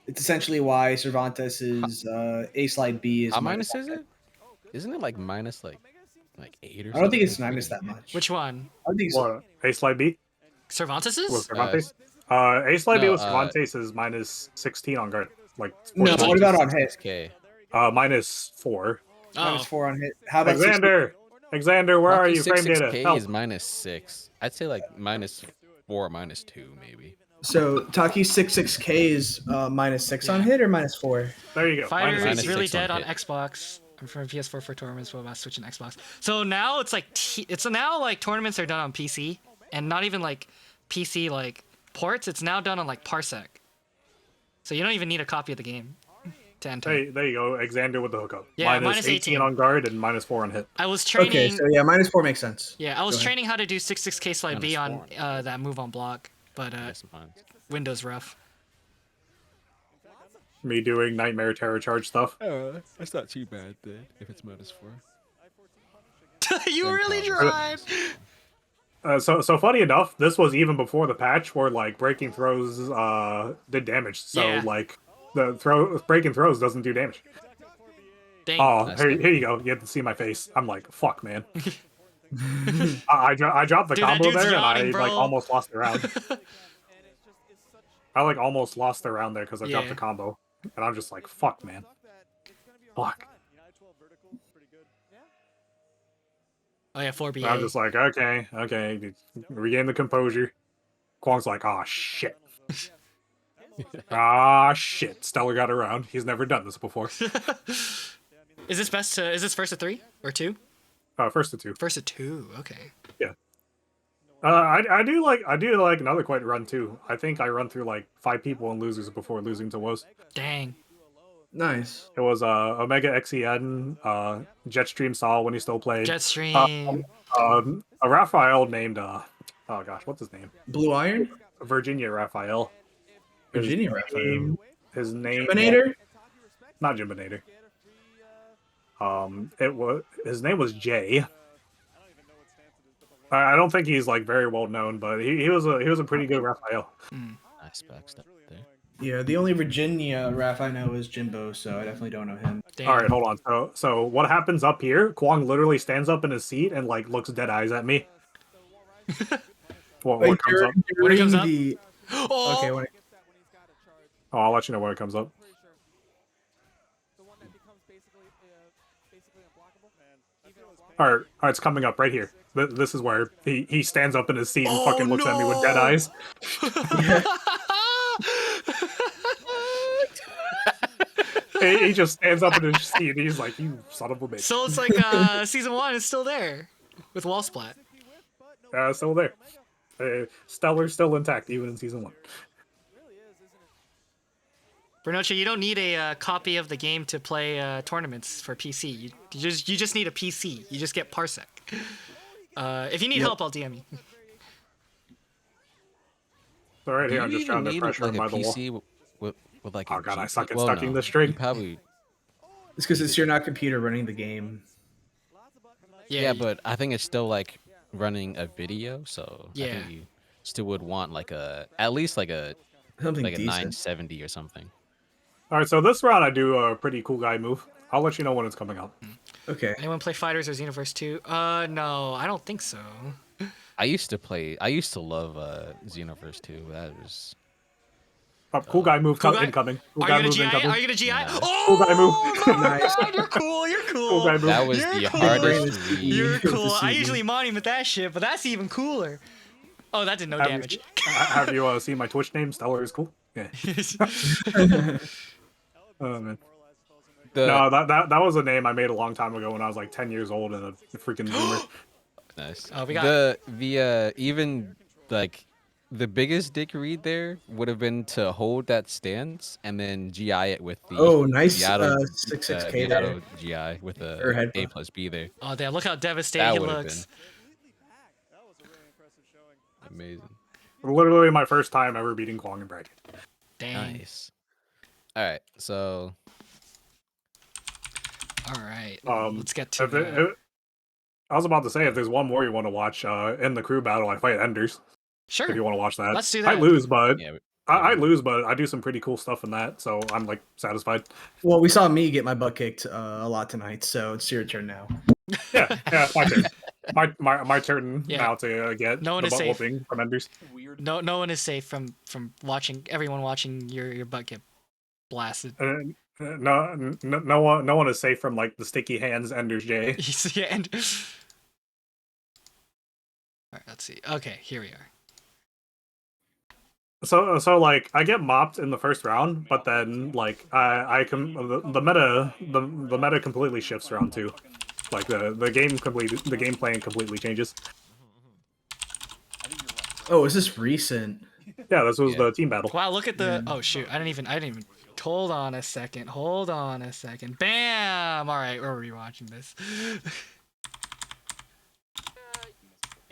It's essentially why Cervantes is A slide B is How minus minus is one it? Isn't it like minus like 8 or something? I don't think it's minus that much. Which one? I don't think so. What? A slide B? Cervantes's? With Cervantes? A slide B no, with Cervantes is minus 16 on guard. Like, No, 14. what about on hit? Okay. Minus 4. Minus 4 on hit. How about Alexander, where are you? Frame data. 66K Help. is -6. I'd say like -4, -2 maybe. So Taki 66K is -6 on hit or -4? There you go. Fighter Minus is 6 really on dead on hit. Xbox. I'm from PS4 for tournaments, but I'm switching Xbox. So now it's like it's now like tournaments are done on PC, and not even like PC like ports. It's now done on like Parsec. So you don't even need a copy of the game to enter. Hey, there you go. Alexander with the hookup. Yeah, minus 18 on guard and -4 on hit. I was training. Okay, so yeah, -4 makes sense. Yeah, I was Go ahead. training how to do 66K slide B on -4. that move on block, but Windows rough. Me doing Nightmare Terror Charge stuff. Oh, that's not too bad then. If it's -4. You Then really probably. tried. So funny enough, this was even before the patch where like breaking throws did damage. So Yeah. like the breaking throws doesn't do damage. Dang. Oh, Nice. here you go. You have to see my face. I'm like, fuck, man. I dropped the Dude, that combo dude's there, yawning, and I bro. like almost lost the round. I like almost lost the round there because I dropped Yeah. the combo, and I'm just like, fuck, man. Fuck. Oh yeah, 4BA. And I'm just like, okay, regain the composure. Kwong's like, ah, shit. Ah, shit. Steller got around. He's never done this before. Is this first to 3 or 2? First to 2. First to 2. Okay. Yeah. I do like another quite run too. I think I run through like 5 people and losers before losing to Woes. Dang. Nice. It was Omega XEN, Jetstream Saw when he still played. Jetstream. A Raphael named oh gosh, what's his name? Blue Iron? Virginia Raphael. Virginia Raphael. His name. Jimbinator? Not Jimbinator. His name was Jay. I don't think he's like very well known, but he was a pretty good Raphael. Nice backstep there. Yeah, the only Virginia Raph I know is Jimbo, so I definitely don't know him. Damn. All right, hold on. So what happens up here? Kwong literally stands up in his seat and like looks dead eyes at me. What comes up? When it comes up? The... Oh! Okay, Oh, I'll let you know when it comes up. All right, it's coming up right here. This is where he stands up in his seat and fucking looks at me with dead eyes. He just stands up in his seat and he's like, "You son of a bitch." So it's like season 1 is still there with wall splat. Still there. Stellar's still intact even in season 1. Bernocha, you don't need a copy of the game to play tournaments for PC. You just need a PC. You just get Parsec. If you need help, I'll DM you. So right Do here, you I'm just even trying to need pressure like him a by the wall. PC with like a Oh god, I GPU? suck at Well, stucking no, this string. you probably. It's because it's your not computer running the game. Yeah, but I think it's still like running a video, so I Yeah. think you still would want like at least like a Something like a decent. 970 or something. All right, so this round I do a pretty cool guy move. I'll let you know when it's coming out. Okay. Anyone play Fighters or Xenoverse 2? No, I don't think so. I used to love Xenoverse 2. That was Cool guy move Cool guy? incoming. Cool Are guy you gonna move GI? incoming. Are you gonna GI? Nice. Cool guy move. Oh, Nice. God, you're cool. You're cool. Cool guy move. that was You're the cool. hardest Bring the read. You're with the cool. I CD. usually monument that shit, but that's even cooler. Oh, that did no Have you- damage. Have you seen my Twitch name? Steller is cool. Yeah. Oh man. No, that was a name I made a long time ago when I was like 10 years old and a freaking zoomer. Nice. Oh, we got the even like the biggest dick read there would have been to hold that stance and then GI it with the Oh, nice Viato, 6-6K there. Viato GI with Or a headbutt. A plus B there. Oh damn! Look how devastated That he would have looks. been amazing. Literally my first time ever beating Kwong in bracket. Dang. Nice. All right, so All right. Um, Let's get to If it, I was about to say, if there's one more you want to watch, in the crew battle, I fight Enders. Sure. If you want to watch that, Let's do I that. lose, but yeah, I lose, but I do some pretty cool stuff in that, so I'm like satisfied. Well, we saw me get my butt kicked a lot tonight, so it's your turn now. Yeah, it's my turn. My turn Yeah. now to get No one the is butt safe. whooping from Enders. No one is safe from watching everyone watching your butt get blasted. No one is safe from like the sticky hands Enders J. Yeah, and all right, let's see. Okay, here we are. So like I get mopped in the first round, but then like I can the meta completely shifts round two. Like the game plan completely changes. Oh, is this recent? Yeah, this was Yeah. the team battle. Wow, look at the. Oh shoot! I didn't even. Hold on a second. Bam! All right, we're rewatching this.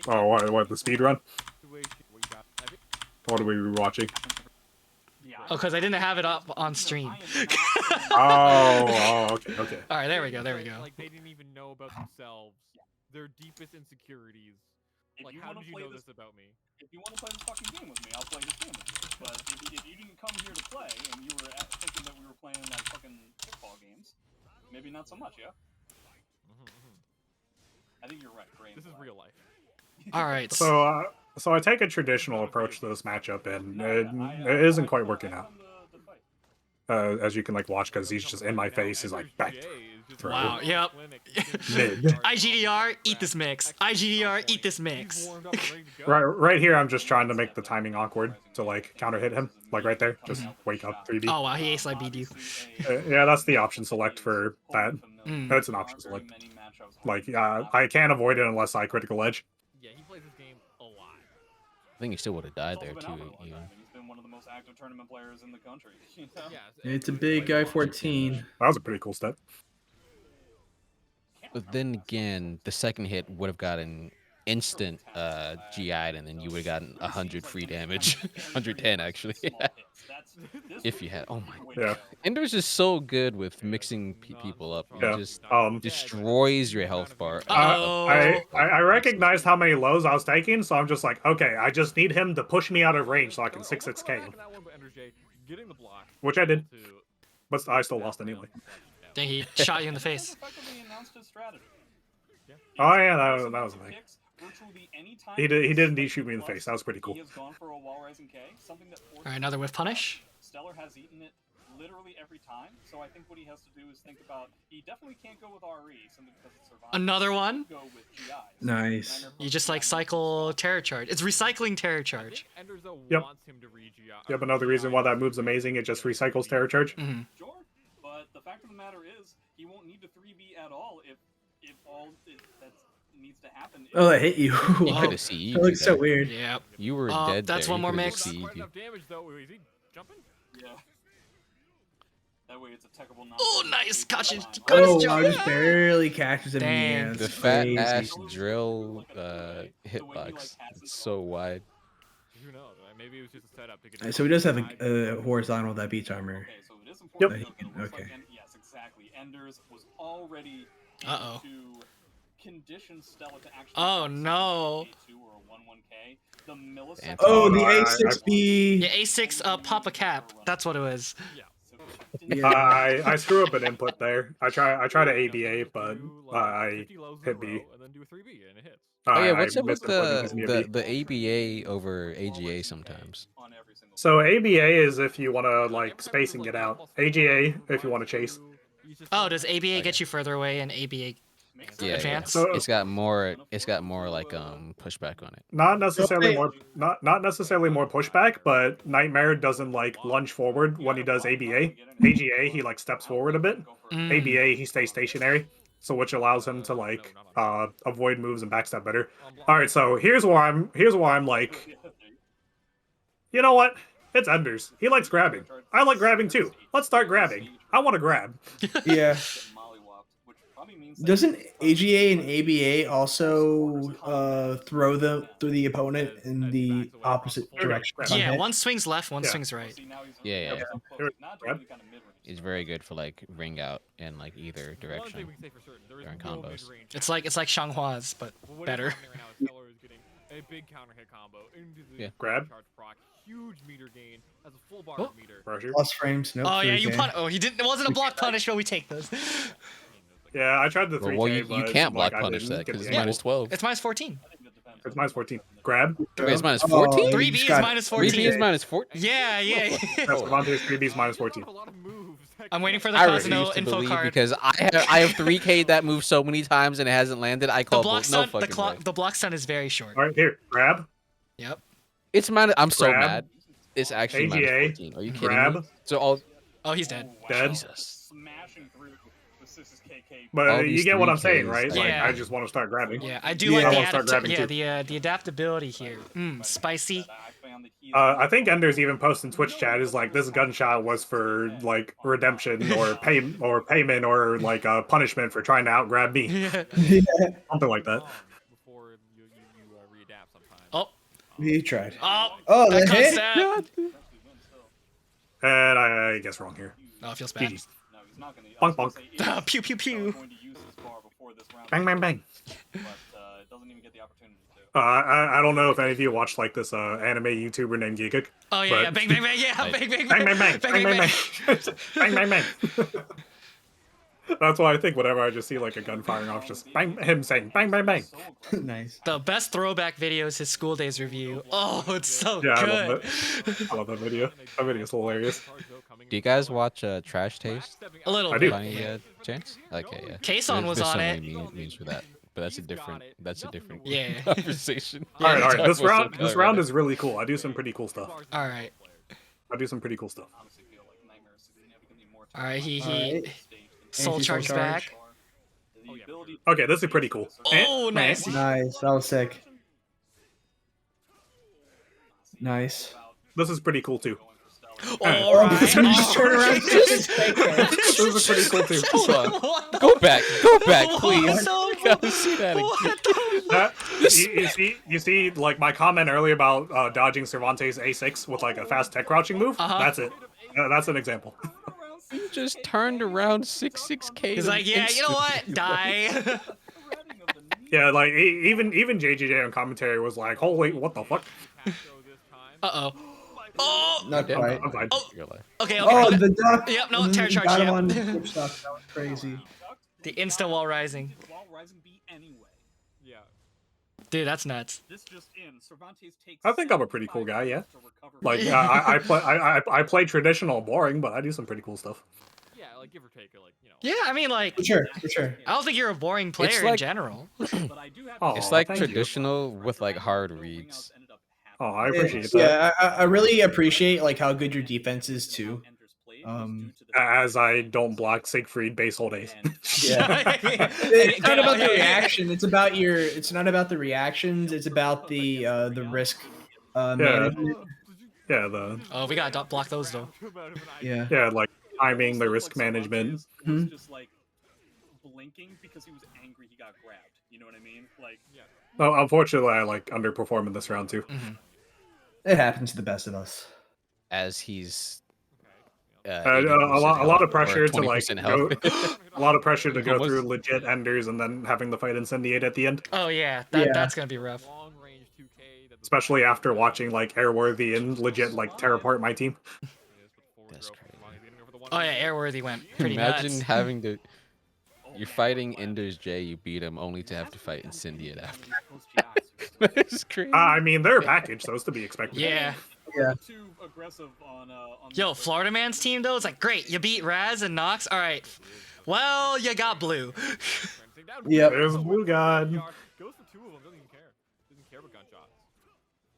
Oh, what the speed run? What are we rewatching? Oh, because I didn't have it up on stream. Oh, okay. All right, there we go. Like they didn't even know about themselves, their deepest insecurities. Like, how did you know this about me? If you want to play this fucking game with me, I'll play this game with you. But if you didn't come here to play and you were thinking that we were playing like fucking football games, maybe not so much, yeah? I think you're right, Brain. This is real life. All right. So I take a traditional approach to this matchup, and it isn't quite working out. As you can like watch, because he's just in my face. He's like back. Wow. Yep. Mid. IGDR, eat this mix. IGDR, eat this mix. Right here, I'm just trying to make the timing awkward to like counter hit him. Like right there, just wake up 3B. Oh wow, he ace like beat you. Yeah, that's the option select for that. That's an option select. Like I can't avoid it unless I critical edge. Yeah, he plays this game a lot. I think he still would have died there too. He's been one of the most active tournament players in the country. You know? It's a big guy 14. That was a pretty cool step. But then again, the second hit would have gotten instant GI'd, and then you would have gotten 100 free damage. 110 actually. If you had. Oh my. Yeah. Ender's is so good with mixing people up. It Yeah. just destroys your health bar. I recognized how many lows I was taking, so I'm just like, okay, I just need him to push me out of range so I can 6-6K him. Which I did. But I still lost anyway. Then he shot you in the face. Oh yeah, that was a thing. He did indeed shoot me in the face. That was pretty cool. All right, another whiff punish. Steller has eaten it literally every time, so I think what he has to do is think about. He definitely can't go with RE simply because it's survival. Another one. Go with GIs. Nice. You just like cycle terror charge. It's recycling terror charge. Yep. Yep. Another reason why that move's amazing. It just recycles terror charge. Sure, but the fact of the matter is, he won't need to 3B at all if all that needs to happen. Oh, that hit you. He Wow. could have CE'd. That looks so weird. Yep. You were dead. That's there. one He more could've mix. CE'd you. Damage though. Is he jumping? Yeah. That way it's a techable knock. Oh, nice. Caught you. Oh, wow, just barely catches him. Dang. Yeah, The it's fat crazy. ass drill hitbox. It's so wide. Who knows? I maybe it was just a setup to get. So he does have a horizontal that beats armor. Okay, so it is important Yep. to note that it looks Okay. like yes, exactly. Enders was already Uh-oh. to condition Stella to actually. Oh, fight no. something like a 2 or a 11K. The millisecond. Oh, the no, A6B. Yeah, A6 pop a cap. That's what it was. Yeah. Yeah. I screw up an input there. I try to ABA, but I 50 lows in a hit B. row, and then do a 3B, and it hits. Oh yeah, I what's up with missed it, but it gives me a B. the ABA over AGA sometimes? On every single. So ABA is if you want to like space and get out. AGA if you want to chase. Oh, does ABA get you further away and ABA Yeah, advance? So- it's got more like pushback on it. Not necessarily not necessarily more pushback, but Nightmare doesn't like lunge forward when he does ABA. AGA he like steps forward a bit. ABA he stays stationary, so which allows him to like avoid moves and backstab better. All right, so here's where I'm like, you know what? It's Enders. He likes grabbing. I like grabbing too. Let's start grabbing. I want to grab. Yeah. Doesn't AGA and ABA also throw the opponent in the opposite direction? Yeah, one swings left, one Yeah. swings right. Yeah. Grab. It's very good for like ring out in like either direction during combos. It's like Shanghua's, but better. Steller is getting a big counter hit combo into the Grab. charge proc. Huge meter gain. Has a full bar Oh. meter. Pressure. Plus frames. Nope. Oh yeah, 3K. you pun. Oh, he didn't. It wasn't a block punish, but we take those. Yeah, I tried the 3K. Well, you but can't like, block I punish didn't that get because the it's minus apple. 12. It's minus 14. It's minus 14. Grab. Wait, it's minus Oh, 14? you 3B just is got- minus 3B 14. is minus 14? Yeah. That's Cervantes 3B's minus 14. I'm waiting for the I Cosmo refuse to info believe card. because I have 3K'd that move so many times and it hasn't landed. I The call block bull. No stun, fucking way. the block stun is very short. All right, here. Grab. Yep. It's minus. I'm so Grab. mad. It's actually AGA. minus 14. Are you kidding Grab. me? So all Oh, he's dead. Dead. Jesus. Smashing through the 6 KK. But All you these get what I'm 3Ks, saying, right? Like, Yeah. I just want to start grabbing. Yeah, I do Yeah. like I the wanna start grabbing, too. the adaptability here. Spicy. I think Enders even posted in Twitch chat is like this gunshot was for like redemption or payment or like punishment for trying to out grab me, Yeah. something like that. Before you readapt sometimes. Oh. He tried. Oh. Oh, that the comes hit. out. And I guess wrong here. Oh, it feels bad. GG. Bonk, bonk. Pew pew pew. Bang bang bang. But it doesn't even get the opportunity to. I don't know if any of you watch like this anime YouTuber named Giguk. Oh yeah, But- yeah, bang bang bang, yeah, Right. bang bang Bang bang bang bang bang bang bang bang. That's why I think whenever I just see like a gun firing off, just bang him saying bang bang bang. Nice. The best throwback video is his school days review. Oh, it's so Yeah, I good. love that. I love that video. That video is hilarious. Do you guys watch Trash Taste? A little I bit. do. By any chance? Okay, yeah. Kason was There's on so it. many memes for that, but that's a different. Yeah. conversation. All right, all right. This Talk about round, some this color round right is really cool. I do some pretty cool stuff. All right. I do some pretty cool stuff. All right, he Alright. soul Anti-soul charge charge. back. Okay, this is pretty cool. Oh, nice. Nice. That was sick. Nice. This is pretty cool too. All right. Just turn around. This is pretty cool too. Hold on. What the- Go back, What please. the- Gotta see that again. What the- That, you see, like my comment earlier about dodging Cervantes A6 with like a fast tech crouching move. Uh-huh. That's it. That's an example. You just turned around 6K. He's like, yeah, you know what? Die. Yeah, like even JJJ on commentary was like, "Holy, what the fuck?" Uh-oh. Oh. Not quite. I'm fine. Oh. Your life. Okay. Oh, Okay. the duck. Yep, no, terror charge, Got him yep. on flip stop. That was crazy. The insta wall rising. Wall rising B anyway. Yeah. Dude, that's nuts. This just in. Cervantes takes. I think I'm a pretty cool guy, yeah. 75 to recover Like from- I play traditional boring, but I do some pretty cool stuff. Yeah, like give or take, like Yeah, I mean, like, For sure. For sure. I don't think you're a boring player in like- general. But I do have Oh, It's like thank you. traditional with like hard reads. Oh, I appreciate that. Yeah, I really appreciate like how good your defense is too. As I don't block Siegfried base hold ace. Yeah. It's not about the reaction. It's about your. It's not about the reactions. It's about the risk management. Yeah, the Oh, we gotta block those though. Yeah. yeah, like timing, the risk management. Was just like blinking because he was angry he got grabbed. You know what I mean? Like, No, unfortunately, I like underperform in this round too. It happens to the best of us. As he's a 80% lot health of or pressure to like 20% go, health. a lot of pressure to go Almost. through legit enders and then having the fight incendiate at the end. Oh yeah, Yeah. that's gonna be rough. Long range 2K. That the Especially Valkyrie after does watching like Airworthy and legit like tear apart my team. is with forward That's throw crazy. from Lonnie leading over the one Oh yeah, v one. Airworthy went pretty Imagine nuts. having to. You're fighting Ender's J, you beat him only to have to fight Incendiate after. That's crazy. I mean, they're a package, so it's to be expected. Yeah. Yeah. Too aggressive on Yo, Florida Man's team though, it's like great. You beat Raz and Nox. All right. Well, you got blue. Yep. There's a blue god. Goes for 2 of them. Doesn't even care. Doesn't care about gunshots.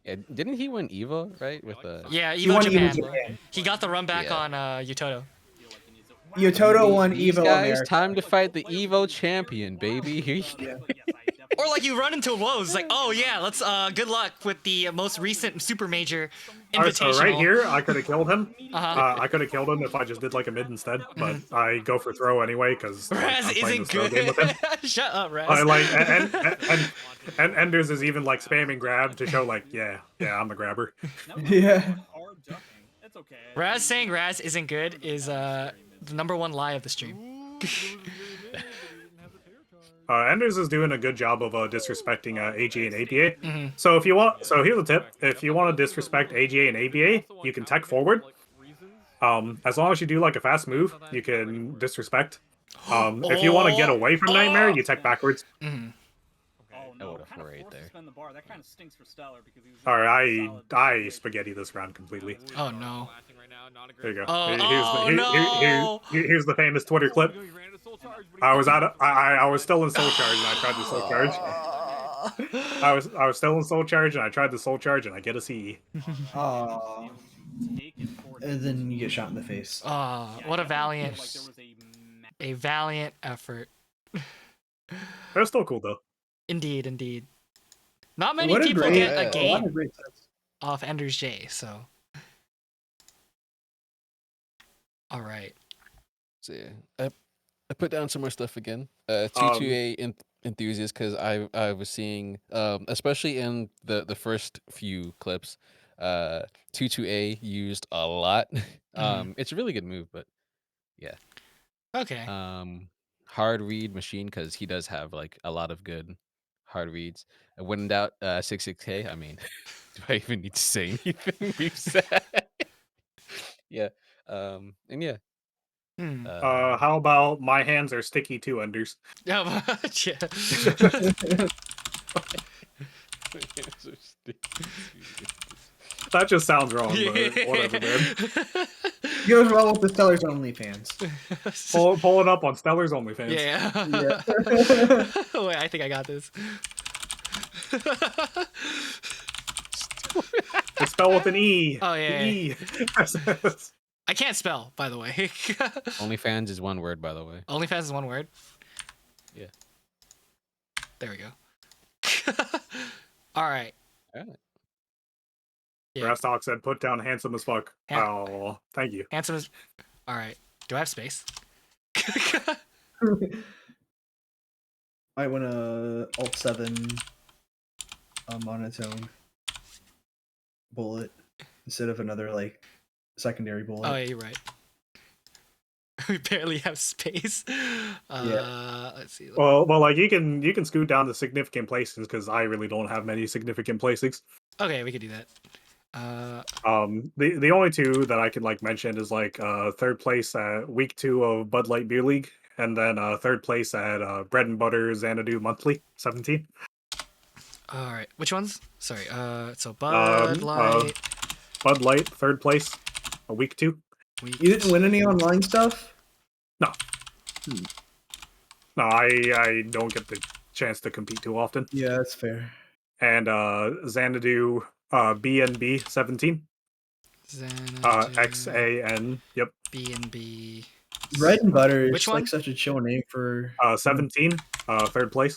Yeah, didn't he win Evo, right? With Yeah, He Evo won Japan. Evo Japan. He got the run back Yeah. on Utoto. Yototo won These Evo guys, America. time to fight the Evo champion, baby. Here you Yeah. Or like you run into woes, like, oh yeah, let's good luck with the most recent super major Alright, so invitational. right here, I could have killed him. Uh-huh. I could have killed him if I just did like a mid instead, but I go for throw anyway because Raz I'm playing isn't this throw game good. with him. Shut up, Raz. I like and Enders is even like spamming grab to show like yeah I'm the grabber. Yeah. It's okay. Raz saying Raz isn't good is the #1 lie of the stream. Enders is doing a good job of disrespecting AGA and ABA. Mm-hmm. So if you want, so here's a tip: if you want to disrespect AGA and ABA, you can tech forward. As long as you do like a fast move, you can disrespect. If you want to get away from Nightmare, you tech backwards. Mm-hmm. Oh I no, would've kind of right forced there. to spend the bar. That kind of stinks for Steller because he was. All right, solid I position. spaghetti this round completely. Oh no. There you go. Oh, Here's the famous Twitter clip. I was still in soul charge and I tried the soul charge. I was still in soul charge and I tried the soul charge and I get a CE. Aw. Take it forward. And then you get shot in the face. Oh, what a valiant, Like there was a valiant effort. They're still cool though. Indeed, indeed. Not many What a people great- get a lot game of great sets. off Ender's J, so. All right. So yeah, I put down some more stuff again. 228 enthusiast because I was seeing especially in the first few clips, 22A used a lot. It's a really good move, but yeah. Okay. Hard read machine because he does have like a lot of good hard reads. When in doubt, 66K. I mean, do I even need to say anything we've said? Yeah. And yeah. How about my hands are sticky too, Enders? Yeah. That just sounds wrong, but whatever, man. Goes well with the Stellar's OnlyFans. Pull it up on Stellar's OnlyFans. Yeah. Wait, I think I got this. It's spelled with an E. Oh yeah. The E. I can't spell, by the way. OnlyFans is one word, by the way. OnlyFans is one word. Yeah. There we go. All right. Yeah. Brass Talk said, "Put down handsome as fuck." Oh, thank you. Handsome as. All right. Do I have space? Might want to Alt 7 monotone bullet instead of another like secondary bullet. Oh yeah, you're right. We barely have space. Let's see. Well, like you can scoot down to significant places because I really don't have many significant places. Okay, we could do that. The only two that I can like mention is like third place at week 2 of Bud Light Beer League, and then third place at Bread and Butter Xanadu Monthly 17. All right, which ones? Sorry. So Bud Light. Bud Light third place, week 2. You didn't win any online stuff? No. No, I don't get the chance to compete too often. Yeah, that's fair. And Xanadu BNB 17. Xanadu, XAN. Yep. BNB. Bread and Butter is Which like one? such a chill name for 17. Third place.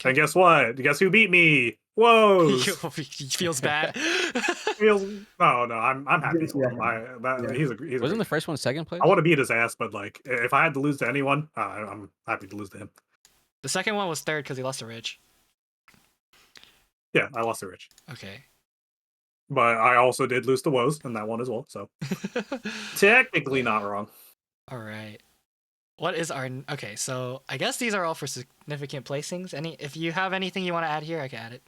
And guess what? Guess who beat me? Whoa! He feels bad. No, I'm happy for him. He's Wasn't the first one second place? I want to beat his ass, but like if I had to lose to anyone, I'm happy to lose to him. The second one was third because he lost to Rich. Yeah, I lost to Rich. Okay. But I also did lose to Woes in that one as well, so technically not wrong. All right. What is our okay? So I guess these are all for significant placings. If you have anything you want to add here, I can add it.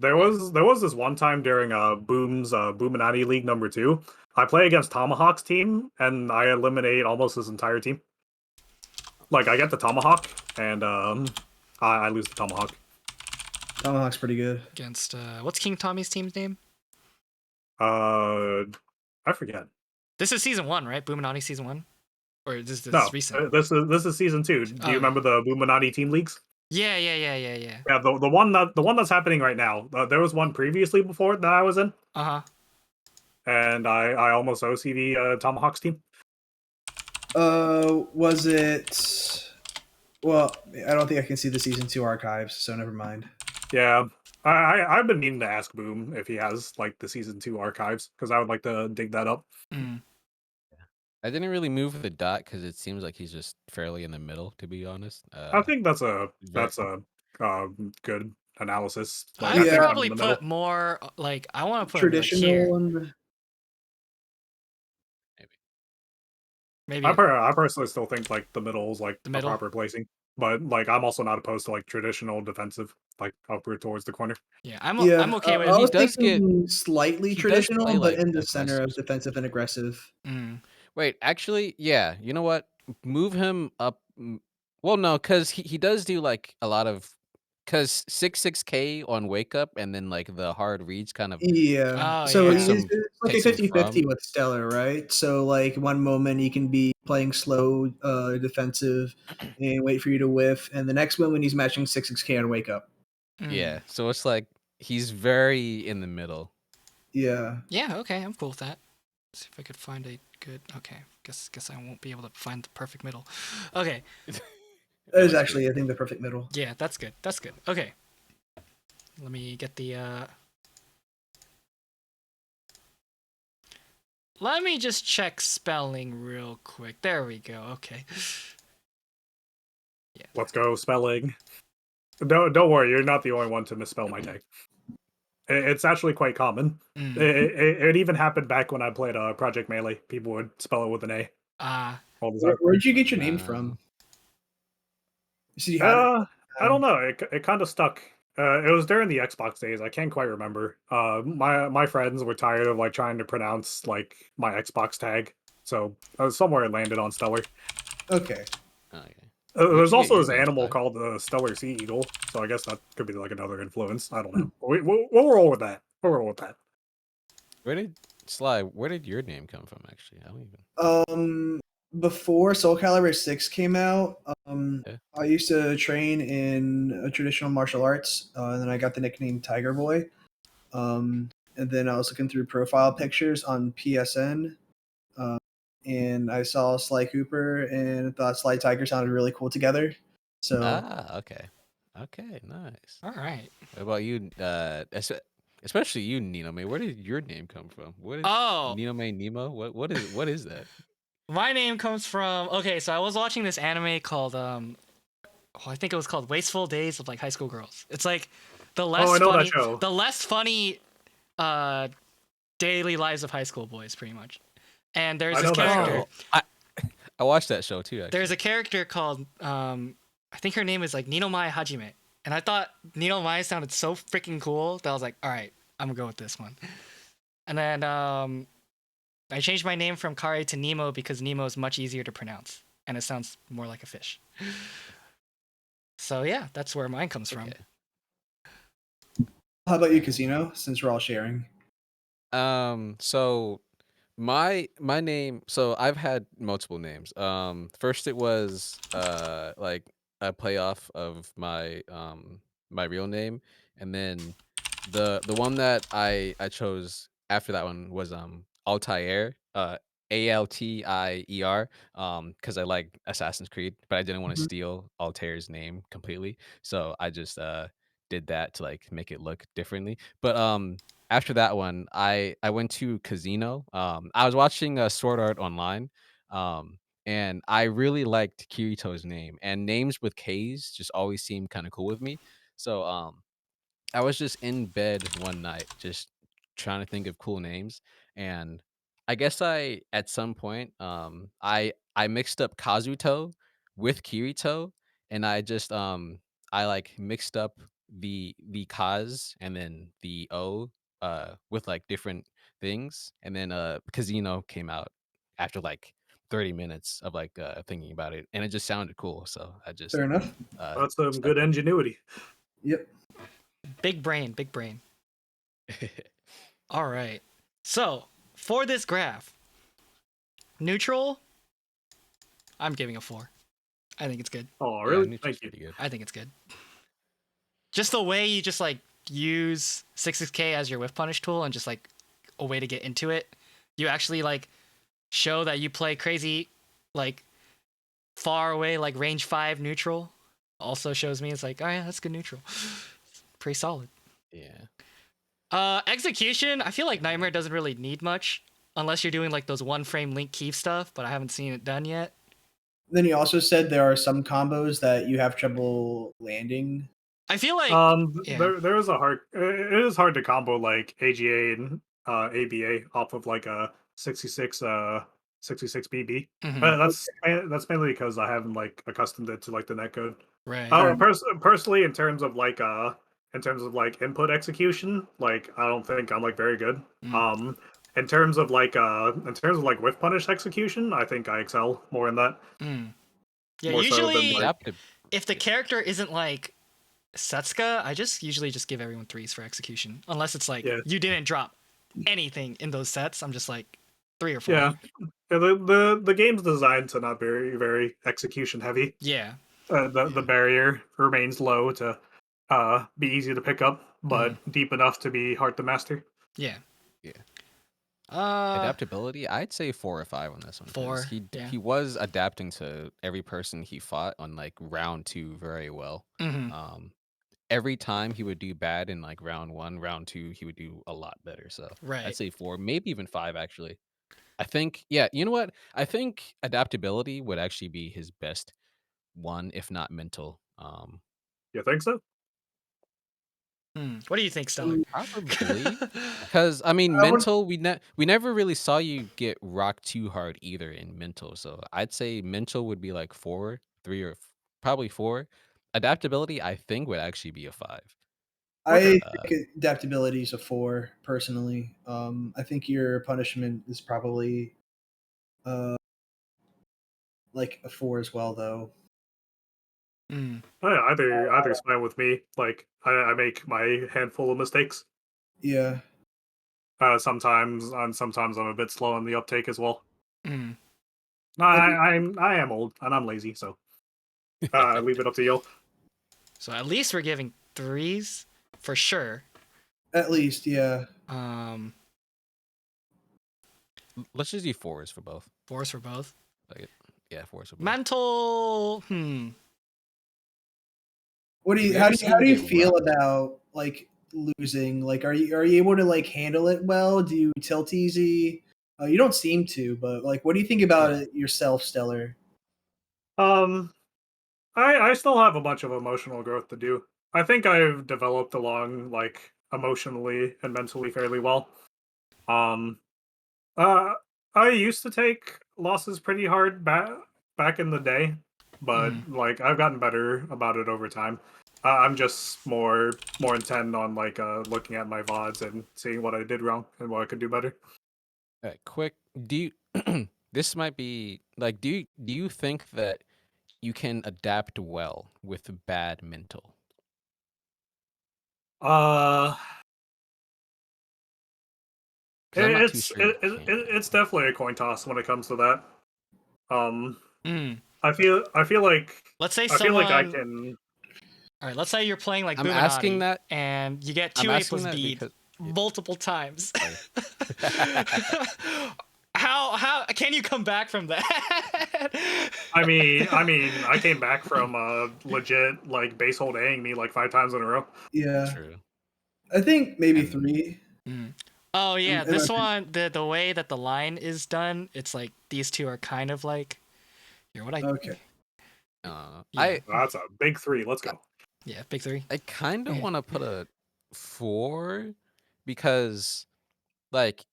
There was this one time during Boom's Boominati League #2. I play against Tomahawk's team and I eliminate almost his entire team. Like I get the Tomahawk and I lose the Tomahawk. Tomahawk's pretty good. Against what's King Tommy's team's name? I forget. This is season 1, right? Boominati season 1, or is this No, recent? this is season 2. Do you remember the Boominati team leagues? Yeah. Yeah, the one that's happening right now. There was one previously before that I was in. And I almost OCV Tomahawk's team. Was it? Well, I don't think I can see the season 2 archives, so never mind. Yeah, I've been meaning to ask Boom if he has like the season 2 archives because I would like to dig that up. I didn't really move the dot because it seems like he's just fairly in the middle, to be honest. I think that's a good analysis. Like, I'd probably put more like I want to put traditional him, like, maybe. I personally still think like the middle is like the a proper placing, but like I'm also not opposed to like traditional defensive, like upward towards the corner. Yeah, I'm okay with it. I was He does thinking slightly traditional, play, but like, in the center of defensive and aggressive. Wait, actually, yeah. You know what? Move him up. Well, no, because he does do like a lot of, because 6K on wake up and then like the hard reads kind of. Yeah. So it's like a 50-50 with Steller, right? So like one moment he can be playing slow defensive and wait for you to whiff, and the next moment he's matching 6K on wake up. Yeah. So it's like he's very in the middle. Yeah. Yeah. Okay, I'm cool with that. Let's see if I could find a good. Okay, guess I won't be able to find the perfect middle. Okay. That is actually, I think, the perfect middle. Yeah, that's good. That's good. Okay. Let me get the. Let me just check spelling real quick. There we go. Okay. Yeah. Let's go spelling. Don't worry, you're not the only one to misspell my tag. It's actually quite common. It even happened back when I played Project Melee. People would spell it with an A. All the time. Where'd you get your name from? I don't know. It kind of stuck. It was during the Xbox days. I can't quite remember. My friends were tired of like trying to pronounce like my Xbox tag, so somewhere it landed on Steller. Okay. There's also this animal called the Steller Sea Eagle, so I guess that could be like another influence. I don't know. We'll roll with that. We'll roll with that. Where did your name come from? Actually, I don't even. Before Soul Calibur 6 came out, I used to train in a traditional martial arts, and then I got the nickname Tiger Boy. And then I was looking through profile pictures on PSN, and I saw Sly Cooper and thought SlyTiger sounded really cool together. So okay, nice. All right. What about you? Especially you, Ninomae. Where did your name come from? What is Ninomae Nimo? What is that? My name comes from so I was watching this anime called I think it was called Wasteful Days of like High School Girls. It's like the less funny daily lives of high school boys, pretty much. And there's this character. I watched that show too. Actually. There's a character called I think her name is like Ninomae Hajime, and I thought Ninomae sounded so freaking cool that I was like, all right, I'm gonna go with this one. And then I changed my name from Kare to Nemo because Nemo is much easier to pronounce, and it sounds more like a fish. So yeah, that's where mine comes from. How about you, Casino? Since we're all sharing. So my name. So I've had multiple names. First it was like a playoff of my my real name, and then the one that I chose after that one was Altair, Altier, because I like Assassin's Creed, but I didn't want to steal Altair's name completely, so I just did that to like make it look differently. But after that one, I went to Casino. I was watching Sword Art Online, and I really liked Kirito's name, and names with K's just always seem kind of cool with me. So I was just in bed one night, just trying to think of cool names, and I guess at some point, I mixed up Kazuto with Kirito, and I like mixed up the Kaz and then the O with like different things, and then Casino came out after like 30 minutes of like thinking about it, and it just sounded cool, so I just Fair enough. That's some stuck good ingenuity. Yep. Big brain, big brain. All right. So for this graph, neutral, I'm giving a 4. I think it's good. Oh, Yeah, really? Neutral's Thank you. pretty good. I think it's good. Just the way you just like use 6K as your whiff punish tool and just like a way to get into it. You actually like show that you play crazy, like far away, like range 5 neutral. Also shows me it's like, oh yeah, that's good neutral. Pretty solid. Yeah. Execution, I feel like Nightmare doesn't really need much unless you're doing like those one frame link keep stuff, but I haven't seen it done yet. Then you also said there are some combos that you have trouble landing. I feel like yeah. There is a hard. It is hard to combo like AGA and ABA off of like a 66 BB. That's mainly because I haven't like accustomed it to like the netcode. Right. Personally, in terms of like input execution, like I don't think I'm like very good. In terms of like whiff punish execution, I think I excel more in that. Yeah, More so than, usually like, if the character isn't like Setsuka, I usually just give everyone 3s for execution. Unless it's like you didn't drop anything in those sets. I'm just like 3 or 4. Yeah, the game's designed to not very very execution heavy. Yeah. The barrier remains low to be easy to pick up, but deep enough to be hard to master. Yeah. Yeah. Adaptability, I'd say 4 or 5 on this one. 4. He was adapting to every person he fought on like round 2 very well. Every time he would do bad in like round 1, round 2, he would do a lot better. So I'd say 4, maybe even 5 actually. I think, yeah, you know what? I think adaptability would actually be his best one, if not mental. You think so? What do you think, Steller? Probably, because I mean, mental. We never really saw you get rocked too hard either in mental. So I'd say mental would be like 4, 3, or probably 4. Adaptability, I think, would actually be a 5. I think adaptability is a 4 personally. I think your punishment is probably like a 4 as well, though. Either's fine with me. Like I make my handful of mistakes. Yeah. Sometimes I'm a bit slow on the uptake as well. Mm. I am old and I'm lazy, so I leave it up to you. So at least we're giving 3s for sure. At least, yeah. Let's just do 4s for both. 4s for both. Like, yeah, 4s for both. Mental. What do you? How do you feel about like losing? Like, are you able to like handle it well? Do you tilt easy? You don't seem to, but like, what do you think about it yourself, Steller? I still have a bunch of emotional growth to do. I think I've developed along like emotionally and mentally fairly well. I used to take losses pretty hard back in the day, but like I've gotten better about it over time. I'm just more intent on like looking at my VODs and seeing what I did wrong and what I could do better. All right, quick. Do you this might be like do you think that you can adapt well with bad mental? It's definitely a coin toss when it comes to that. I feel like let's say I feel like I can. All right, let's say you're playing like I'm asking that, and you get 2 A plus bead multiple times. How can you come back from that? I mean, I came back from legit like base hold A-ing me like 5 times in a row. Yeah, true. I think maybe 3. Oh yeah, this one the way that the line is done, it's like these two are kind of like here. What I okay. That's a big 3. Let's go. Yeah, big 3. I kind of want to put a 4 because like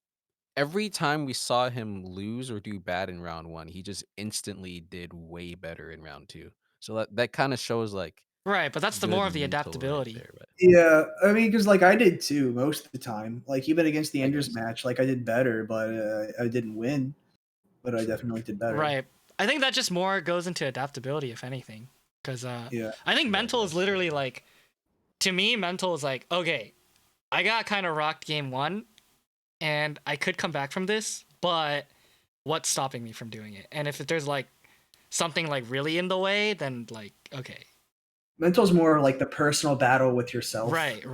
every time we saw him lose or do bad in round 1, he just instantly did way better in round 2. So that kind of shows like Right, but that's the good more of the mental right adaptability. there, but Yeah, I mean, because like I did too most of the time. Like even against the I Enders guess. match, like I did better, but I didn't win. But I True. definitely did better. Right. I think that just more goes into adaptability, if anything, because Yeah. I think Yeah, I mental is guess. literally like, to me, mental is like, okay, I got kind of rocked game 1, and I could come back from this, but what's stopping me from doing it? And if there's like something like really in the way, then like, okay. Mental's more like the personal battle with yourself. Right.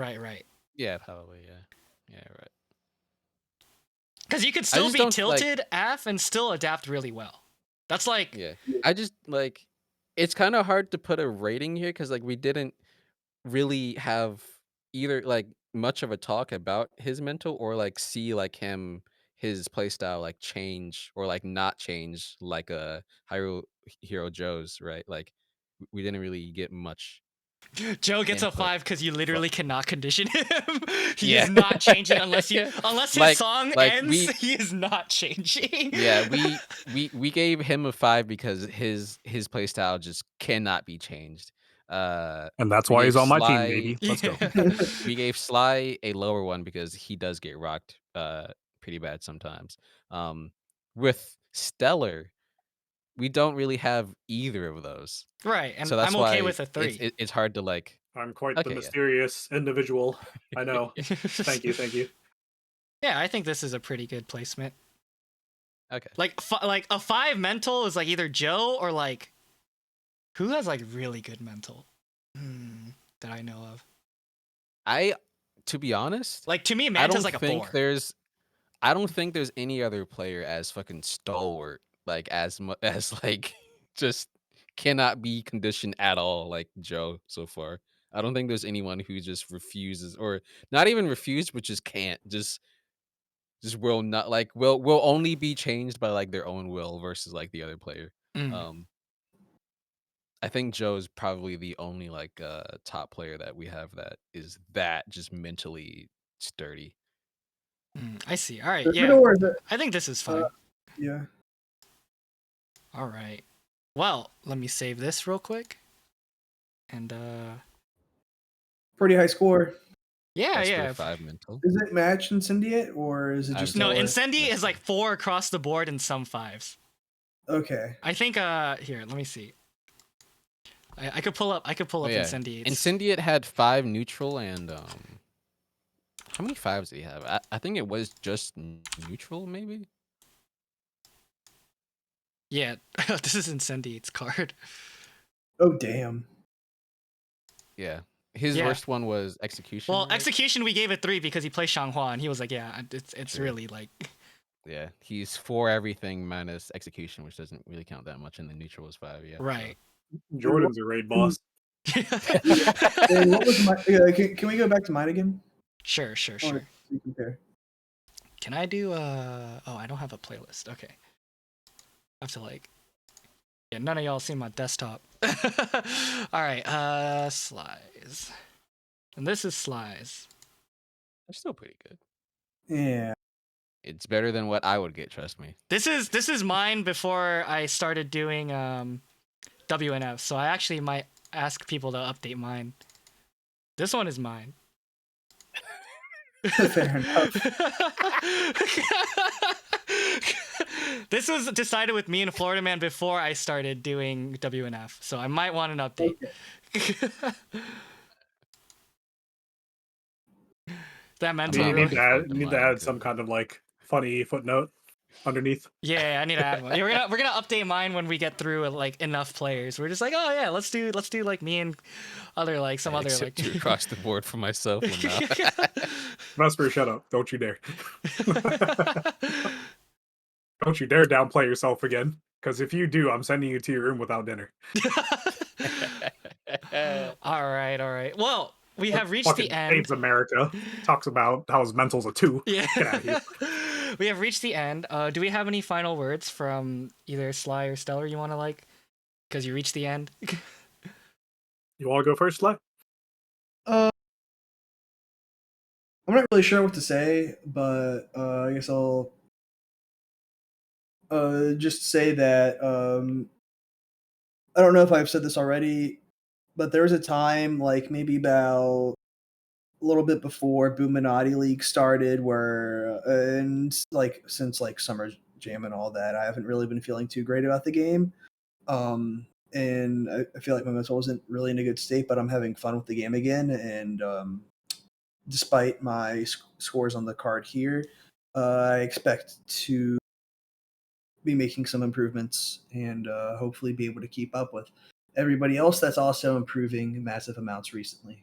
Yeah, probably. Yeah, right. Because you could I still just be don't like. tilted AF and still adapt really well. That's like, Yeah, I just like. It's kind of hard to put a rating here because like we didn't really have either like much of a talk about his mental or like see like his playstyle like change or like not change like a Hero Joe's, right? Like we didn't really get much Joe gets a input. 5 because you literally cannot condition him. He Yeah. is not changing unless Yeah. unless his Like- song like ends. we- He is not changing. Yeah, we gave him a 5 because his playstyle just cannot be changed. And that's We why gave he's on my team, Sly- baby. Let's go. We gave Sly a lower one because he does get rocked pretty bad sometimes. With Steller, we don't really have either of those. Right, and So that's I'm okay why with a 3. it's hard to like. I'm quite the Okay, yeah. mysterious individual. I know. Thank you. Yeah, I think this is a pretty good placement. Okay. Like a 5 mental is like either Joe or like who has like really good mental that I know of. To be honest, Like to me, I Manta's don't like a think 4. I don't think there's any other player as fucking stalwart, like as much as like just cannot be conditioned at all, like Joe so far. I don't think there's anyone who just refuses, or not even refused, but just can't, just will not like will only be changed by like their own will versus like the other player. Mm. I think Joe is probably the only like top player that we have that is that just mentally sturdy. I see. All right, The yeah. middle or the I think this is fine. yeah. All right. Well, let me save this real quick. And Pretty high score. yeah. Esper 5 mental. Is it match Incendiate or is it I'm just No, lower? Incendi is like 4 across the board and some 5s. Okay. I think here, let me see. I could pull up Incendiates. Incendiate had 5 neutral and how many 5s did he have? I think it was just neutral maybe. Yeah, this is Incendiate's card. Oh damn. Yeah. His Yeah. worst one was Execution. Well, right? Execution we gave it 3 because he plays Xianghua and he was like, yeah, it's True. really like Yeah, he's 4 everything minus Execution, which doesn't really count that much, and the neutral was 5. Yeah, right. Jordan's a raid boss. And what was my? Can we go back to mine again? Sure. Or we compare? Can I do oh, I don't have a playlist. Okay. I have to like yeah, none of y'all see my desktop. All right, Slies. And this is Slies. They're still pretty good. Yeah. It's better than what I would get. Trust me. This is mine before I started doing WNF. So I actually might ask people to update mine. This one is mine. Fair enough. This was decided with me and Florida Man before I started doing WNF, so I might want an update. Okay. That meant You not need looking to forward add, to need to mine, add 'cause- some kind of like funny footnote underneath. Yeah, I need to add one. We're gonna update mine when we get through like enough players. We're just like, oh yeah, let's do like me and other like some other like Except across the board for myself. Well, no. Vesper, shut up. Don't you dare. Don't you dare downplay yourself again. Because if you do, I'm sending you to your room without dinner. All right. Well, we have reached Fucking the end. hates America. Talks about how his mental's a 2. Yeah. Get out of here. We have reached the end. Do we have any final words from either Sly or Stellar you want to like? Because you reached the end. You want to go first, Sly? I'm not really sure what to say, but I guess I'll just say that I don't know if I've said this already, but there was a time, like maybe about a little bit before Boominati League started, where and like since like Summer Jam and all that, I haven't really been feeling too great about the game. And I feel like my mental wasn't really in a good state, but I'm having fun with the game again. And despite my scores on the card here, I expect to be making some improvements and hopefully be able to keep up with everybody else that's also improving massive amounts recently.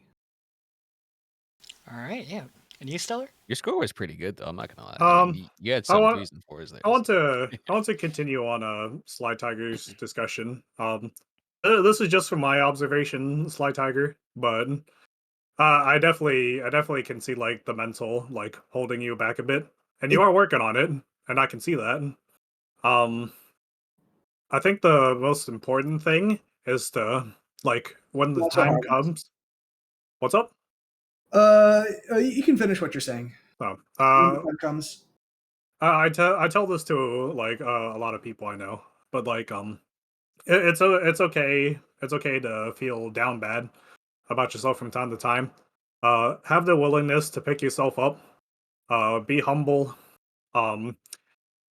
All right, yeah. And you, Steller? Your score was pretty good, though. I'm not gonna lie. I mean, you had some threes and fours there. I want to continue on SlyTiger's discussion. This is just from my observation, SlyTiger, but I definitely can see like the mental like holding you back a bit, and you are working on it, and I can see that. I think the most important thing is to like when the time comes. What's up? You can finish what you're saying. Oh, When the time comes. I tell this to like a lot of people I know, but like it's okay. It's okay to feel down bad about yourself from time to time. Have the willingness to pick yourself up. Be humble. Um,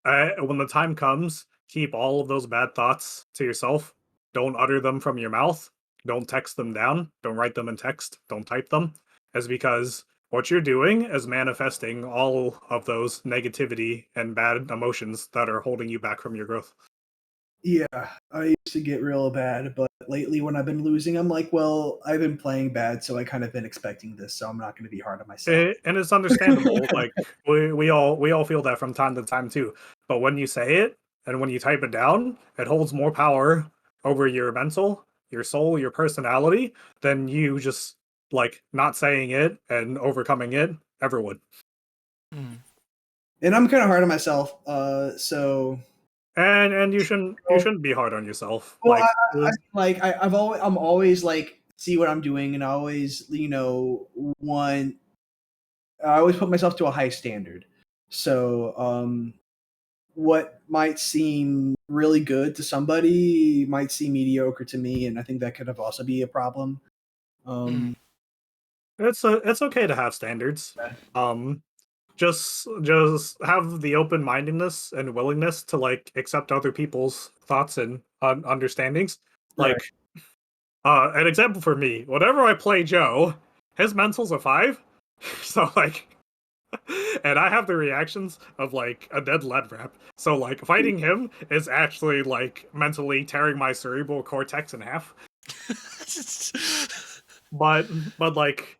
when the time comes, keep all of those bad thoughts to yourself. Don't utter them from your mouth. Don't text them down. Don't write them in text. Don't type them. As because what you're doing is manifesting all of those negativity and bad emotions that are holding you back from your growth. Yeah, I used to get real bad, but lately when I've been losing, I'm like, well, I've been playing bad, so I kind of been expecting this, so I'm not going to be hard on myself. And it's understandable. Like we all feel that from time to time too. But when you say it and when you type it down, it holds more power over your mental, your soul, your personality than you just like not saying it and overcoming it ever would. And I'm kind of hard on myself, so. And you shouldn't be hard on yourself. Well, Like I'm always like see what I'm doing, and I always I always put myself to a high standard. So what might seem really good to somebody might seem mediocre to me, and I think that could have also be a problem. it's okay to have standards. Just have the open-mindedness and willingness to like accept other people's thoughts and understandings. Like an example for me, whenever I play Joe, his mental's a 5. So like and I have the reactions of like a dead lead rep. So like fighting him is actually like mentally tearing my cerebral cortex in half. but like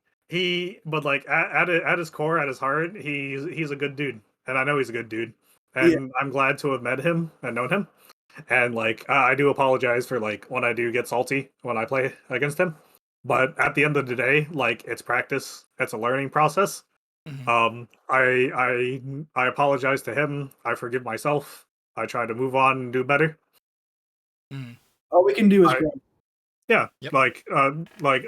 at his core, at his heart, he's a good dude, and I know he's a good dude, and I'm glad to have met him and known him. And like I do apologize for like when I do get salty when I play against him, but at the end of the day, like it's practice, it's a learning process. I apologize to him. I forgive myself. I try to move on and do better. All we can do is grow. Yeah, yep. like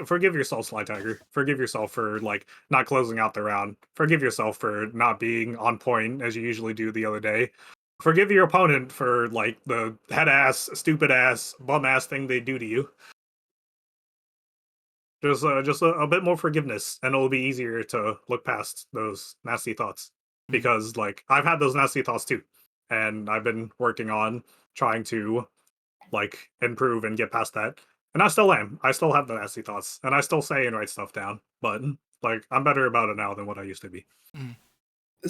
forgive yourself, SlyTiger. Forgive yourself for like not closing out the round. Forgive yourself for not being on point as you usually do the other day. Forgive your opponent for like the head ass, stupid ass, bum ass thing they do to you. Just a bit more forgiveness, and it'll be easier to look past those nasty thoughts. Because like I've had those nasty thoughts too, and I've been working on trying to like improve and get past that. And I still am. I still have the nasty thoughts, and I still say and write stuff down. But like I'm better about it now than what I used to be.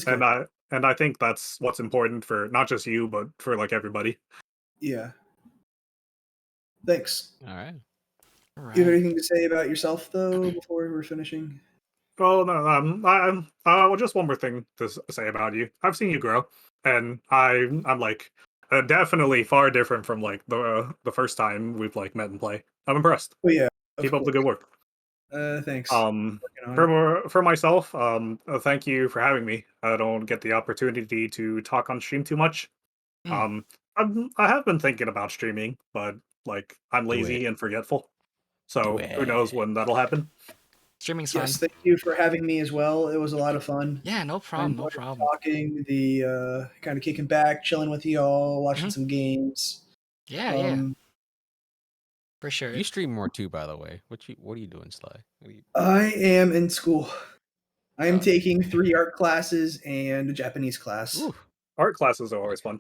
And I think that's what's important for not just you, but for like everybody. Yeah. Thanks. All right. You have anything to say about yourself though before we're finishing? Well, no. Well, just one more thing to say about you. I've seen you grow, and I'm like definitely far different from like the first time we've like met and play. I'm impressed. Oh yeah. Keep up the good work. Thanks. For myself, thank you for having me. I don't get the opportunity to talk on stream too much. I have been thinking about streaming, but like I'm lazy and forgetful. So who knows when that'll happen. Streaming's fun. Yes, thank you for having me as well. It was a lot of fun. Yeah, no I problem. No enjoyed problem. talking, the kind of kicking back, chilling with y'all, watching some games. Yeah. For sure. You stream more too, by the way. What are you doing, Sly? I am in school. I am Oh. taking 3 art classes and a Japanese class. Ooh. Art classes are always fun.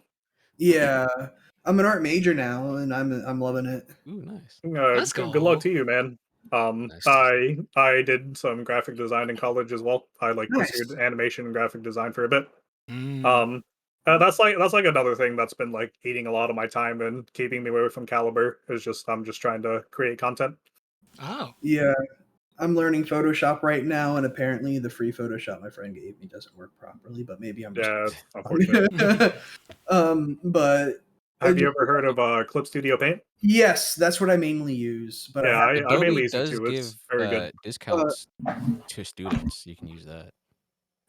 Yeah, I'm an art major now, and I'm loving it. Ooh, nice. Let's Good go. luck to you, man. Nice. I did some graphic design in college as well. I Nice. pursued animation and graphic design for a bit. Mm. That's like another thing that's been like eating a lot of my time and keeping me away from Caliber. Is just I'm just trying to create content. Oh. Yeah, I'm learning Photoshop right now, and apparently the free Photoshop my friend gave me doesn't work properly. But maybe I'm just Yeah, unfortunate. but Have you ever heard of Clip Studio Paint? yes, that's what I mainly use. But Yeah, I Adobe mainly use it does too. give It's very good. discounts to students. You can use that.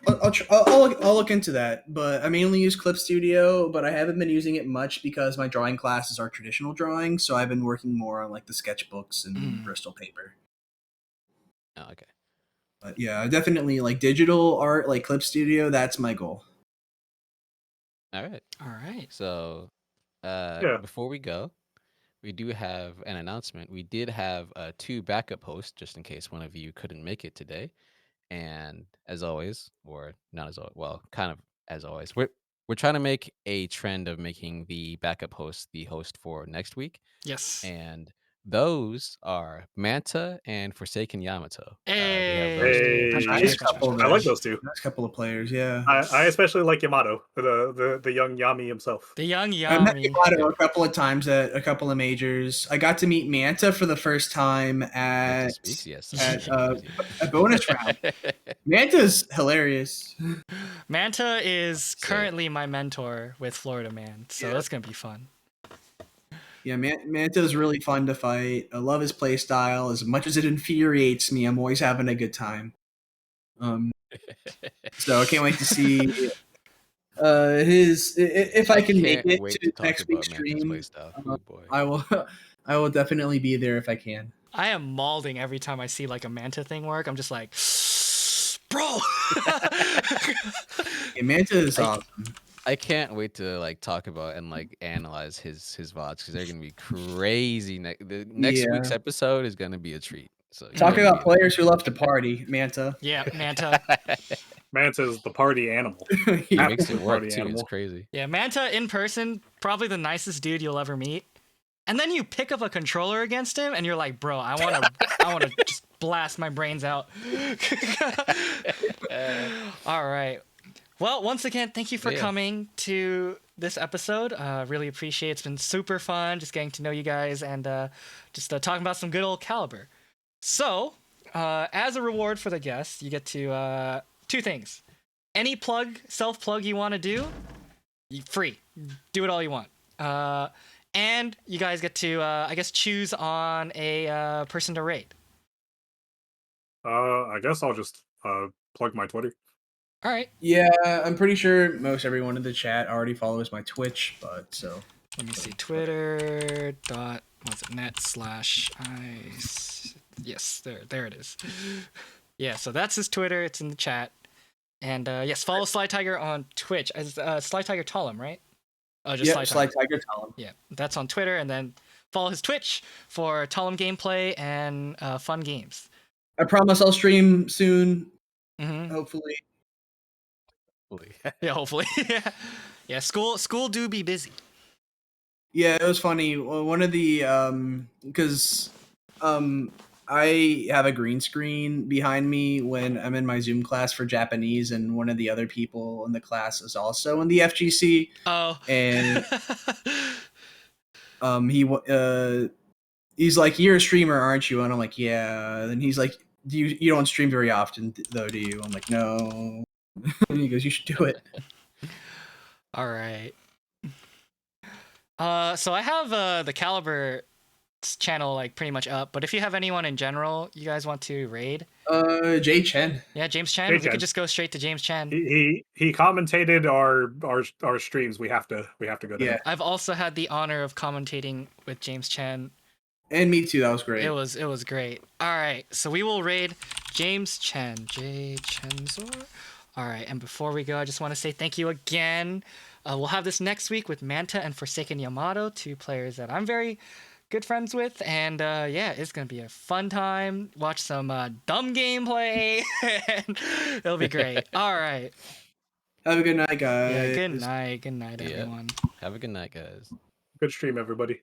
I'll look into that. But I mainly use Clip Studio, but I haven't been using it much because my drawing classes are traditional drawing. So I've been working more on like the sketchbooks and Bristol paper. Oh, okay. But yeah, definitely like digital art, like Clip Studio. That's my goal. All right. So, before we go, we do have an announcement. We did have 2 backup hosts just in case one of you couldn't make it today. And as always, or not as always, well, kind of as always, we're trying to make a trend of making the backup host the host for next week. Yes. And those are Manta and Forsaken Yamato. Hey, we have those two. I like those two. Nice couple of players, yeah. I especially like Yamato, the young Yami himself. The young I met Yami. Yamato a couple of times at a couple of majors. I got to meet Manta for the first time at a bonus round. Manta's hilarious. Manta is currently my mentor with Florida Man, so that's gonna be fun. Yeah, Manta is really fun to fight. I love his play style. As much as it infuriates me, I'm always having a good time. So I can't wait to see his if I can make it to next week's stream. I will definitely be there if I can. I am mauling every time I see like a Manta thing work. I'm just like, bro. Yeah, Manta is awesome. I can't wait to like talk about and like analyze his VODs because they're gonna be crazy. Next week's episode is gonna be a treat. So talk about players who love to party, Manta. Yeah, Manta. Manta's the party animal. He makes it work too. It's crazy. Yeah, Manta in person, probably the nicest dude you'll ever meet. And then you pick up a controller against him, and you're like, bro, I wanna just blast my brains out. All right. Well, once again, thank you for coming to this episode. Really appreciate it. It's been super fun just getting to know you guys and just talking about some good old Caliber. So, as a reward for the guests, you get to 2 things. Any self-plug you want to do, free. Do it all you want. And you guys get to, I guess, choose on a person to rate. I guess I'll just plug my Twitter. All right. Yeah, I'm pretty sure most everyone in the chat already follows my Twitch, but so. Let me see. Twitter.net/ice. Yes, there it is. Yeah, so that's his Twitter. It's in the chat. And yes, follow SlyTiger on Twitch as SlyTiger Talem, right? Oh, just SlyTiger Talem. Yeah, that's on Twitter, and then follow his Twitch for Talem gameplay and fun games. I promise I'll stream soon. Hopefully. Yeah, hopefully. Yeah, school do be busy. Yeah, it was funny. One of the because I have a green screen behind me when I'm in my Zoom class for Japanese, and one of the other people in the class is also in the FGC. Oh, and he's like, "You're a streamer, aren't you?" And I'm like, "Yeah." And he's like, "You don't stream very often, though, do you?" I'm like, "No." And he goes, "You should do it." All right. So I have the Caliber channel like pretty much up, but if you have anyone in general you guys want to raid, Jay Chen. Yeah, James Chen. We could just go straight to James Chen. He commentated our streams. We have to go there. Yeah. I've also had the honor of commentating with James Chen. And me too. That was great. It was great. All right, so we will raid James Chen, J Chenzor. All right, and before we go, I just want to say thank you again. We'll have this next week with Manta and Forsaken Yamato, 2 players that I'm very good friends with, and yeah, it's gonna be a fun time. Watch some dumb gameplay, and it'll be great. All right. Have a good night, guys. Yeah, good night, Yeah. everyone. Have a good night, guys. Good stream, everybody.